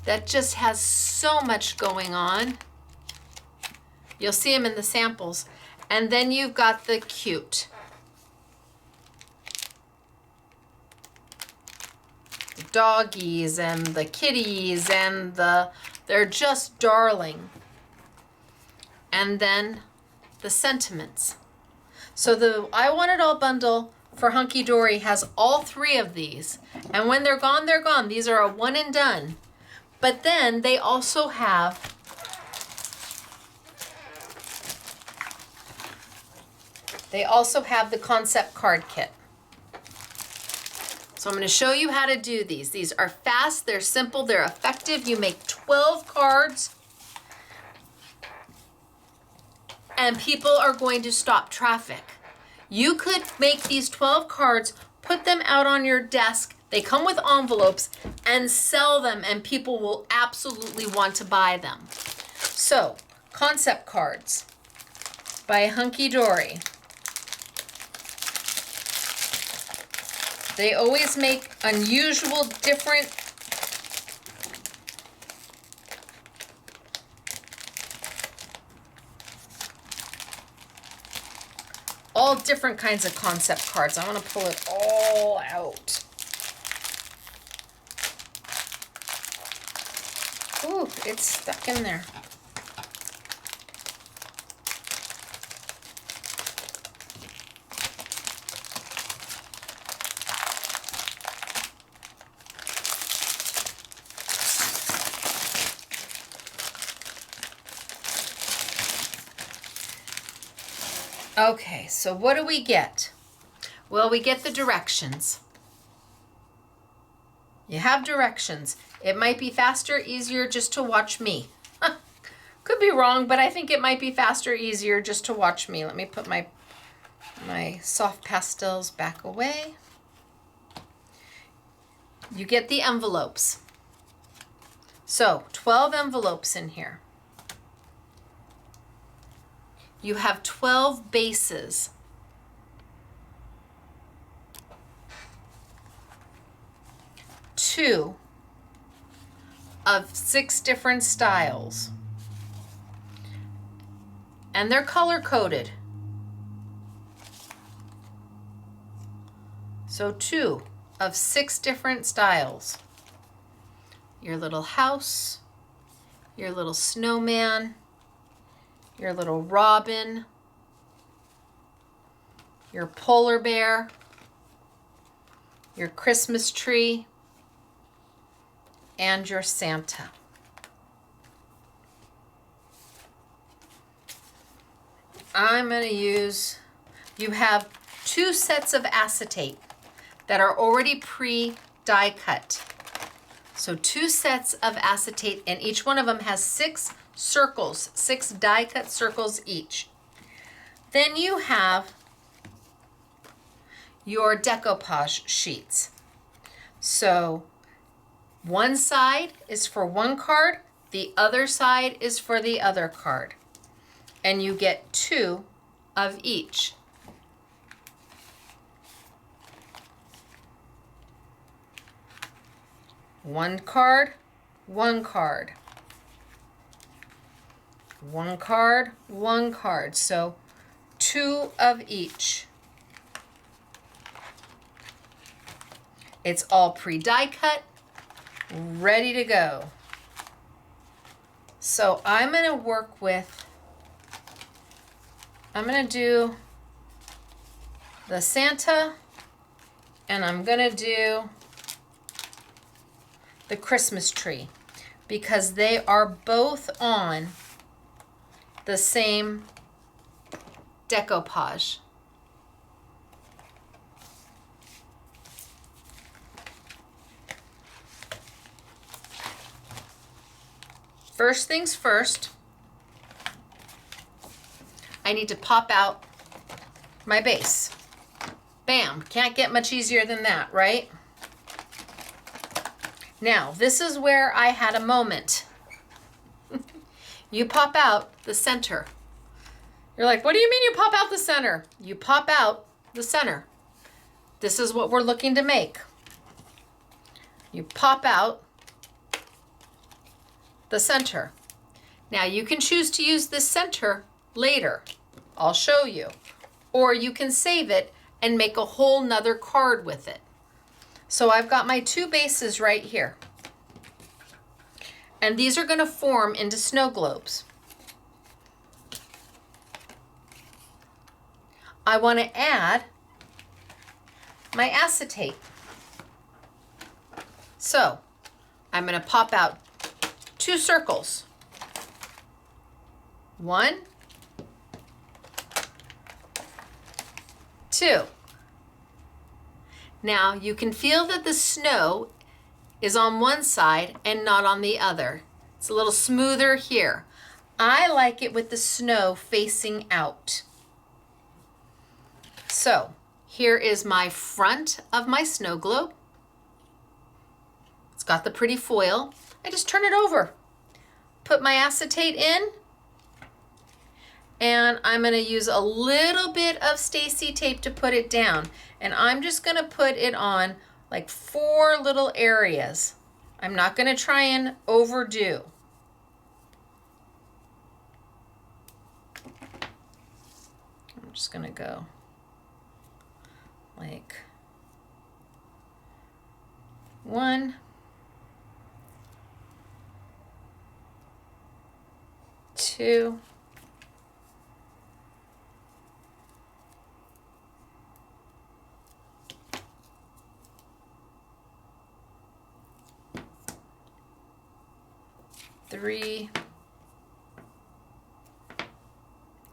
That just has so much going on. You'll see them in the samples. And then you've got the cute. The doggies and the kitties and they're just darling. And then the sentiments. So the I Want It All bundle for Hunky Dory has all three of these. And when they're gone, they're gone. These are a one and done. But then they also have the concept card kit. So I'm going to show you how to do these. These are fast, they're simple, they're effective. You make 12 cards and people are going to stop traffic. You could make these 12 cards, put them out on your desk. They come with envelopes and sell them and people will absolutely want to buy them. So, concept cards by Hunky Dory. They always make unusual, different all different kinds of concept cards. I want to pull it all out. Ooh, it's stuck in there. Okay, so what do we get? Well, we get the directions. You have directions. It might be faster, easier just to watch me. Could be wrong, but I think it might be faster, easier just to watch me. Let me put my soft pastels back away. You get the envelopes. So, 12 envelopes in here. You have 12 bases. Two of 6 different styles. And they're color coded. So 2 of 6 different styles. Your little house, your little snowman, your little robin, your polar bear, your Christmas tree, and your Santa. I'm going to use, you have 2 sets of acetate that are already pre-die cut. So 2 sets of acetate, and each one of them has 6 circles, 6 die cut circles each. Then you have your decoupage sheets. So one side is for one card, the other side is for the other card. And you get 2 of each. One card, one card. One card, one card. So 2 of each. It's all pre-die cut, ready to go. So I'm going to work with, I'm going to do the Santa, and I'm going to do the Christmas tree, because they are both on the same decoupage. First things first, I need to pop out my base. Bam, can't get much easier than that, right? Now, this is where I had a moment. You pop out the center. You're like, what do you mean you pop out the center? You pop out the center. This is what we're looking to make. You pop out the center. Now you can choose to use this center later. I'll show you. Or you can save it and make a whole nother card with it. So I've got my two bases right here. And these are going to form into snow globes. I want to add my acetate. So I'm going to pop out two circles. One, two. Now you can feel that the snow is on one side and not on the other. It's a little smoother here. I like it with the snow facing out. So here is my front of my snow globe. It's got the pretty foil. I just turn it over, put my acetate in, and I'm going to use a little bit of Stacey tape to put it down. And I'm just going to put it on like 4 little areas. I'm not going to try and overdo. I'm just going to go like 1, 2, 3,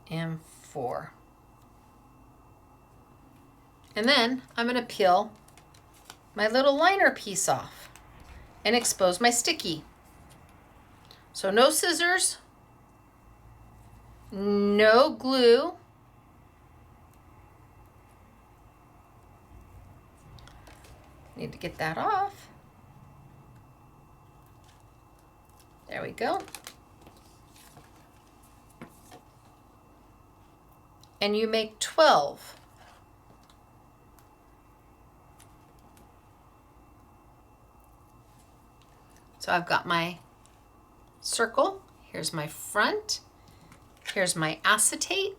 and 4. And then I'm going to peel my little liner piece off and expose my sticky. So no scissors, no glue. Need to get that off. There we go. And you make 12. So I've got my circle. Here's my front. Here's my acetate,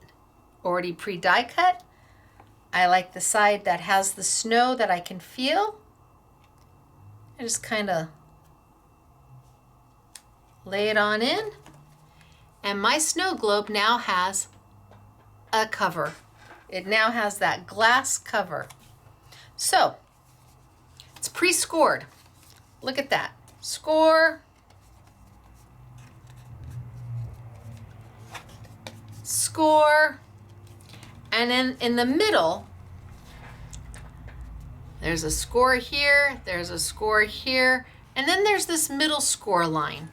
already pre-die cut. I like the side that has the snow that I can feel. I just kind of lay it on in. And my snow globe now has a cover. It now has that glass cover. So it's pre-scored. Look at that. Score. Score. And then in the middle, there's a score here, there's a score here, and then there's this middle score line.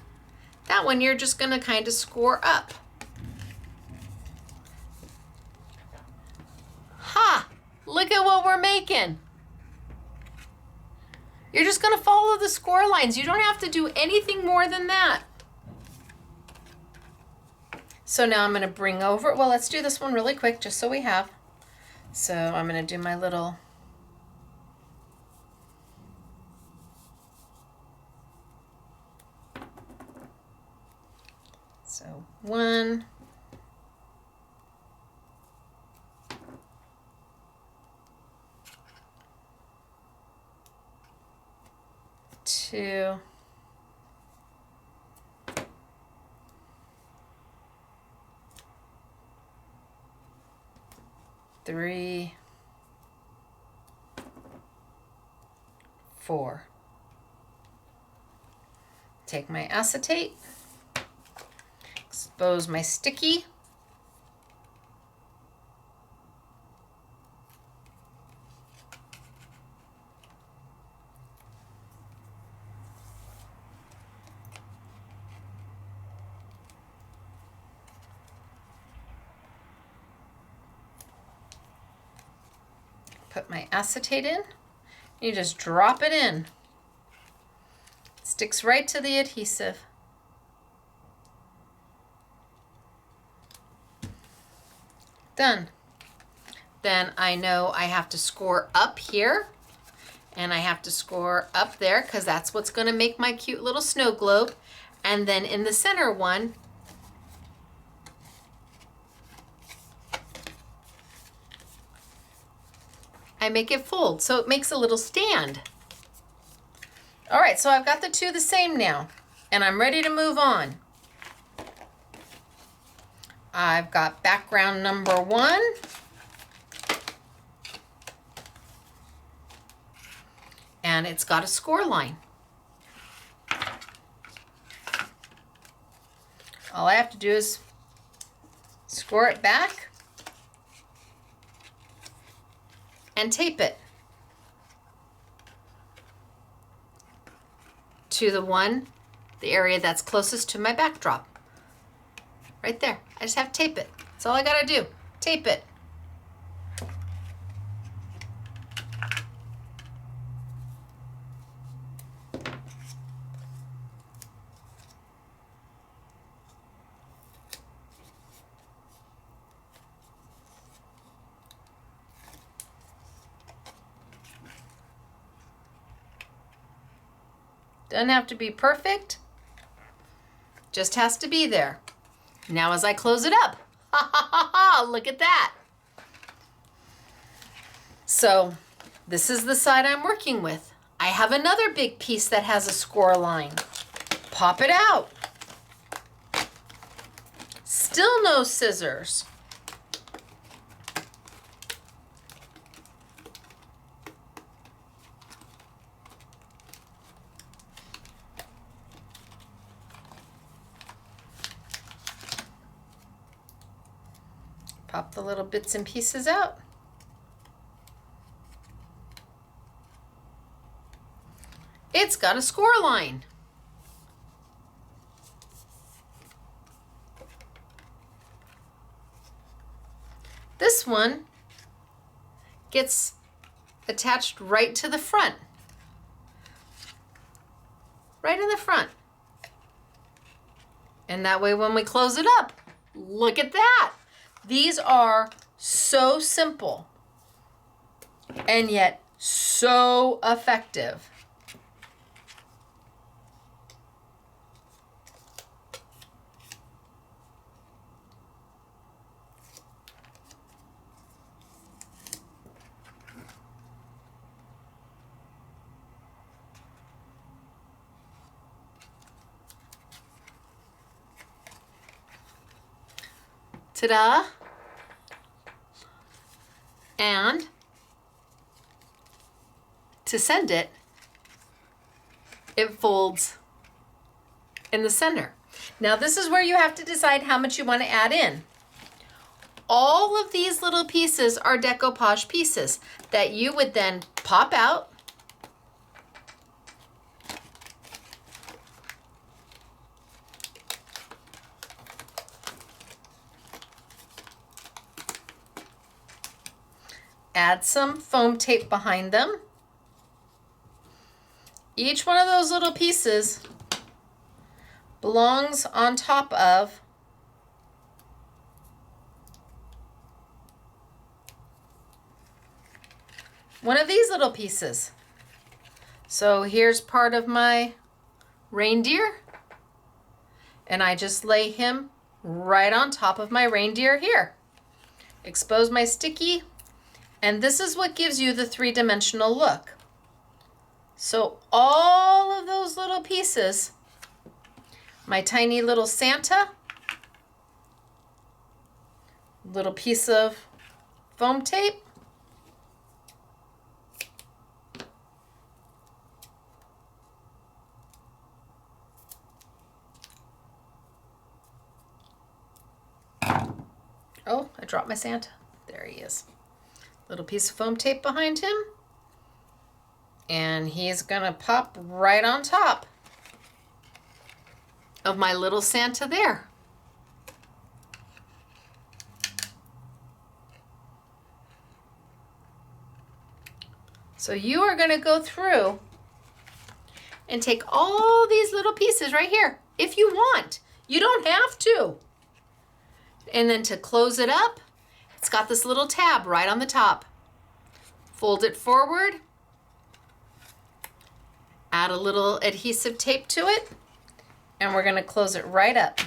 That one you're just gonna kind of score up. Ha! Look at what we're making. You're just gonna follow the score lines. You don't have to do anything more than that. So now I'm gonna bring over, well, let's do this one really quick just so we have. So I'm gonna do my little so 1, 2, 3, 4. Take my acetate, expose my sticky, put my acetate in. You just drop it in. It sticks right to the adhesive. Done. then I know I have to score up here and I have to score up there because that's what's going to make my cute little snow globe. And then in the center one, I make it fold so it makes a little stand. All right, so I've got the two the same now and I'm ready to move on. I've got background number 1. And it's got a score line. All I have to do is score it back and tape it to the area that's closest to my backdrop. Right there. I just have to tape it. That's all I gotta do. Tape it. Doesn't have to be perfect, just has to be there. Now as I close it up, ha ha ha ha, look at that. So this is the side I'm working with. I have another big piece that has a score line. Pop it out. Still no scissors. Pop the little bits and pieces out. It's got a score line. This one gets attached right to the front. Right in the front. And that way when we close it up, look at that. These are so simple and yet so effective. Ta-da! And to send it, it folds in the center. Now this is where you have to decide how much you want to add in. All of these little pieces are decoupage pieces that you would then pop out. Add some foam tape behind them. Each one of those little pieces belongs on top of one of these little pieces. So here's part of my reindeer, and I just lay him right on top of my reindeer here. Expose my sticky. And this is what gives you the three-dimensional look. So all of those little pieces, my tiny little Santa, little piece of foam tape, oh, I dropped my Santa. There he is. Little piece of foam tape behind him, and he's gonna pop right on top of my little Santa there. So you are gonna go through and take all these little pieces right here if you want. You don't have to. And then to close it up, It's got this little tab right on the top. Fold it forward, add a little adhesive tape to it, and we're going to close it right up.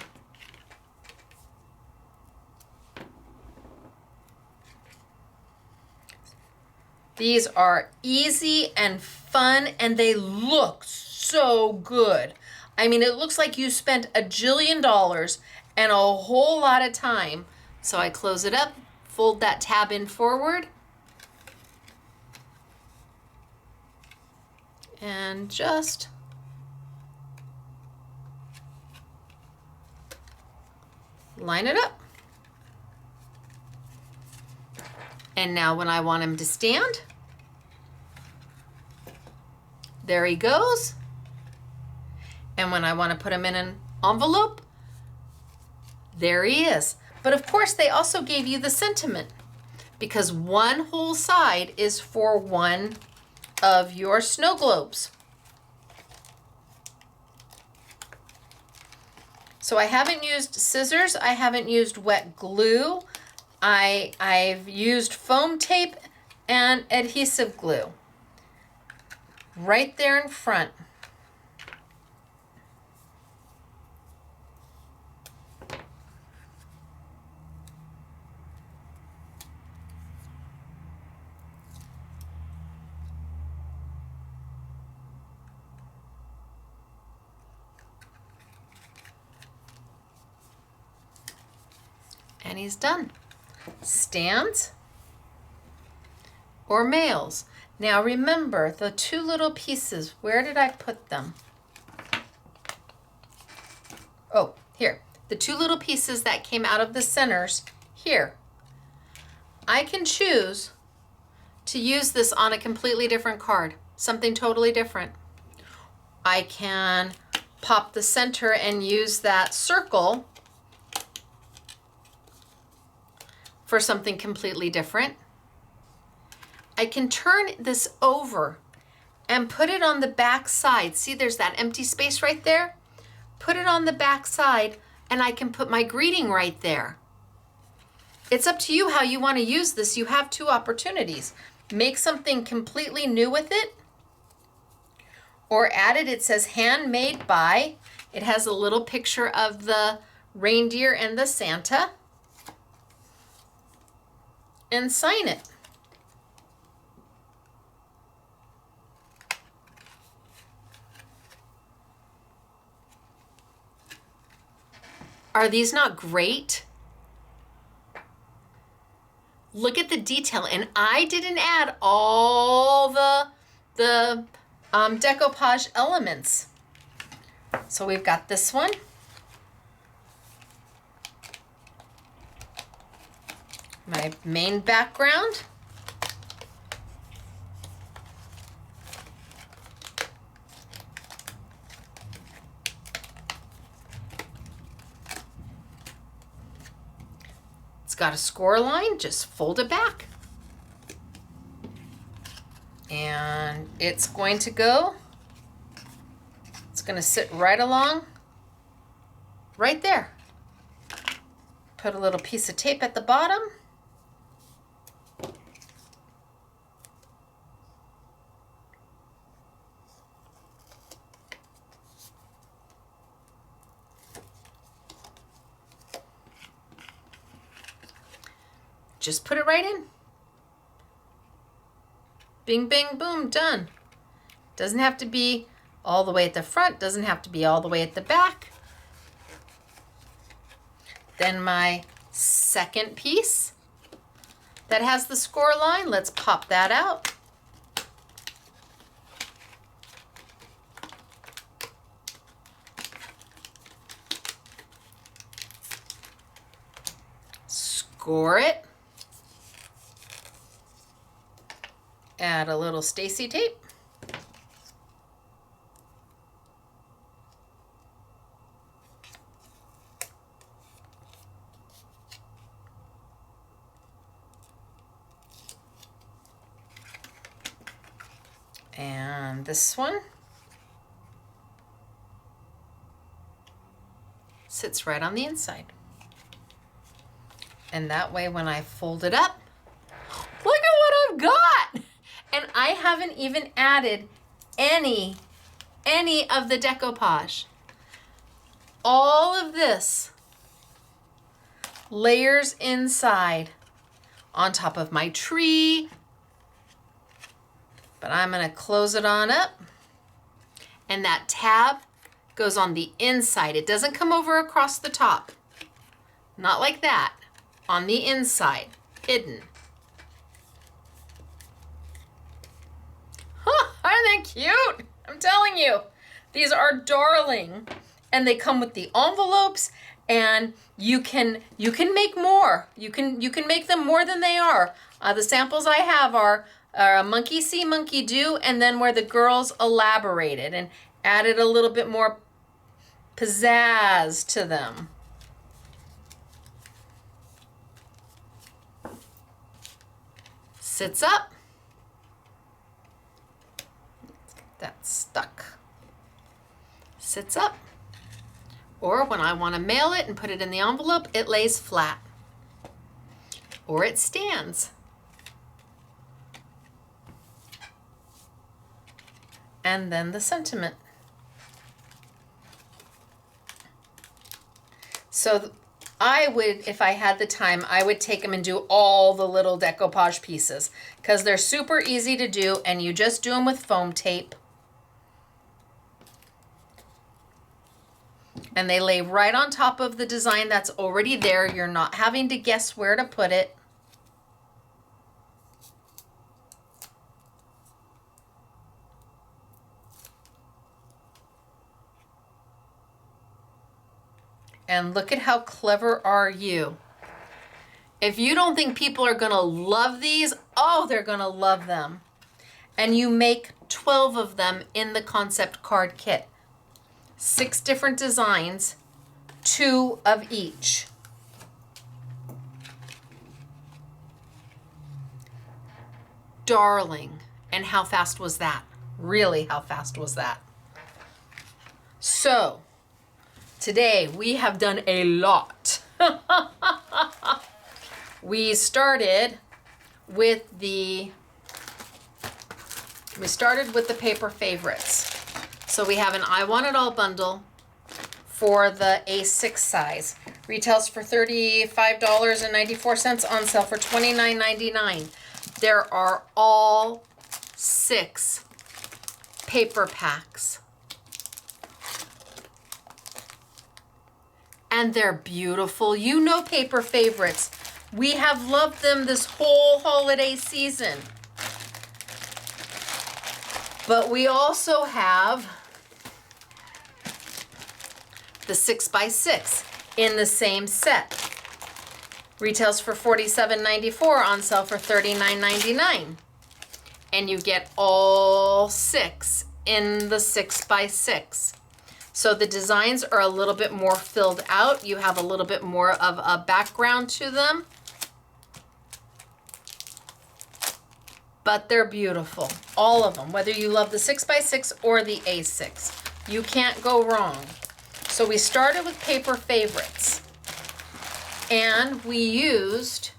These are easy and fun, and they look so good. I mean, it looks like you spent $1 jillion and a whole lot of time. So I close it up, fold that tab in forward, and just line it up. And now when I want him to stand, there he goes. And when I want to put him in an envelope, there he is. But of course, they also gave you the sentiment, because one whole side is for one of your snow globes. So I haven't used scissors. I haven't used wet glue. I've used foam tape and adhesive glue right there in front. And he's done. Stands or males. Now remember the two little pieces, where did I put them? Oh, here. The two little pieces that came out of the centers here. I can choose to use this on a completely different card, something totally different. I can pop the center and use that circle for something completely different. I can turn this over and put it on the back side. See, there's that empty space right there? Put it on the back side, and I can put my greeting right there. It's up to you how you want to use this. You have two opportunities. Make something completely new with it, or add it. It says handmade by. It has a little picture of the reindeer and the Santa. And sign it. Are these not great? Look at the detail, and I didn't add all the decoupage elements. So we've got this one. My main background. It's got a score line, just fold it back. And it's going to go, it's going to sit right along, right there. Put a little piece of tape at the bottom. Just put it right in. Bing, bing, boom, done. Doesn't have to be all the way at the front, doesn't have to be all the way at the back. Then my second piece that has the score line, let's pop that out. Score it. Add a little Stacey tape. And this one sits right on the inside. And that way when I fold it up, look at what I've got. And I haven't even added any of the decoupage. All of this layers inside on top of my tree. But I'm gonna close it on up. And that tab goes on the inside. It doesn't come over across the top. Not like that. On the inside, hidden. Huh, aren't they cute? I'm telling you, these are darling. And they come with the envelopes, and you can make more. You can make them more than they are. The samples I have are a monkey see, monkey do, and then where the girls elaborated and added a little bit more pizzazz to them. Sits up. That's stuck. Sits up. Or when I want to mail it and put it in the envelope, it lays flat. Or it stands. And then the sentiment. So I would, if I had the time, I would take them and do all the little decoupage pieces because they're super easy to do, and you just do them with foam tape. And they lay right on top of the design that's already there. You're not having to guess where to put it. And look at how clever are you. If you don't think people are gonna love these, oh, they're gonna love them. And you make 12 of them in the concept card kit. 6 different designs, 2 of each. Darling. And how fast was that? Really, how fast was that? So, today we have done a lot. We started with the paper favorites. So we have an I Want It All bundle for the A6 size. Retails for $35.94, on sale for $29.99. There are all 6 paper packs. And they're beautiful. You know paper favorites. We have loved them this whole holiday season. But we also have the 6x6 in the same set. Retails for $47.94, on sale for $39.99. And you get all 6 in the 6x6. So the designs are a little bit more filled out. You have a little bit more of a background to them. But they're beautiful, all of them, whether you love the 6x6 or the A6. You can't go wrong. So we started with paper favorites, and we used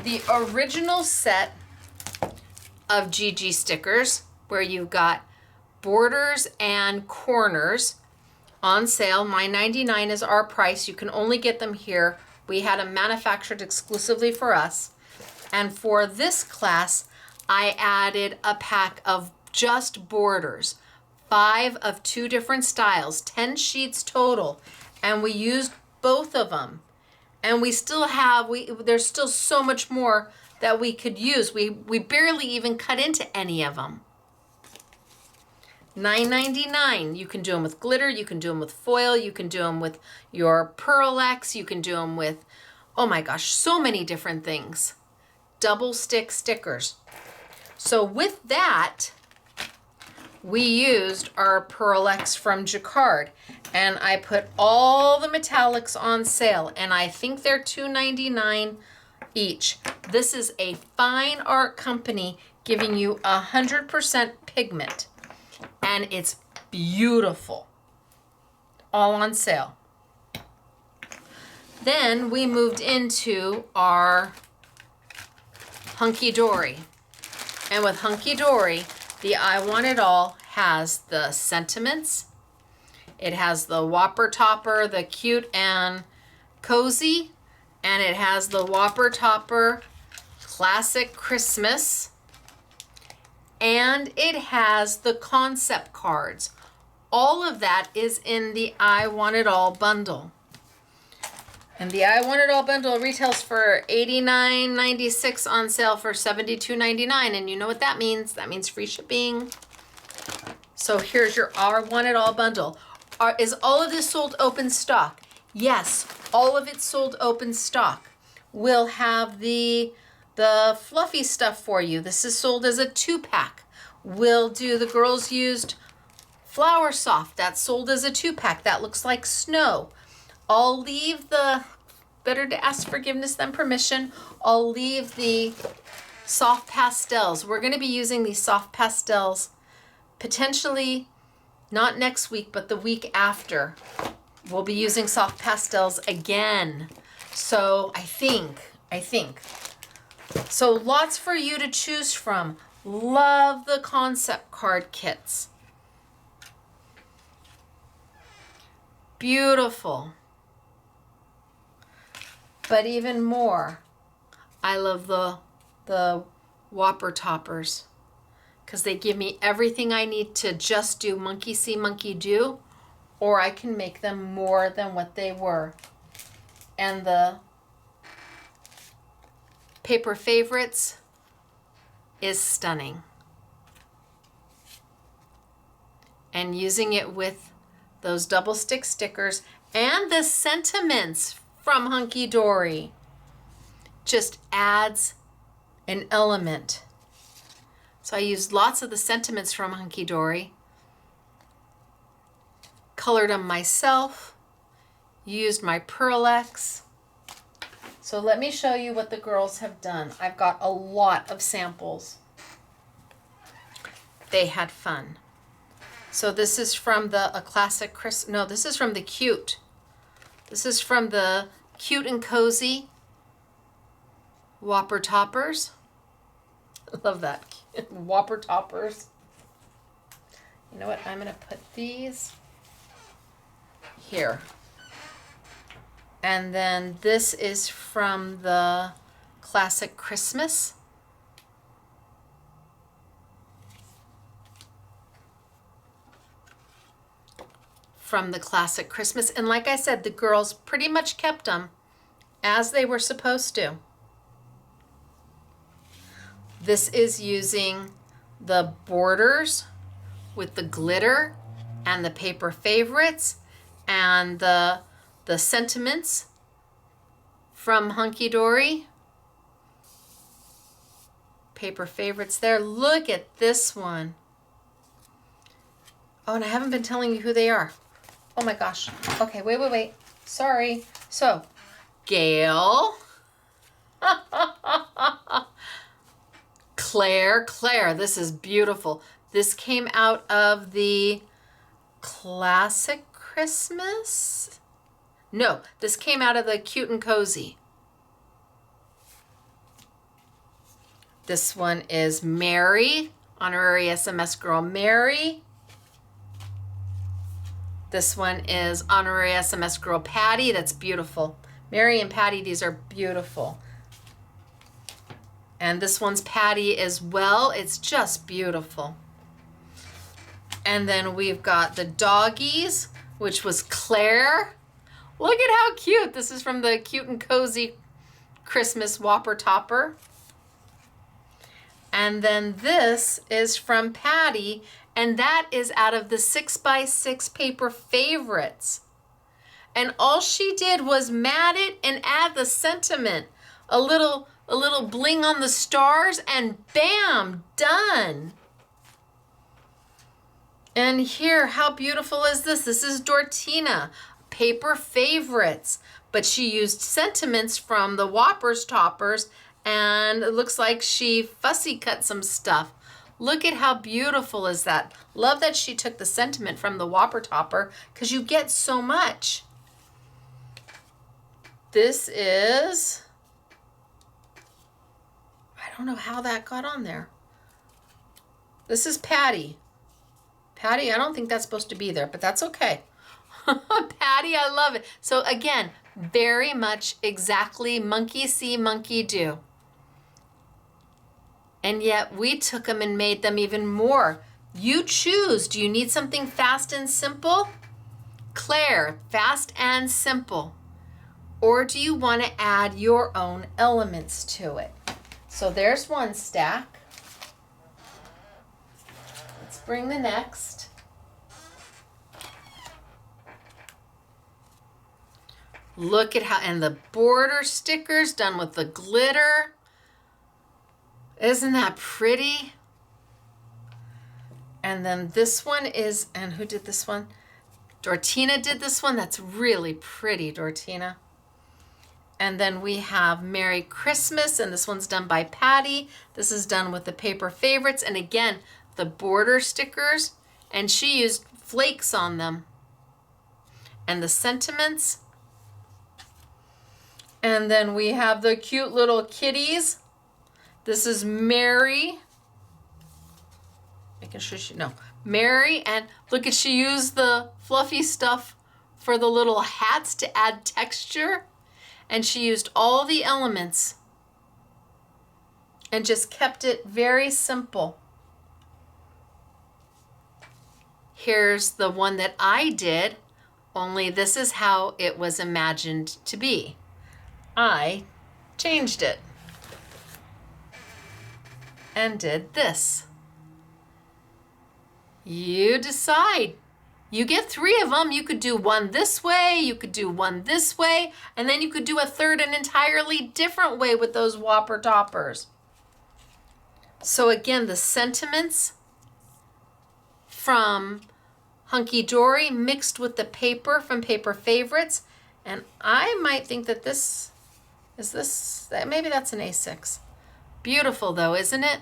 the original set of GG stickers where you've got borders and corners on sale. $9.99 is our price. You can only get them here. We had them manufactured exclusively for us. And for this class, I added a pack of just borders, 5 of 2 different styles, 10 sheets total, and we used both of them. And we still have, there's still so much more that we could use. We barely even cut into any of them. $9.99. You can do them with glitter, you can do them with foil, you can do them with your PearlEx, you can do them with, oh my gosh, so many different things. Double stick stickers. So with that, we used our PearlEx from Jacquard, and I put all the metallics on sale, and I think they're $2.99 each. This is a fine art company giving you 100% pigment, and it's beautiful. All on sale. Then we moved into our Hunky Dory. And with Hunky Dory, the I Want It All has the sentiments. It has the Whopper Topper, the cute and cozy. And it has the Whopper Topper Classic Christmas. And it has the concept cards. All of that is in the I Want It All bundle. And the I Want It All bundle retails for $89.96 on sale for $72.99. And you know what that means? That means free shipping. So here's your I Want It All bundle. Is all of this sold open stock? Yes, all of it sold open stock. We'll have the fluffy stuff for you. This is sold as a 2-pack. We'll do the Girls Used Flower Soft. That's sold as a 2-pack. That looks like snow. I'll leave the, better to ask forgiveness than permission, I'll leave the soft pastels. We're going to be using these soft pastels potentially not next week, but the week after. We'll be using soft pastels again. So I think. So lots for you to choose from. Love the concept card kits. Beautiful. But even more, I love the Whopper Toppers because they give me everything I need to just do monkey see, monkey do, or I can make them more than what they were. And the Paper Favorites is stunning. And using it with those double stick stickers and the sentiments from Hunky Dory just adds an element. So I used lots of the sentiments from Hunky Dory, colored them myself, used my PearlEx. So let me show you what the girls have done. I've got a lot of samples. They had fun. So this is from the classic no, this is from the cute. This is from the Cute and Cozy Whopper Toppers. I love that. Whopper Toppers. You know what? I'm going to put these here. And then this is from the Classic Christmas. From the Classic Christmas. And like I said, the girls pretty much kept them as they were supposed to. This is using the borders with the glitter and the Paper Favorites and the sentiments from Hunky Dory. Paper Favorites there. Look at this one. Oh, and I haven't been telling you who they are. Oh my gosh. Okay, wait. Sorry. So, Gail. Claire, this is beautiful. This came out of the Classic Christmas? No, this came out of the Cute and Cozy. This one is Mary, honorary SMS girl Mary. This one is honorary SMS girl Patty. That's beautiful. Mary and Patty, these are beautiful. And this one's Patty as well. It's just beautiful. And then we've got the doggies, which was Claire. Look at how cute. This is from the Cute and Cozy Christmas Whopper Topper. And then this is from Patty, and that is out of the 6x6 Paper Favorites. And all she did was mat it and add the sentiment. A little bling on the stars, and bam, done. And here, how beautiful is this? This is Dortina, Paper Favorites, but she used sentiments from the Whoppers Toppers, and it looks like she fussy cut some stuff. Look at how beautiful is that. Love that she took the sentiment from the Whopper Topper, because you get so much. This is, I don't know how that got on there. This is Patty. Patty, I don't think that's supposed to be there, but that's okay. Patty, I love it. So again, very much exactly monkey see, monkey do. And yet we took them and made them even more. You choose. Do you need something fast and simple? Claire, fast and simple. Or do you want to add your own elements to it? So there's one stack. Let's bring the next. Look at how, and the border stickers done with the glitter. Isn't that pretty? And then this one is, and who did this one? Dortina did this one. That's really pretty, Dortina. And then we have Merry Christmas, and this one's done by Patty. This is done with the paper favorites, and again, the border stickers, and she used flakes on them. And the sentiments. And then we have the cute little kitties. This is Mary. Making sure Mary, and look at, she used the fluffy stuff for the little hats to add texture. And she used all the elements and just kept it very simple. Here's the one that I did, only this is how it was imagined to be. I changed it and did this. You decide. You get 3 of them. You could do one this way, you could do one this way, and then you could do a third an entirely different way with those whopper toppers. So again, the sentiments from Hunky Dory mixed with the paper from Paper Favorites. And I might think that this is maybe that's an A6. Beautiful though, isn't it?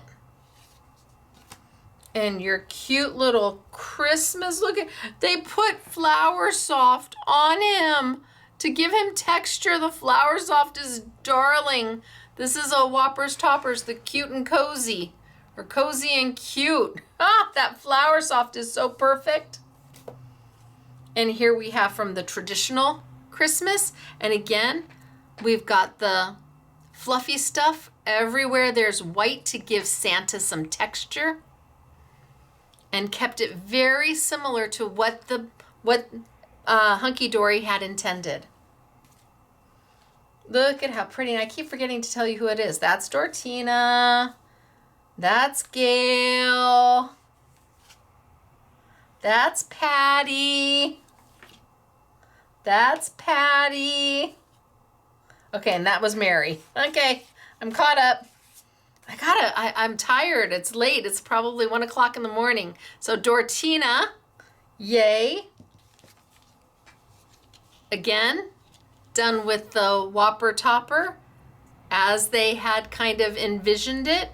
And your cute little Christmas, look at, they put Flower Soft on him to give him texture. The Flower Soft is darling. This is a Whoppers Toppers, the cute and cozy, or cozy and cute. Ah, that Flower Soft is so perfect. And here we have from the traditional Christmas. And again, we've got the fluffy stuff everywhere. There's white to give Santa some texture. And kept it very similar to what Hunky Dory had intended. Look at how pretty, and I keep forgetting to tell you who it is. That's Dortina. That's Gail. That's Patty. That's Patty. Okay, and that was Mary. Okay, I'm caught up. I'm tired. It's late. It's probably 1 o'clock in the morning. So Dortina, yay. Again, done with the Whopper Topper as they had kind of envisioned it.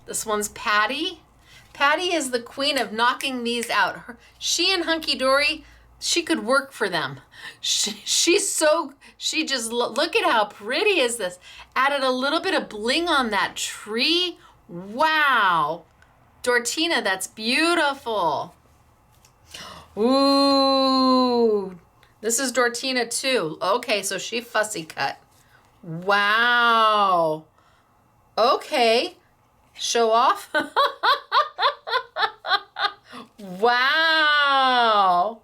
This one's Patty. Patty is the queen of knocking these out. She and Hunky Dory, she could work for them. She just, look at how pretty is this. Added a little bit of bling on that tree. Wow. Dortina, that's beautiful. Ooh. This is Dortina too. Okay, so she fussy cut. Wow. Okay. Show off. Wow.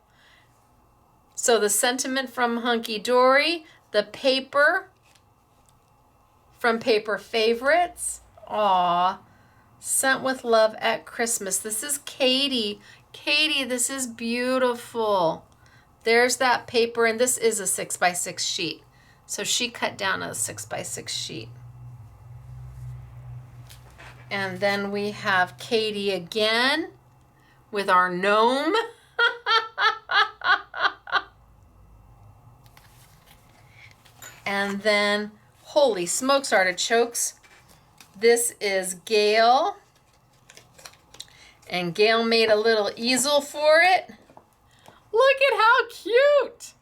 So the sentiment from Hunky Dory, the paper from Paper Favorites. Aw, sent with love at Christmas. This is Katie. Katie, this is beautiful. There's that paper, and this is a 6x6 sheet. So she cut down a 6x6 sheet. And then we have Katie again with our gnome. And then, holy smokes, artichokes. This is Gail. And Gail made a little easel for it. Look at how cute.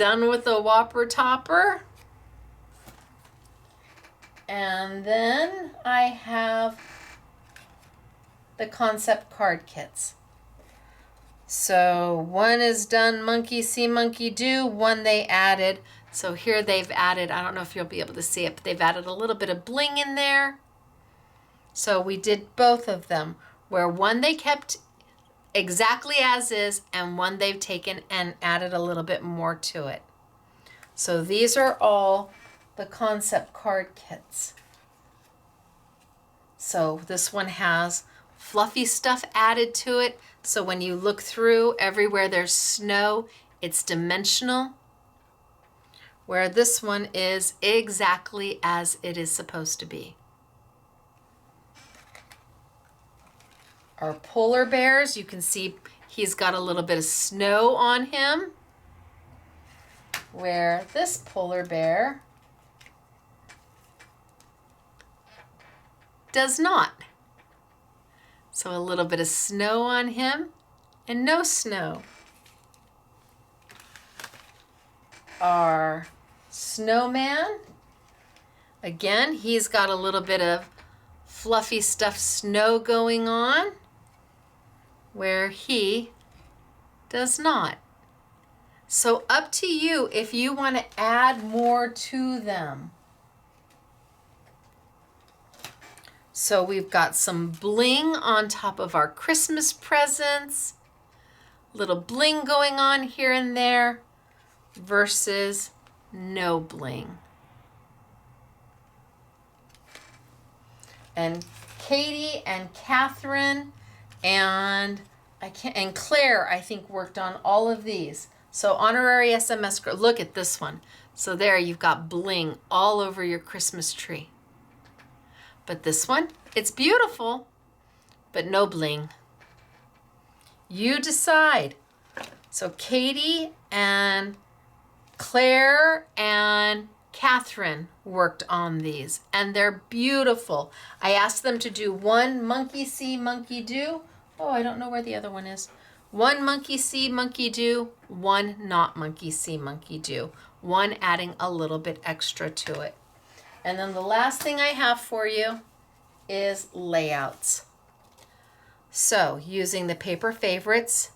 done with the whopper topper. And then I have the concept card kits. So one is done monkey see, monkey do. One they added. So here they've added, I don't know if you'll be able to see it, but they've added a little bit of bling in there. So we did both of them, where one they kept exactly as is, and one they've taken and added a little bit more to it. So these are all the concept card kits. So this one has fluffy stuff added to it. So when you look through, everywhere there's snow, it's dimensional. Where this one is exactly as it is supposed to be. Our polar bears, you can see he's got a little bit of snow on him. Where this polar bear does not. So a little bit of snow on him and no snow. Our snowman, again, he's got a little bit of fluffy stuff snow going on where he does not. So up to you if you want to add more to them. So we've got some bling on top of our Christmas presents, little bling going on here and there versus no bling. And Katie and Catherine and Claire, I think, worked on all of these. So honorary SMS, look at this one. So there you've got bling all over your Christmas tree. But this one, it's beautiful, but no bling. You decide. So Katie and Claire and Catherine worked on these, and they're beautiful. I asked them to do one monkey see, monkey do. Oh, I don't know where the other one is. One monkey see, monkey do, one not monkey see, monkey do. One adding a little bit extra to it. And then the last thing I have for you is layouts. So using the paper favorites,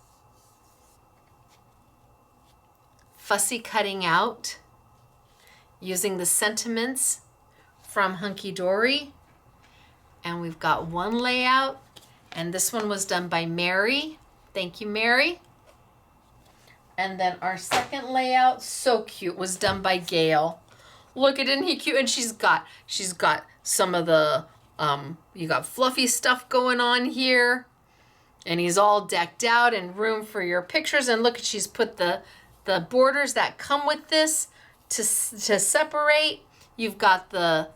fussy cutting out, using the sentiments from Hunky Dory, and we've got one layout, and this one was done by Mary. Thank you, Mary. And then our second layout, so cute, was done by Gail. Look at, isn't he cute? And she's got some of the you got fluffy stuff going on here, and he's all decked out and room for your pictures. And look, she's put the borders that come with this to separate. You've got the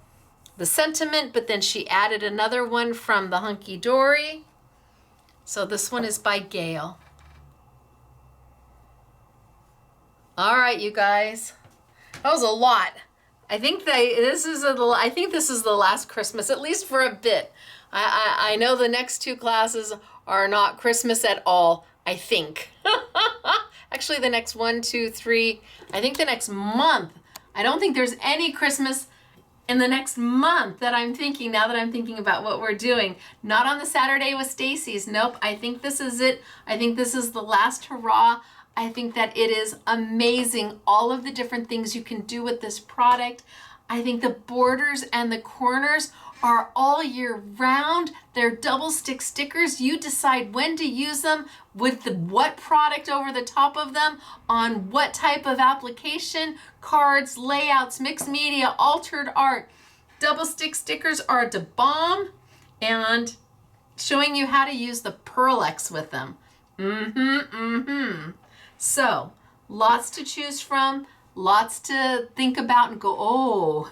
sentiment, but then she added another one from the Hunky Dory. So this one is by Gail. All right, you guys, that was a lot. I think this is the last Christmas, at least for a bit. I know the next two classes are not Christmas at all, I think. Actually, the next 1, 2, 3, I think the next month. I don't think there's any Christmas in the next month that I'm thinking, now that I'm thinking about what we're doing. Not on the Saturday with Stacey's. Nope, I think this is it. I think this is the last hurrah. I think that it is amazing, all of the different things you can do with this product. I think the borders and the corners are all year round. They're double stick stickers. You decide when to use them, with what product over the top of them, on what type of application, cards, layouts, mixed media, altered art. Double stick stickers are the bomb, and showing you how to use the PearlEx with them. So, lots to choose from, lots to think about and go, oh,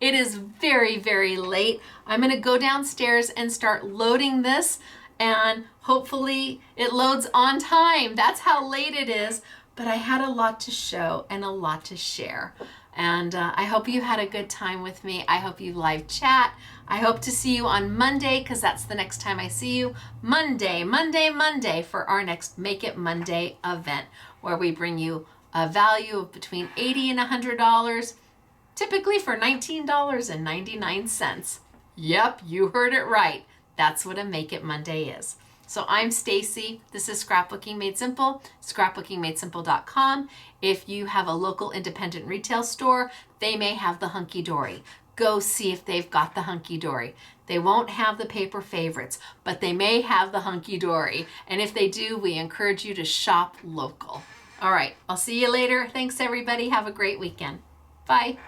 it is very, very late. I'm gonna go downstairs and start loading this, and hopefully it loads on time. That's how late it is, but I had a lot to show and a lot to share. And I hope you had a good time with me. I hope you live chat. I hope to see you on Monday, because that's the next time I see you. Monday for our next Make It Monday event. where we bring you a value of between $80 and $100, typically for $19.99. Yep, you heard it right. That's what a Make It Monday is. So I'm Stacey. This is Scrapbooking Made Simple, scrapbookingmadesimple.com. If you have a local independent retail store, they may have the Hunky Dory. Go see if they've got the Hunky Dory. They won't have the paper favorites, but they may have the Hunky Dory. And if they do, we encourage you to shop local. All right, I'll see you later. Thanks everybody. Have a great weekend. Bye.